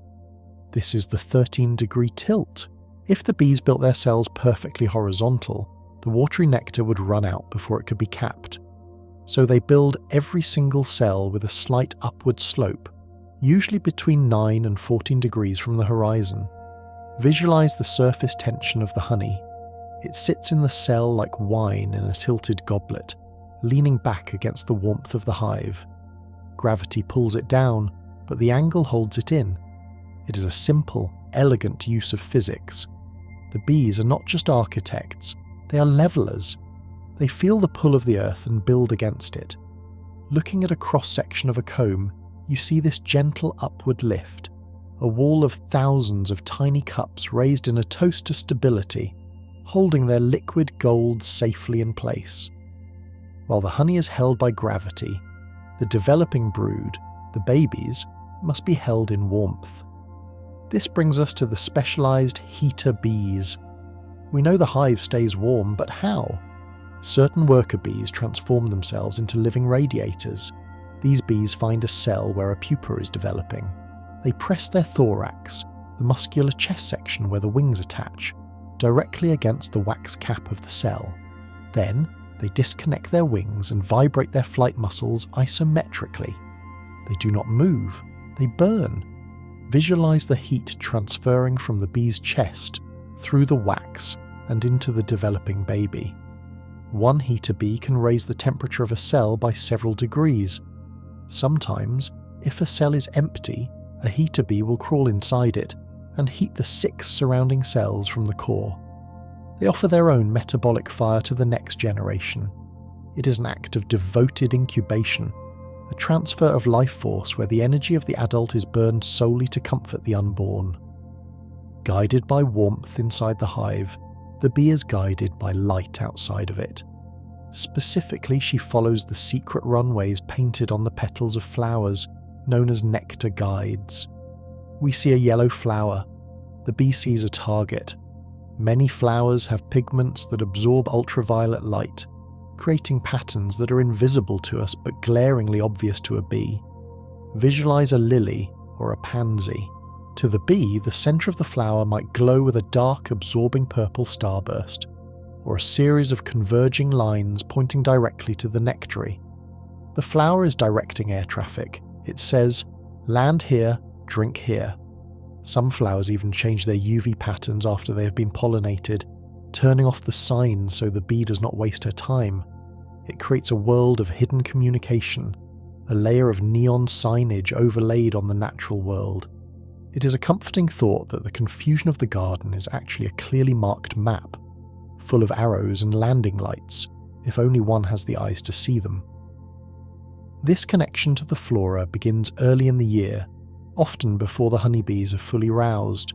This is the 13-degree tilt. If the bees built their cells perfectly horizontal, the watery nectar would run out before it could be capped. So they build every single cell with a slight upward slope, usually between 9 and 14 degrees from the horizon. Visualize the surface tension of the honey. It sits in the cell like wine in a tilted goblet, leaning back against the warmth of the hive. Gravity pulls it down, but the angle holds it in. It is a simple, elegant use of physics. The bees are not just architects, they are levelers. They feel the pull of the earth and build against it. Looking at a cross-section of a comb, you see this gentle upward lift, a wall of thousands of tiny cups raised in a toast to stability, holding their liquid gold safely in place. While the honey is held by gravity, the developing brood, the babies, must be held in warmth. This brings us to the specialized heater bees. We know the hive stays warm, but how? Certain worker bees transform themselves into living radiators. These bees find a cell where a pupa is developing. They press their thorax, the muscular chest section where the wings attach, directly against the wax cap of the cell. Then, they disconnect their wings and vibrate their flight muscles isometrically. They do not move, they burn. Visualize the heat transferring from the bee's chest, through the wax, and into the developing baby. One heater bee can raise the temperature of a cell by several degrees. Sometimes, if a cell is empty, a heater bee will crawl inside it and heat the 6 surrounding cells from the core. They offer their own metabolic fire to the next generation. It is an act of devoted incubation, a transfer of life force where the energy of the adult is burned solely to comfort the unborn. Guided by warmth inside the hive, the bee is guided by light outside of it. Specifically, she follows the secret runways painted on the petals of flowers, known as nectar guides. We see a yellow flower. The bee sees a target. Many flowers have pigments that absorb ultraviolet light, creating patterns that are invisible to us but glaringly obvious to a bee. Visualize a lily or a pansy. To the bee, the centre of the flower might glow with a dark, absorbing purple starburst, or a series of converging lines pointing directly to the nectary. The flower is directing air traffic. It says, "Land here, drink here." Some flowers even change their UV patterns after they have been pollinated, turning off the signs so the bee does not waste her time. It creates a world of hidden communication, a layer of neon signage overlaid on the natural world. It is a comforting thought that the confusion of the garden is actually a clearly marked map, full of arrows and landing lights, if only one has the eyes to see them. This connection to the flora begins early in the year, often before the honeybees are fully roused.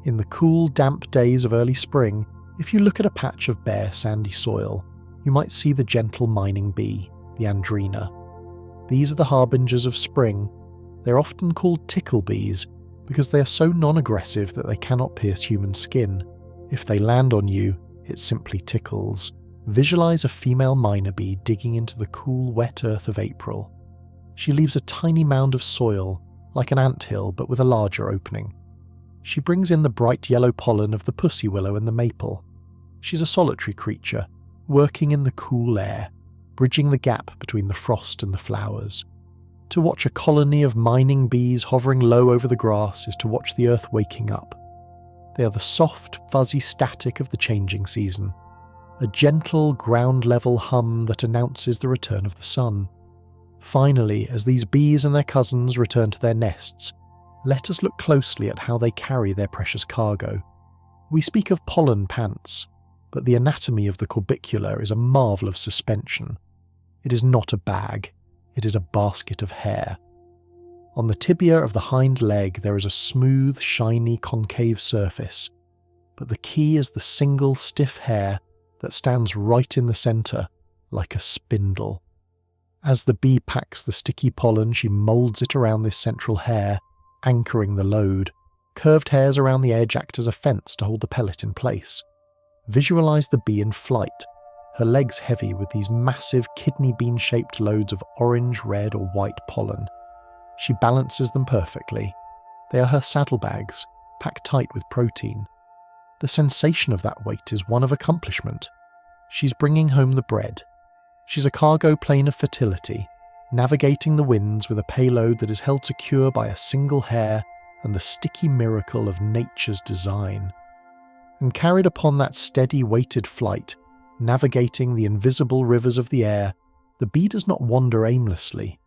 In the cool, damp days of early spring, if you look at a patch of bare, sandy soil, you might see the gentle mining bee, the andrina. These are the harbingers of spring. They're often called tickle bees because they are so non-aggressive that they cannot pierce human skin. If they land on you, it simply tickles. Visualize a female miner bee digging into the cool, wet earth of April. She leaves a tiny mound of soil, like an anthill but with a larger opening. She brings in the bright yellow pollen of the pussy willow and the maple. She's a solitary creature, working in the cool air, bridging the gap between the frost and the flowers. To watch a colony of mining bees hovering low over the grass is to watch the earth waking up. They are the soft, fuzzy static of the changing season, a gentle, ground-level hum that announces the return of the sun. Finally, as these bees and their cousins return to their nests, let us look closely at how they carry their precious cargo. We speak of pollen pants, but the anatomy of the corbicula is a marvel of suspension. It is not a bag, it is a basket of hair. On the tibia of the hind leg there is a smooth, shiny, concave surface, but the key is the single stiff hair that stands right in the centre, like a spindle. As the bee packs the sticky pollen, she moulds it around this central hair, anchoring the load. Curved hairs around the edge act as a fence to hold the pellet in place. Visualize the bee in flight, her legs heavy with these massive kidney bean-shaped loads of orange, red or white pollen. She balances them perfectly. They are her saddlebags, packed tight with protein. The sensation of that weight is one of accomplishment. She's bringing home the bread. She's a cargo plane of fertility, navigating the winds with a payload that is held secure by a single hair and the sticky miracle of nature's design. And carried upon that steady, weighted flight, navigating the invisible rivers of the air, the bee does not wander aimlessly.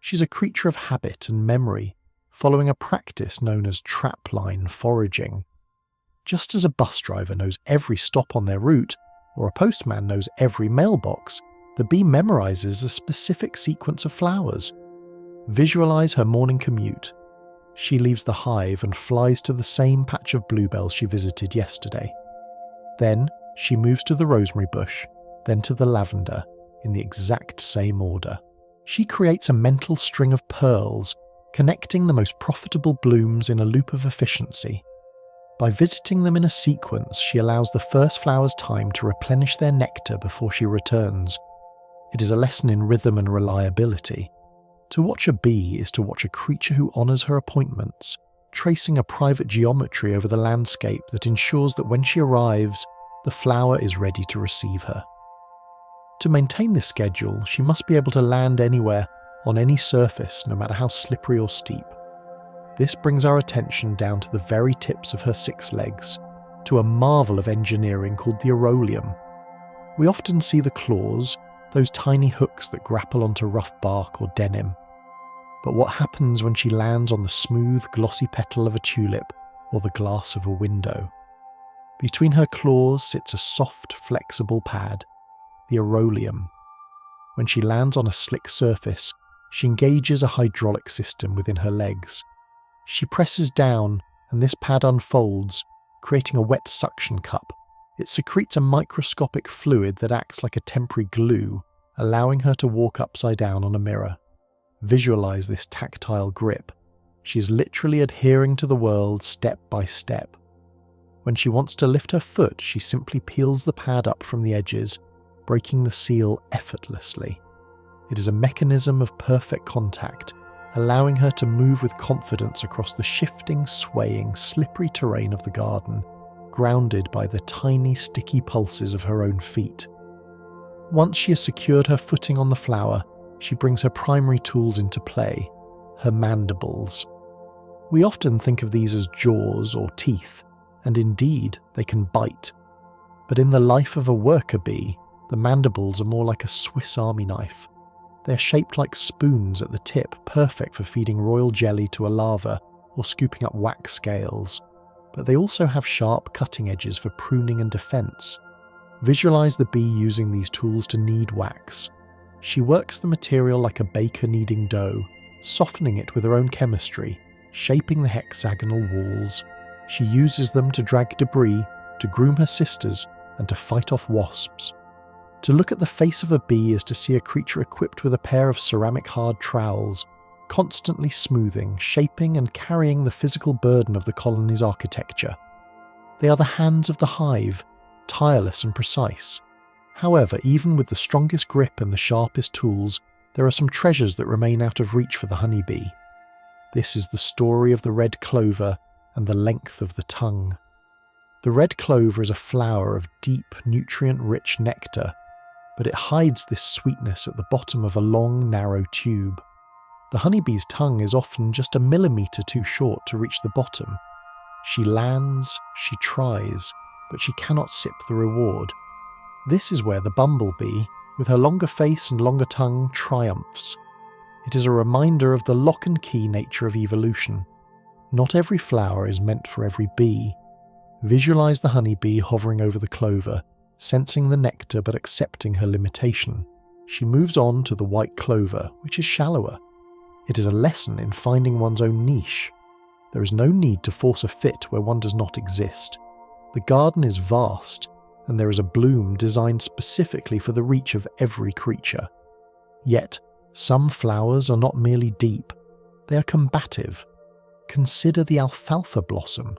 She's a creature of habit and memory, following a practice known as trapline foraging. Just as a bus driver knows every stop on their route, or a postman knows every mailbox, the bee memorizes a specific sequence of flowers. Visualize her morning commute. She leaves the hive and flies to the same patch of bluebells she visited yesterday. Then she moves to the rosemary bush, then to the lavender, in the exact same order. She creates a mental string of pearls, connecting the most profitable blooms in a loop of efficiency. By visiting them in a sequence, she allows the first flowers time to replenish their nectar before she returns. It is a lesson in rhythm and reliability. To watch a bee is to watch a creature who honours her appointments, tracing a private geometry over the landscape that ensures that when she arrives, the flower is ready to receive her. To maintain this schedule, she must be able to land anywhere, on any surface, no matter how slippery or steep. This brings our attention down to the very tips of her 6 legs, to a marvel of engineering called the aurolium. We often see the claws, those tiny hooks that grapple onto rough bark or denim. But what happens when she lands on the smooth, glossy petal of a tulip or the glass of a window? Between her claws sits a soft, flexible pad, the aurolium. When she lands on a slick surface, she engages a hydraulic system within her legs. She presses down, and this pad unfolds, creating a wet suction cup. It secretes a microscopic fluid that acts like a temporary glue, allowing her to walk upside down on a mirror. Visualize this tactile grip. She is literally adhering to the world step by step. When she wants to lift her foot, she simply peels the pad up from the edges, breaking the seal effortlessly. It is a mechanism of perfect contact, allowing her to move with confidence across the shifting, swaying, slippery terrain of the garden, grounded by the tiny, sticky pulses of her own feet. Once she has secured her footing on the flower, she brings her primary tools into play, her mandibles. We often think of these as jaws or teeth, and indeed they can bite. But in the life of a worker bee, the mandibles are more like a Swiss Army knife. They are shaped like spoons at the tip, perfect for feeding royal jelly to a larva or scooping up wax scales. But they also have sharp cutting edges for pruning and defense. Visualize the bee using these tools to knead wax. She works the material like a baker kneading dough, softening it with her own chemistry, shaping the hexagonal walls. She uses them to drag debris, to groom her sisters, and to fight off wasps. To look at the face of a bee is to see a creature equipped with a pair of ceramic hard trowels, constantly smoothing, shaping, and carrying the physical burden of the colony's architecture. They are the hands of the hive, tireless and precise. However, even with the strongest grip and the sharpest tools, there are some treasures that remain out of reach for the honeybee. This is the story of the red clover and the length of the tongue. The red clover is a flower of deep, nutrient-rich nectar, but it hides this sweetness at the bottom of a long, narrow tube. The honeybee's tongue is often just a millimetre too short to reach the bottom. She lands, she tries, but she cannot sip the reward. This is where the bumblebee, with her longer face and longer tongue, triumphs. It is a reminder of the lock and key nature of evolution. Not every flower is meant for every bee. Visualize the honeybee hovering over the clover, sensing the nectar but accepting her limitation. She moves on to the white clover, which is shallower. It is a lesson in finding one's own niche. There is no need to force a fit where one does not exist. The garden is vast, and there is a bloom designed specifically for the reach of every creature. Yet, some flowers are not merely deep, they are combative. Consider the alfalfa blossom.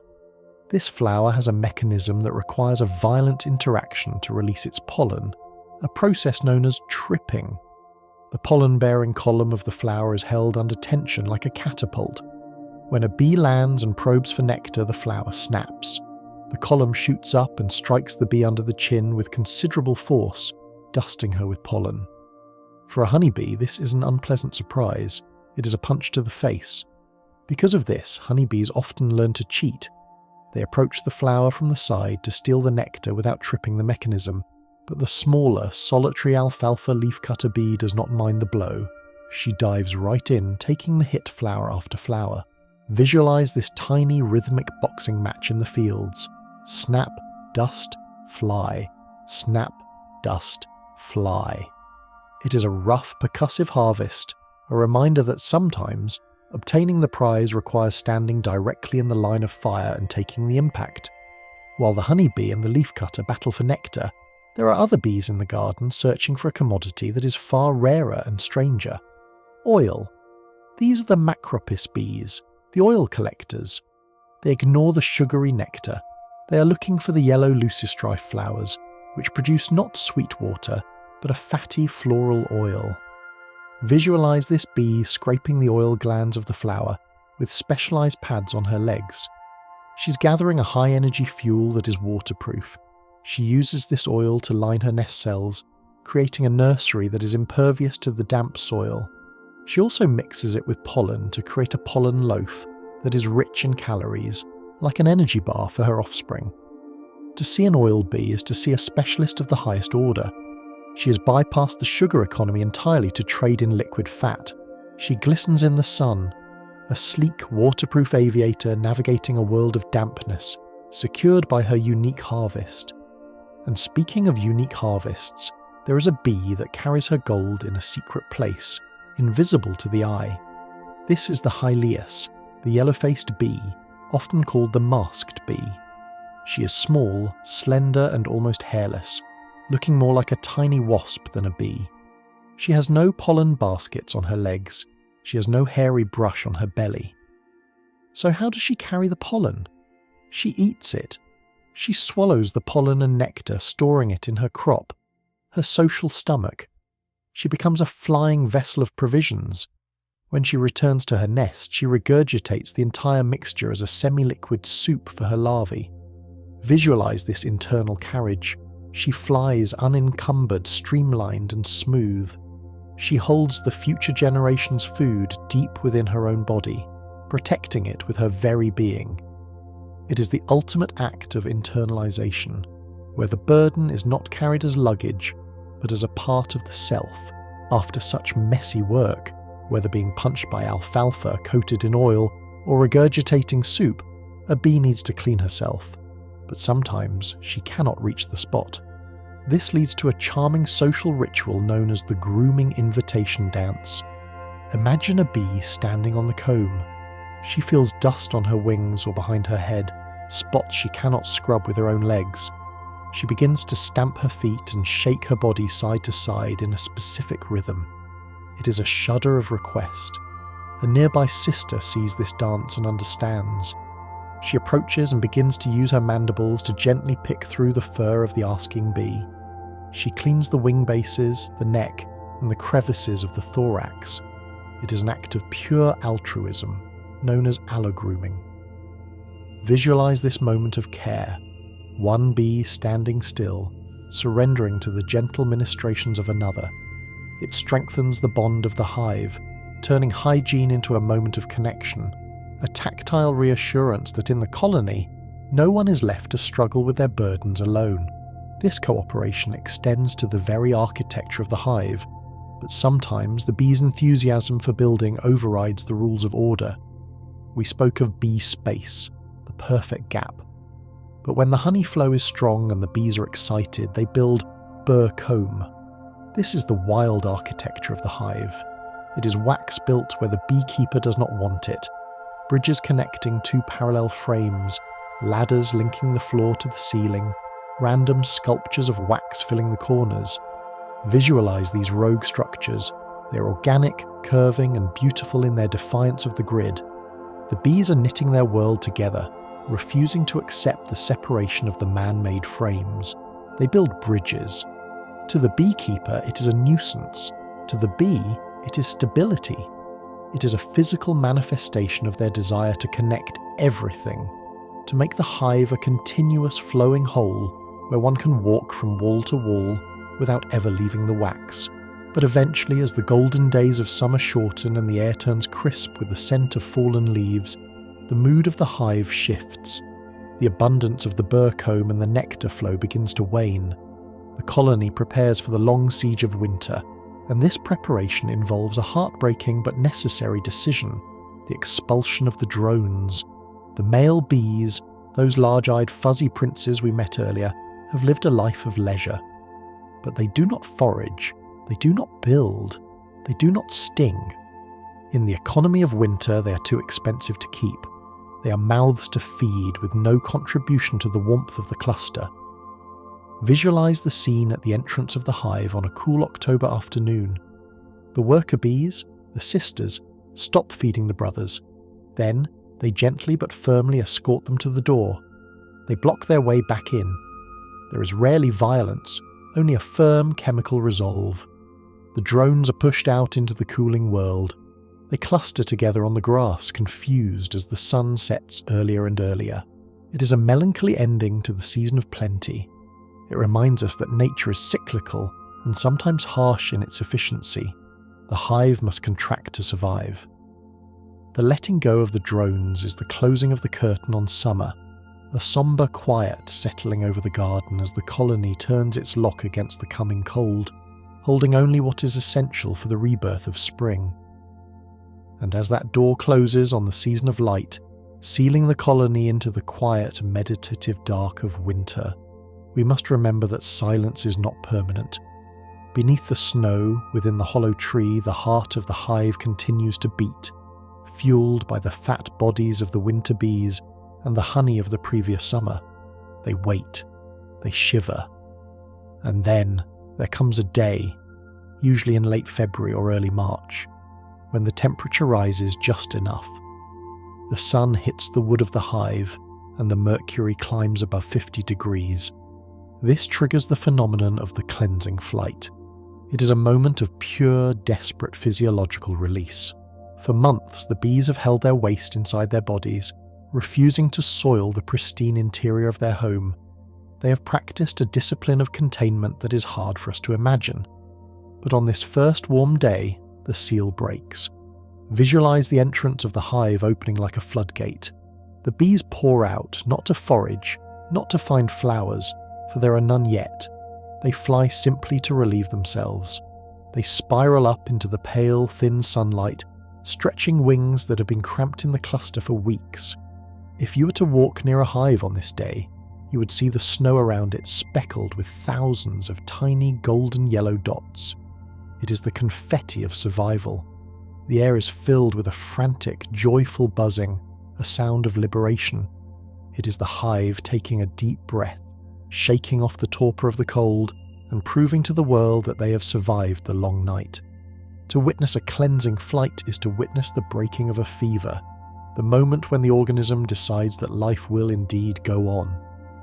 This flower has a mechanism that requires a violent interaction to release its pollen, a process known as tripping. The pollen-bearing column of the flower is held under tension like a catapult. When a bee lands and probes for nectar, the flower snaps. The column shoots up and strikes the bee under the chin with considerable force, dusting her with pollen. For a honeybee, this is an unpleasant surprise. It is a punch to the face. Because of this, honeybees often learn to cheat. They approach the flower from the side to steal the nectar without tripping the mechanism, but the smaller, solitary alfalfa leafcutter bee does not mind the blow. She dives right in, taking the hit flower after flower. Visualize this tiny rhythmic boxing match in the fields. Snap, dust, fly. Snap, dust, fly. It is a rough, percussive harvest, a reminder that sometimes obtaining the prize requires standing directly in the line of fire and taking the impact. While the honeybee and the leafcutter battle for nectar, there are other bees in the garden searching for a commodity that is far rarer and stranger. Oil. These are the macropis bees, the oil collectors. They ignore the sugary nectar. They are looking for the yellow leucostrife flowers, which produce not sweet water, but a fatty floral oil. Visualize this bee scraping the oil glands of the flower with specialized pads on her legs. She's gathering a high-energy fuel that is waterproof. She uses this oil to line her nest cells, creating a nursery that is impervious to the damp soil. She also mixes it with pollen to create a pollen loaf that is rich in calories, like an energy bar for her offspring. To see an oil bee is to see a specialist of the highest order. She has bypassed the sugar economy entirely to trade in liquid fat. She glistens in the sun, a sleek, waterproof aviator navigating a world of dampness, secured by her unique harvest. And speaking of unique harvests, there is a bee that carries her gold in a secret place, invisible to the eye. This is the hylaeus, the yellow-faced bee, often called the masked bee. She is small, slender and almost hairless, looking more like a tiny wasp than a bee. She has no pollen baskets on her legs. She has no hairy brush on her belly. So how does she carry the pollen? She eats it. She swallows the pollen and nectar, storing it in her crop, her social stomach. She becomes a flying vessel of provisions. When she returns to her nest, she regurgitates the entire mixture as a semi-liquid soup for her larvae. Visualize this internal carriage. She flies unencumbered, streamlined and smooth. She holds the future generation's food deep within her own body, protecting it with her very being. It is the ultimate act of internalization, where the burden is not carried as luggage, but as a part of the self. After such messy work, whether being punched by alfalfa coated in oil or regurgitating soup, a bee needs to clean herself, but sometimes she cannot reach the spot. This leads to a charming social ritual known as the grooming invitation dance. Imagine a bee standing on the comb. She feels dust on her wings or behind her head, spots she cannot scrub with her own legs. She begins to stamp her feet and shake her body side to side in a specific rhythm. It is a shudder of request. A nearby sister sees this dance and understands. She approaches and begins to use her mandibles to gently pick through the fur of the asking bee. She cleans the wing bases, the neck, and the crevices of the thorax. It is an act of pure altruism, known as allogrooming. Visualize this moment of care, one bee standing still, surrendering to the gentle ministrations of another. It strengthens the bond of the hive, turning hygiene into a moment of connection, a tactile reassurance that in the colony, no one is left to struggle with their burdens alone. This cooperation extends to the very architecture of the hive, but sometimes the bee's enthusiasm for building overrides the rules of order. We spoke of bee space, the perfect gap. But when the honey flow is strong and the bees are excited, they build burr comb. This is the wild architecture of the hive. It is wax built where the beekeeper does not want it. Bridges connecting two parallel frames, ladders linking the floor to the ceiling, random sculptures of wax filling the corners. Visualize these rogue structures. They are organic, curving, and beautiful in their defiance of the grid. The bees are knitting their world together, refusing to accept the separation of the man-made frames. They build bridges. To the beekeeper, it is a nuisance. To the bee, it is stability. It is a physical manifestation of their desire to connect everything, to make the hive a continuous flowing whole where one can walk from wall to wall without ever leaving the wax. But eventually, as the golden days of summer shorten and the air turns crisp with the scent of fallen leaves, the mood of the hive shifts. The abundance of the burr comb and the nectar flow begins to wane. The colony prepares for the long siege of winter, and this preparation involves a heartbreaking but necessary decision: the expulsion of the drones. The male bees, those large-eyed fuzzy princes we met earlier, have lived a life of leisure. But they do not forage, they do not build, they do not sting. In the economy of winter, they are too expensive to keep. They are mouths to feed with no contribution to the warmth of the cluster. Visualize the scene at the entrance of the hive on a cool October afternoon. The worker bees, the sisters, stop feeding the brothers. Then, they gently but firmly escort them to the door. They block their way back in. There is rarely violence, only a firm chemical resolve. The drones are pushed out into the cooling world. They cluster together on the grass, confused as the sun sets earlier and earlier. It is a melancholy ending to the season of plenty. It reminds us that nature is cyclical and sometimes harsh in its efficiency. The hive must contract to survive. The letting go of the drones is the closing of the curtain on summer, a sombre quiet settling over the garden as the colony turns its lock against the coming cold, holding only what is essential for the rebirth of spring. And as that door closes on the season of light, sealing the colony into the quiet, meditative dark of winter, we must remember that silence is not permanent. Beneath the snow, within the hollow tree, the heart of the hive continues to beat, fueled by the fat bodies of the winter bees and the honey of the previous summer. They wait, they shiver. And then there comes a day, usually in late February or early March, when the temperature rises just enough. The sun hits the wood of the hive and the mercury climbs above 50 degrees. This triggers the phenomenon of the cleansing flight. It is a moment of pure, desperate physiological release. For months, the bees have held their waste inside their bodies, refusing to soil the pristine interior of their home. They have practiced a discipline of containment that is hard for us to imagine. But on this first warm day, the seal breaks. Visualize the entrance of the hive opening like a floodgate. The bees pour out, not to forage, not to find flowers, for there are none yet. They fly simply to relieve themselves. They spiral up into the pale, thin sunlight, stretching wings that have been cramped in the cluster for weeks. If you were to walk near a hive on this day, you would see the snow around it speckled with thousands of tiny golden yellow dots. It is the confetti of survival. The air is filled with a frantic, joyful buzzing, a sound of liberation. It is the hive taking a deep breath, shaking off the torpor of the cold, and proving to the world that they have survived the long night. To witness a cleansing flight is to witness the breaking of a fever, the moment when the organism decides that life will indeed go on.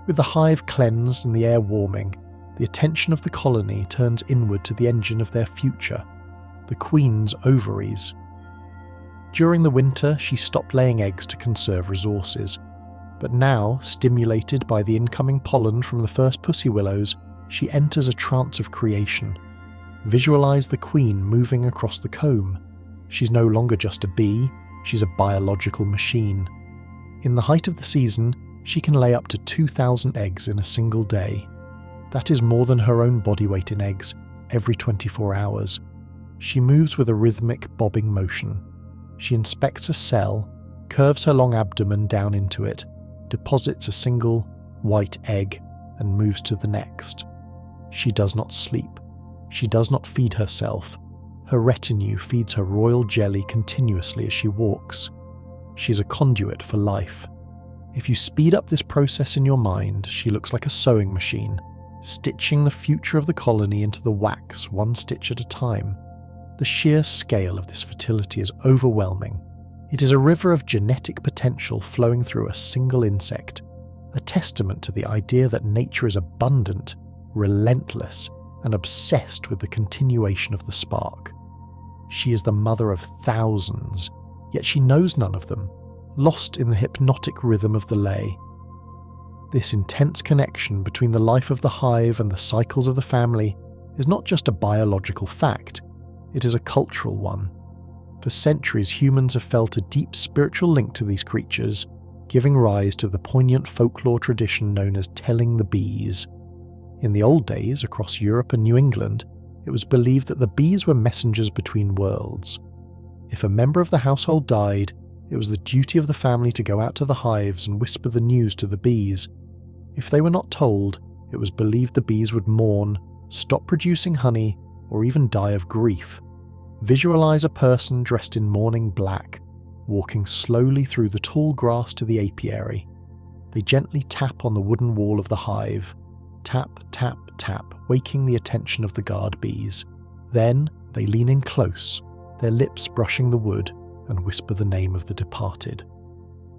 With the hive cleansed and the air warming, the attention of the colony turns inward to the engine of their future, the queen's ovaries. During the winter, she stopped laying eggs to conserve resources, but now, stimulated by the incoming pollen from the first pussy willows, she enters a trance of creation. Visualize the queen moving across the comb. She's no longer just a bee, she's a biological machine. In the height of the season, she can lay up to 2,000 eggs in a single day. That is more than her own body weight in eggs every 24 hours. She moves with a rhythmic, bobbing motion. She inspects a cell, curves her long abdomen down into it, deposits a single, white egg, and moves to the next. She does not sleep. She does not feed herself. Her retinue feeds her royal jelly continuously as she walks. She's a conduit for life. If you speed up this process in your mind, she looks like a sewing machine, stitching the future of the colony into the wax one stitch at a time. The sheer scale of this fertility is overwhelming. It is a river of genetic potential flowing through a single insect, a testament to the idea that nature is abundant, relentless, and obsessed with the continuation of the spark. She is the mother of thousands, yet she knows none of them, lost in the hypnotic rhythm of the lay. This intense connection between the life of the hive and the cycles of the family is not just a biological fact, it is a cultural one. For centuries, humans have felt a deep spiritual link to these creatures, giving rise to the poignant folklore tradition known as telling the bees. In the old days, across Europe and New England, it was believed that the bees were messengers between worlds. If a member of the household died, it was the duty of the family to go out to the hives and whisper the news to the bees. If they were not told, it was believed the bees would mourn, stop producing honey, or even die of grief. Visualize a person dressed in mourning black, walking slowly through the tall grass to the apiary. They gently tap on the wooden wall of the hive. Tap, tap, tap, waking the attention of the guard bees. Then they lean in close, their lips brushing the wood, and whisper the name of the departed.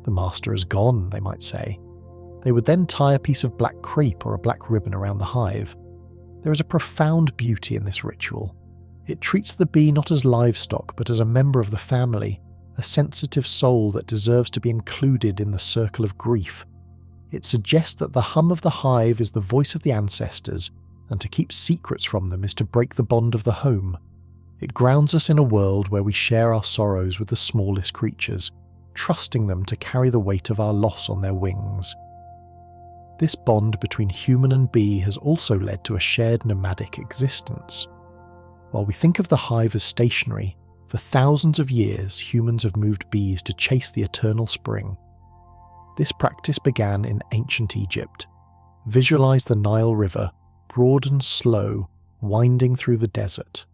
The master is gone, they might say. They would then tie a piece of black crepe or a black ribbon around the hive. There is a profound beauty in this ritual. It treats the bee not as livestock, but as a member of the family, a sensitive soul that deserves to be included in the circle of grief. It suggests that the hum of the hive is the voice of the ancestors, and to keep secrets from them is to break the bond of the home. It grounds us in a world where we share our sorrows with the smallest creatures, trusting them to carry the weight of our loss on their wings. This bond between human and bee has also led to a shared nomadic existence. While we think of the hive as stationary, for thousands of years humans have moved bees to chase the eternal spring. This practice began in ancient Egypt. Visualize the Nile River, broad and slow, winding through the desert.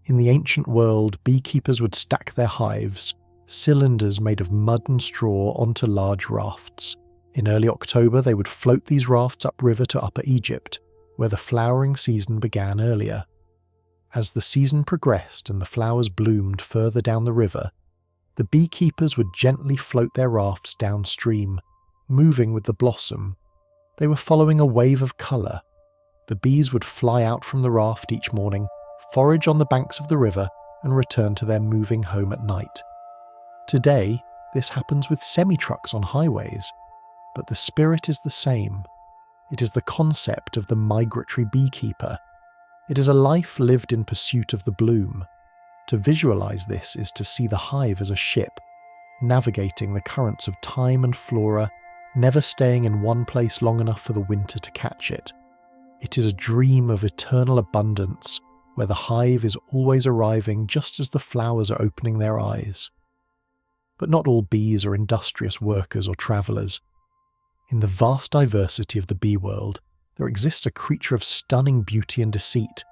In the ancient world, beekeepers would stack their hives, cylinders made of mud and straw, onto large rafts. In early October, they would float these rafts upriver to Upper Egypt, where the flowering season began earlier. As the season progressed and the flowers bloomed further down the river, the beekeepers would gently float their rafts downstream, moving with the blossom. They were following a wave of colour. The bees would fly out from the raft each morning, forage on the banks of the river, and return to their moving home at night. Today, this happens with semi-trucks on highways, but the spirit is the same. It is the concept of the migratory beekeeper. It is a life lived in pursuit of the bloom. To visualize this is to see the hive as a ship, navigating the currents of time and flora, never staying in one place long enough for the winter to catch it. It is a dream of eternal abundance, where the hive is always arriving just as the flowers are opening their eyes. But not all bees are industrious workers or travellers. In the vast diversity of the bee world, there exists a creature of stunning beauty and deceit,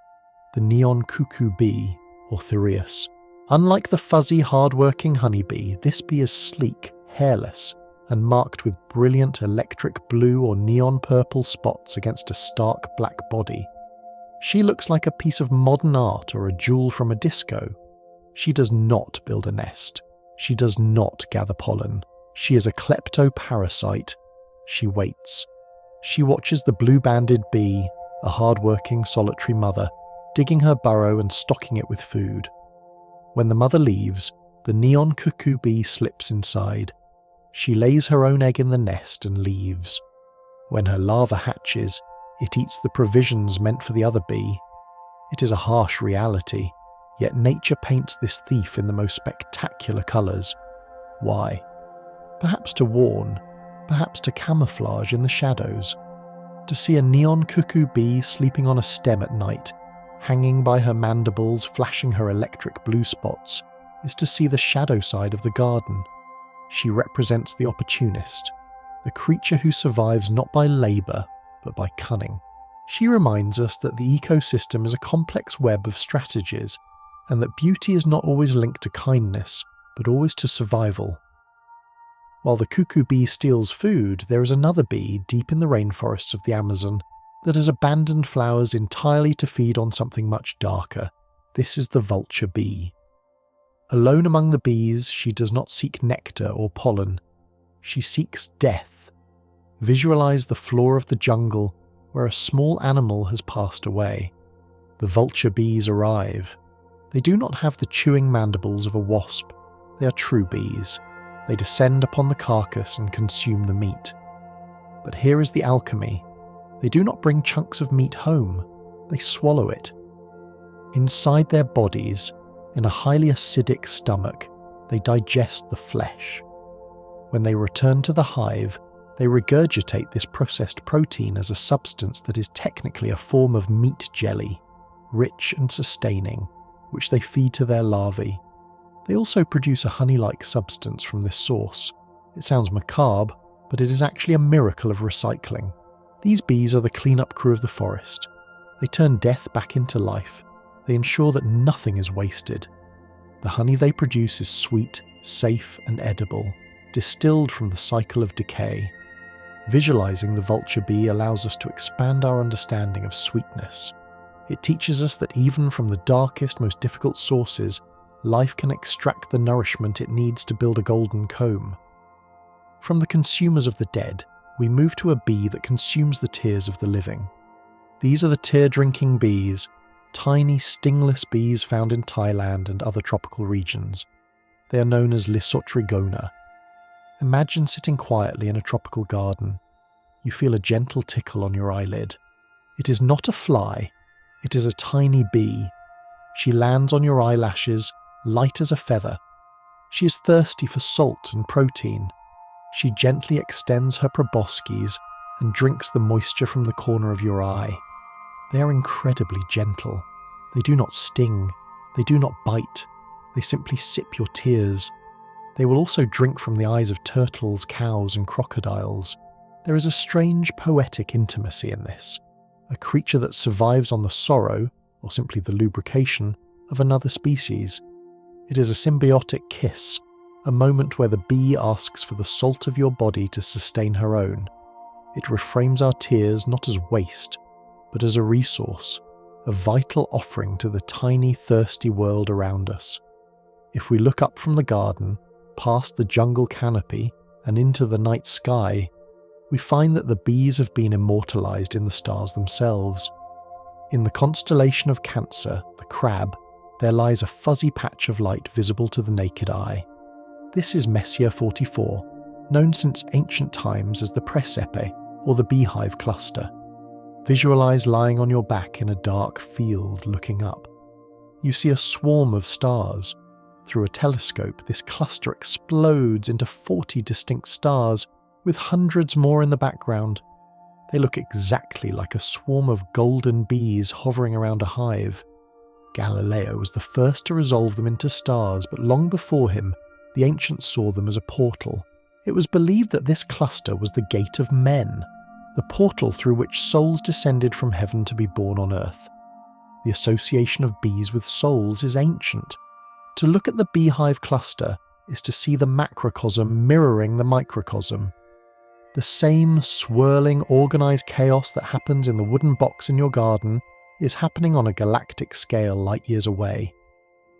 the neon cuckoo bee, or Therius. Unlike the fuzzy, hard-working honeybee, this bee is sleek, hairless, and marked with brilliant electric blue or neon purple spots against a stark black body. She looks like a piece of modern art or a jewel from a disco. She does not build a nest. She does not gather pollen. She is a kleptoparasite. She waits. She watches the blue-banded bee, a hard-working solitary mother, digging her burrow and stocking it with food. When the mother leaves, the neon cuckoo bee slips inside. She lays her own egg in the nest and leaves. When her larva hatches, it eats the provisions meant for the other bee. It is a harsh reality, yet nature paints this thief in the most spectacular colours. Why? Perhaps to warn, perhaps to camouflage in the shadows. To see a neon cuckoo bee sleeping on a stem at night, hanging by her mandibles, flashing her electric blue spots, is to see the shadow side of the garden. She represents the opportunist, the creature who survives not by labour, but by cunning. She reminds us that the ecosystem is a complex web of strategies, and that beauty is not always linked to kindness, but always to survival. While the cuckoo bee steals food, there is another bee deep in the rainforests of the Amazon that has abandoned flowers entirely to feed on something much darker. This is the vulture bee. Alone among the bees, she does not seek nectar or pollen. She seeks death. Visualize the floor of the jungle where a small animal has passed away. The vulture bees arrive. They do not have the chewing mandibles of a wasp. They are true bees. They descend upon the carcass and consume the meat. But here is the alchemy. They do not bring chunks of meat home. They swallow it. Inside their bodies, in a highly acidic stomach, they digest the flesh. When they return to the hive, they regurgitate this processed protein as a substance that is technically a form of meat jelly, rich and sustaining, which they feed to their larvae. They also produce a honey-like substance from this source. It sounds macabre, but it is actually a miracle of recycling. These bees are the cleanup crew of the forest. They turn death back into life. They ensure that nothing is wasted. The honey they produce is sweet, safe, and edible, distilled from the cycle of decay. Visualizing the vulture bee allows us to expand our understanding of sweetness. It teaches us that even from the darkest, most difficult sources, life can extract the nourishment it needs to build a golden comb. From the consumers of the dead, we move to a bee that consumes the tears of the living. These are the tear-drinking bees, tiny stingless bees found in Thailand and other tropical regions. They are known as Lysotrigona. Imagine sitting quietly in a tropical garden. You feel a gentle tickle on your eyelid. It is not a fly, it is a tiny bee. She lands on your eyelashes, light as a feather. She is thirsty for salt and protein. She gently extends her proboscis and drinks the moisture from the corner of your eye. They are incredibly gentle. They do not sting. They do not bite. They simply sip your tears. They will also drink from the eyes of turtles, cows, and crocodiles. There is a strange poetic intimacy in this. A creature that survives on the sorrow, or simply the lubrication, of another species. It is a symbiotic kiss, a moment where the bee asks for the salt of your body to sustain her own. It reframes our tears not as waste, but as a resource, a vital offering to the tiny, thirsty world around us. If we look up from the garden, past the jungle canopy, and into the night sky, we find that the bees have been immortalized in the stars themselves. In the constellation of Cancer, the crab, there lies a fuzzy patch of light visible to the naked eye. This is Messier 44, known since ancient times as the Praesepe, or the beehive cluster. Visualize lying on your back in a dark field looking up. You see a swarm of stars. Through a telescope, this cluster explodes into 40 distinct stars, with hundreds more in the background. They look exactly like a swarm of golden bees hovering around a hive. Galileo was the first to resolve them into stars, but long before him, the ancients saw them as a portal. It was believed that this cluster was the gate of men, the portal through which souls descended from heaven to be born on earth. The association of bees with souls is ancient. To look at the beehive cluster is to see the macrocosm mirroring the microcosm. The same swirling, organized chaos that happens in the wooden box in your garden is happening on a galactic scale light years away.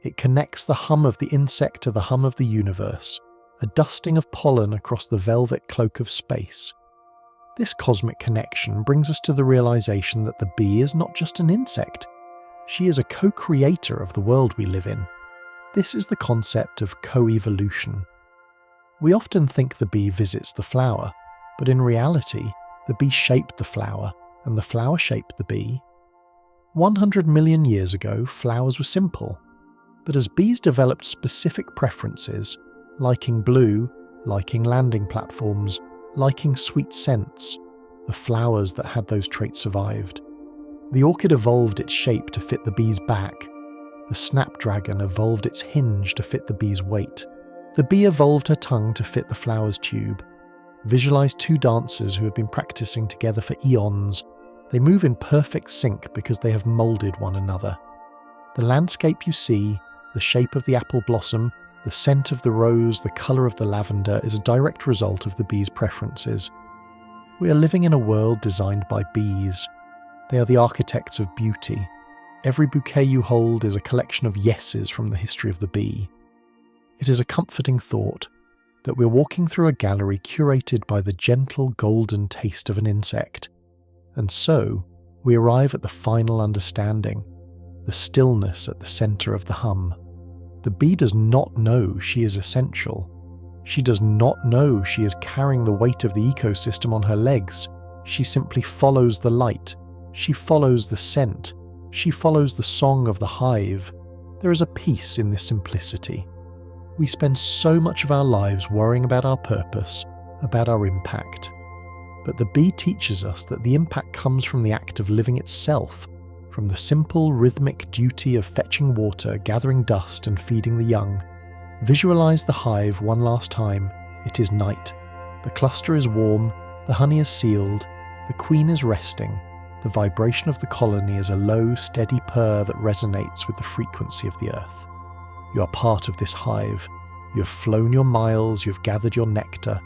It connects the hum of the insect to the hum of the universe, a dusting of pollen across the velvet cloak of space. This cosmic connection brings us to the realization that the bee is not just an insect. She is a co-creator of the world we live in. This is the concept of co-evolution. We often think the bee visits the flower, but in reality, the bee shaped the flower, and the flower shaped the bee. 100 million years ago, flowers were simple, but as bees developed specific preferences, liking blue, liking landing platforms, liking sweet scents, the flowers that had those traits survived. The orchid evolved its shape to fit the bee's back. The snapdragon evolved its hinge to fit the bee's weight. The bee evolved her tongue to fit the flower's tube. Visualize two dancers who have been practicing together for eons. They move in perfect sync because they have molded one another. The landscape you see, the shape of the apple blossom, the scent of the rose, the colour of the lavender is a direct result of the bee's preferences. We are living in a world designed by bees. They are the architects of beauty. Every bouquet you hold is a collection of yeses from the history of the bee. It is a comforting thought that we're walking through a gallery curated by the gentle golden taste of an insect. And so, we arrive at the final understanding, the stillness at the centre of the hum. The bee does not know she is essential. She does not know she is carrying the weight of the ecosystem on her legs. She simply follows the light. She follows the scent. She follows the song of the hive. There is a peace in this simplicity. We spend so much of our lives worrying about our purpose, about our impact. But the bee teaches us that the impact comes from the act of living itself, from the simple rhythmic duty of fetching water, gathering dust and feeding the young. Visualize the hive one last time. It is night. The cluster is warm, the honey is sealed, the queen is resting. The vibration of the colony is a low, steady purr that resonates with the frequency of the earth. You are part of this hive. You have flown your miles, you have gathered your nectar.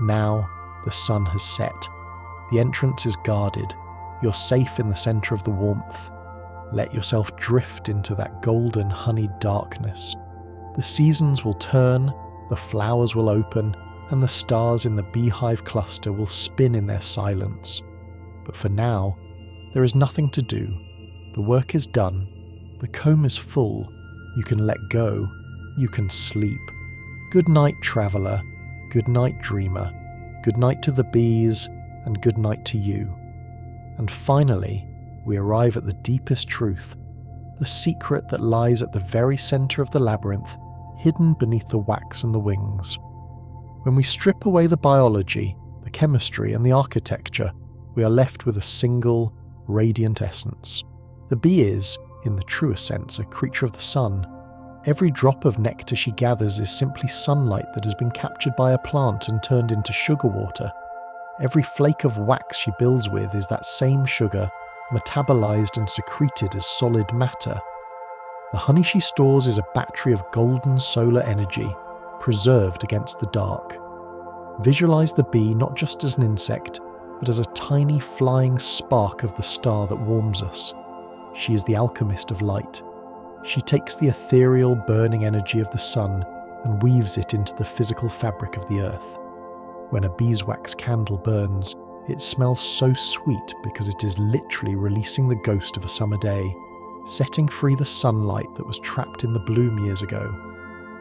Now, the sun has set. The entrance is guarded. You're safe in the centre of the warmth. Let yourself drift into that golden honeyed darkness. The seasons will turn, the flowers will open, and the stars in the beehive cluster will spin in their silence. But for now, there is nothing to do. The work is done. The comb is full. You can let go. You can sleep. Good night, traveller. Good night, dreamer. Good night to the bees, and good night to you. And finally, we arrive at the deepest truth, the secret that lies at the very centre of the labyrinth, hidden beneath the wax and the wings. When we strip away the biology, the chemistry, and the architecture, we are left with a single, radiant essence. The bee is, in the truest sense, a creature of the sun. Every drop of nectar she gathers is simply sunlight that has been captured by a plant and turned into sugar water. Every flake of wax she builds with is that same sugar, metabolized and secreted as solid matter. The honey she stores is a battery of golden solar energy, preserved against the dark. Visualize the bee not just as an insect, but as a tiny flying spark of the star that warms us. She is the alchemist of light. She takes the ethereal, burning energy of the sun and weaves it into the physical fabric of the earth. When a beeswax candle burns, it smells so sweet because it is literally releasing the ghost of a summer day, setting free the sunlight that was trapped in the bloom years ago.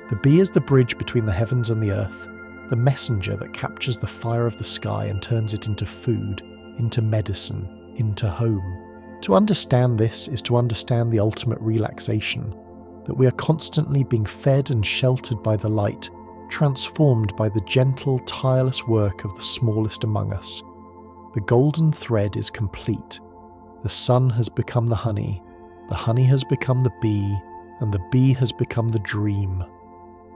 The bee is the bridge between the heavens and the earth, the messenger that captures the fire of the sky and turns it into food, into medicine, into home. To understand this is to understand the ultimate relaxation, that we are constantly being fed and sheltered by the light, transformed by the gentle, tireless work of the smallest among us. The golden thread is complete. The sun has become the honey has become the bee, and the bee has become the dream.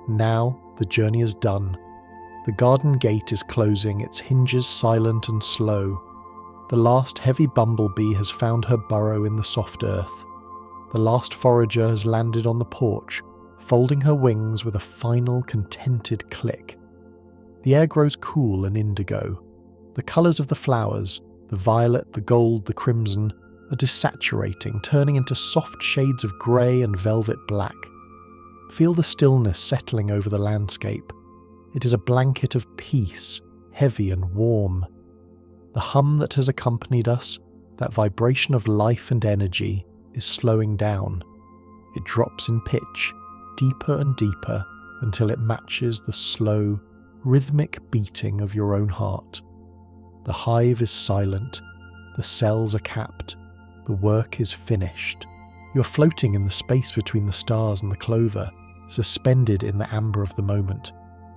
Now the journey is done. The garden gate is closing, its hinges silent and slow. The last heavy bumblebee has found her burrow in the soft earth. The last forager has landed on the porch, folding her wings with a final contented click. The air grows cool and indigo. The colours of the flowers, the violet, the gold, the crimson, are desaturating, turning into soft shades of grey and velvet black. Feel the stillness settling over the landscape. It is a blanket of peace, heavy and warm. The hum that has accompanied us, that vibration of life and energy, is slowing down. It drops in pitch, deeper and deeper, until it matches the slow, rhythmic beating of your own heart. The hive is silent, the cells are capped, the work is finished. You're floating in the space between the stars and the clover, suspended in the amber of the moment.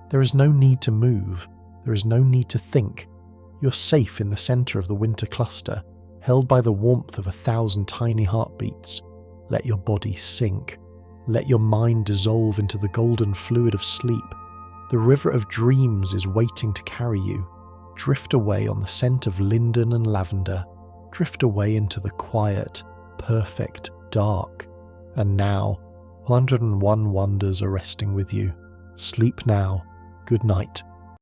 There is no need to move, there is no need to think. You're safe in the centre of the winter cluster, held by the warmth of 1,000 tiny heartbeats. Let your body sink. Let your mind dissolve into the golden fluid of sleep. The river of dreams is waiting to carry you. Drift away on the scent of linden and lavender. Drift away into the quiet, perfect dark. And now, 101 wonders are resting with you. Sleep now. Good night.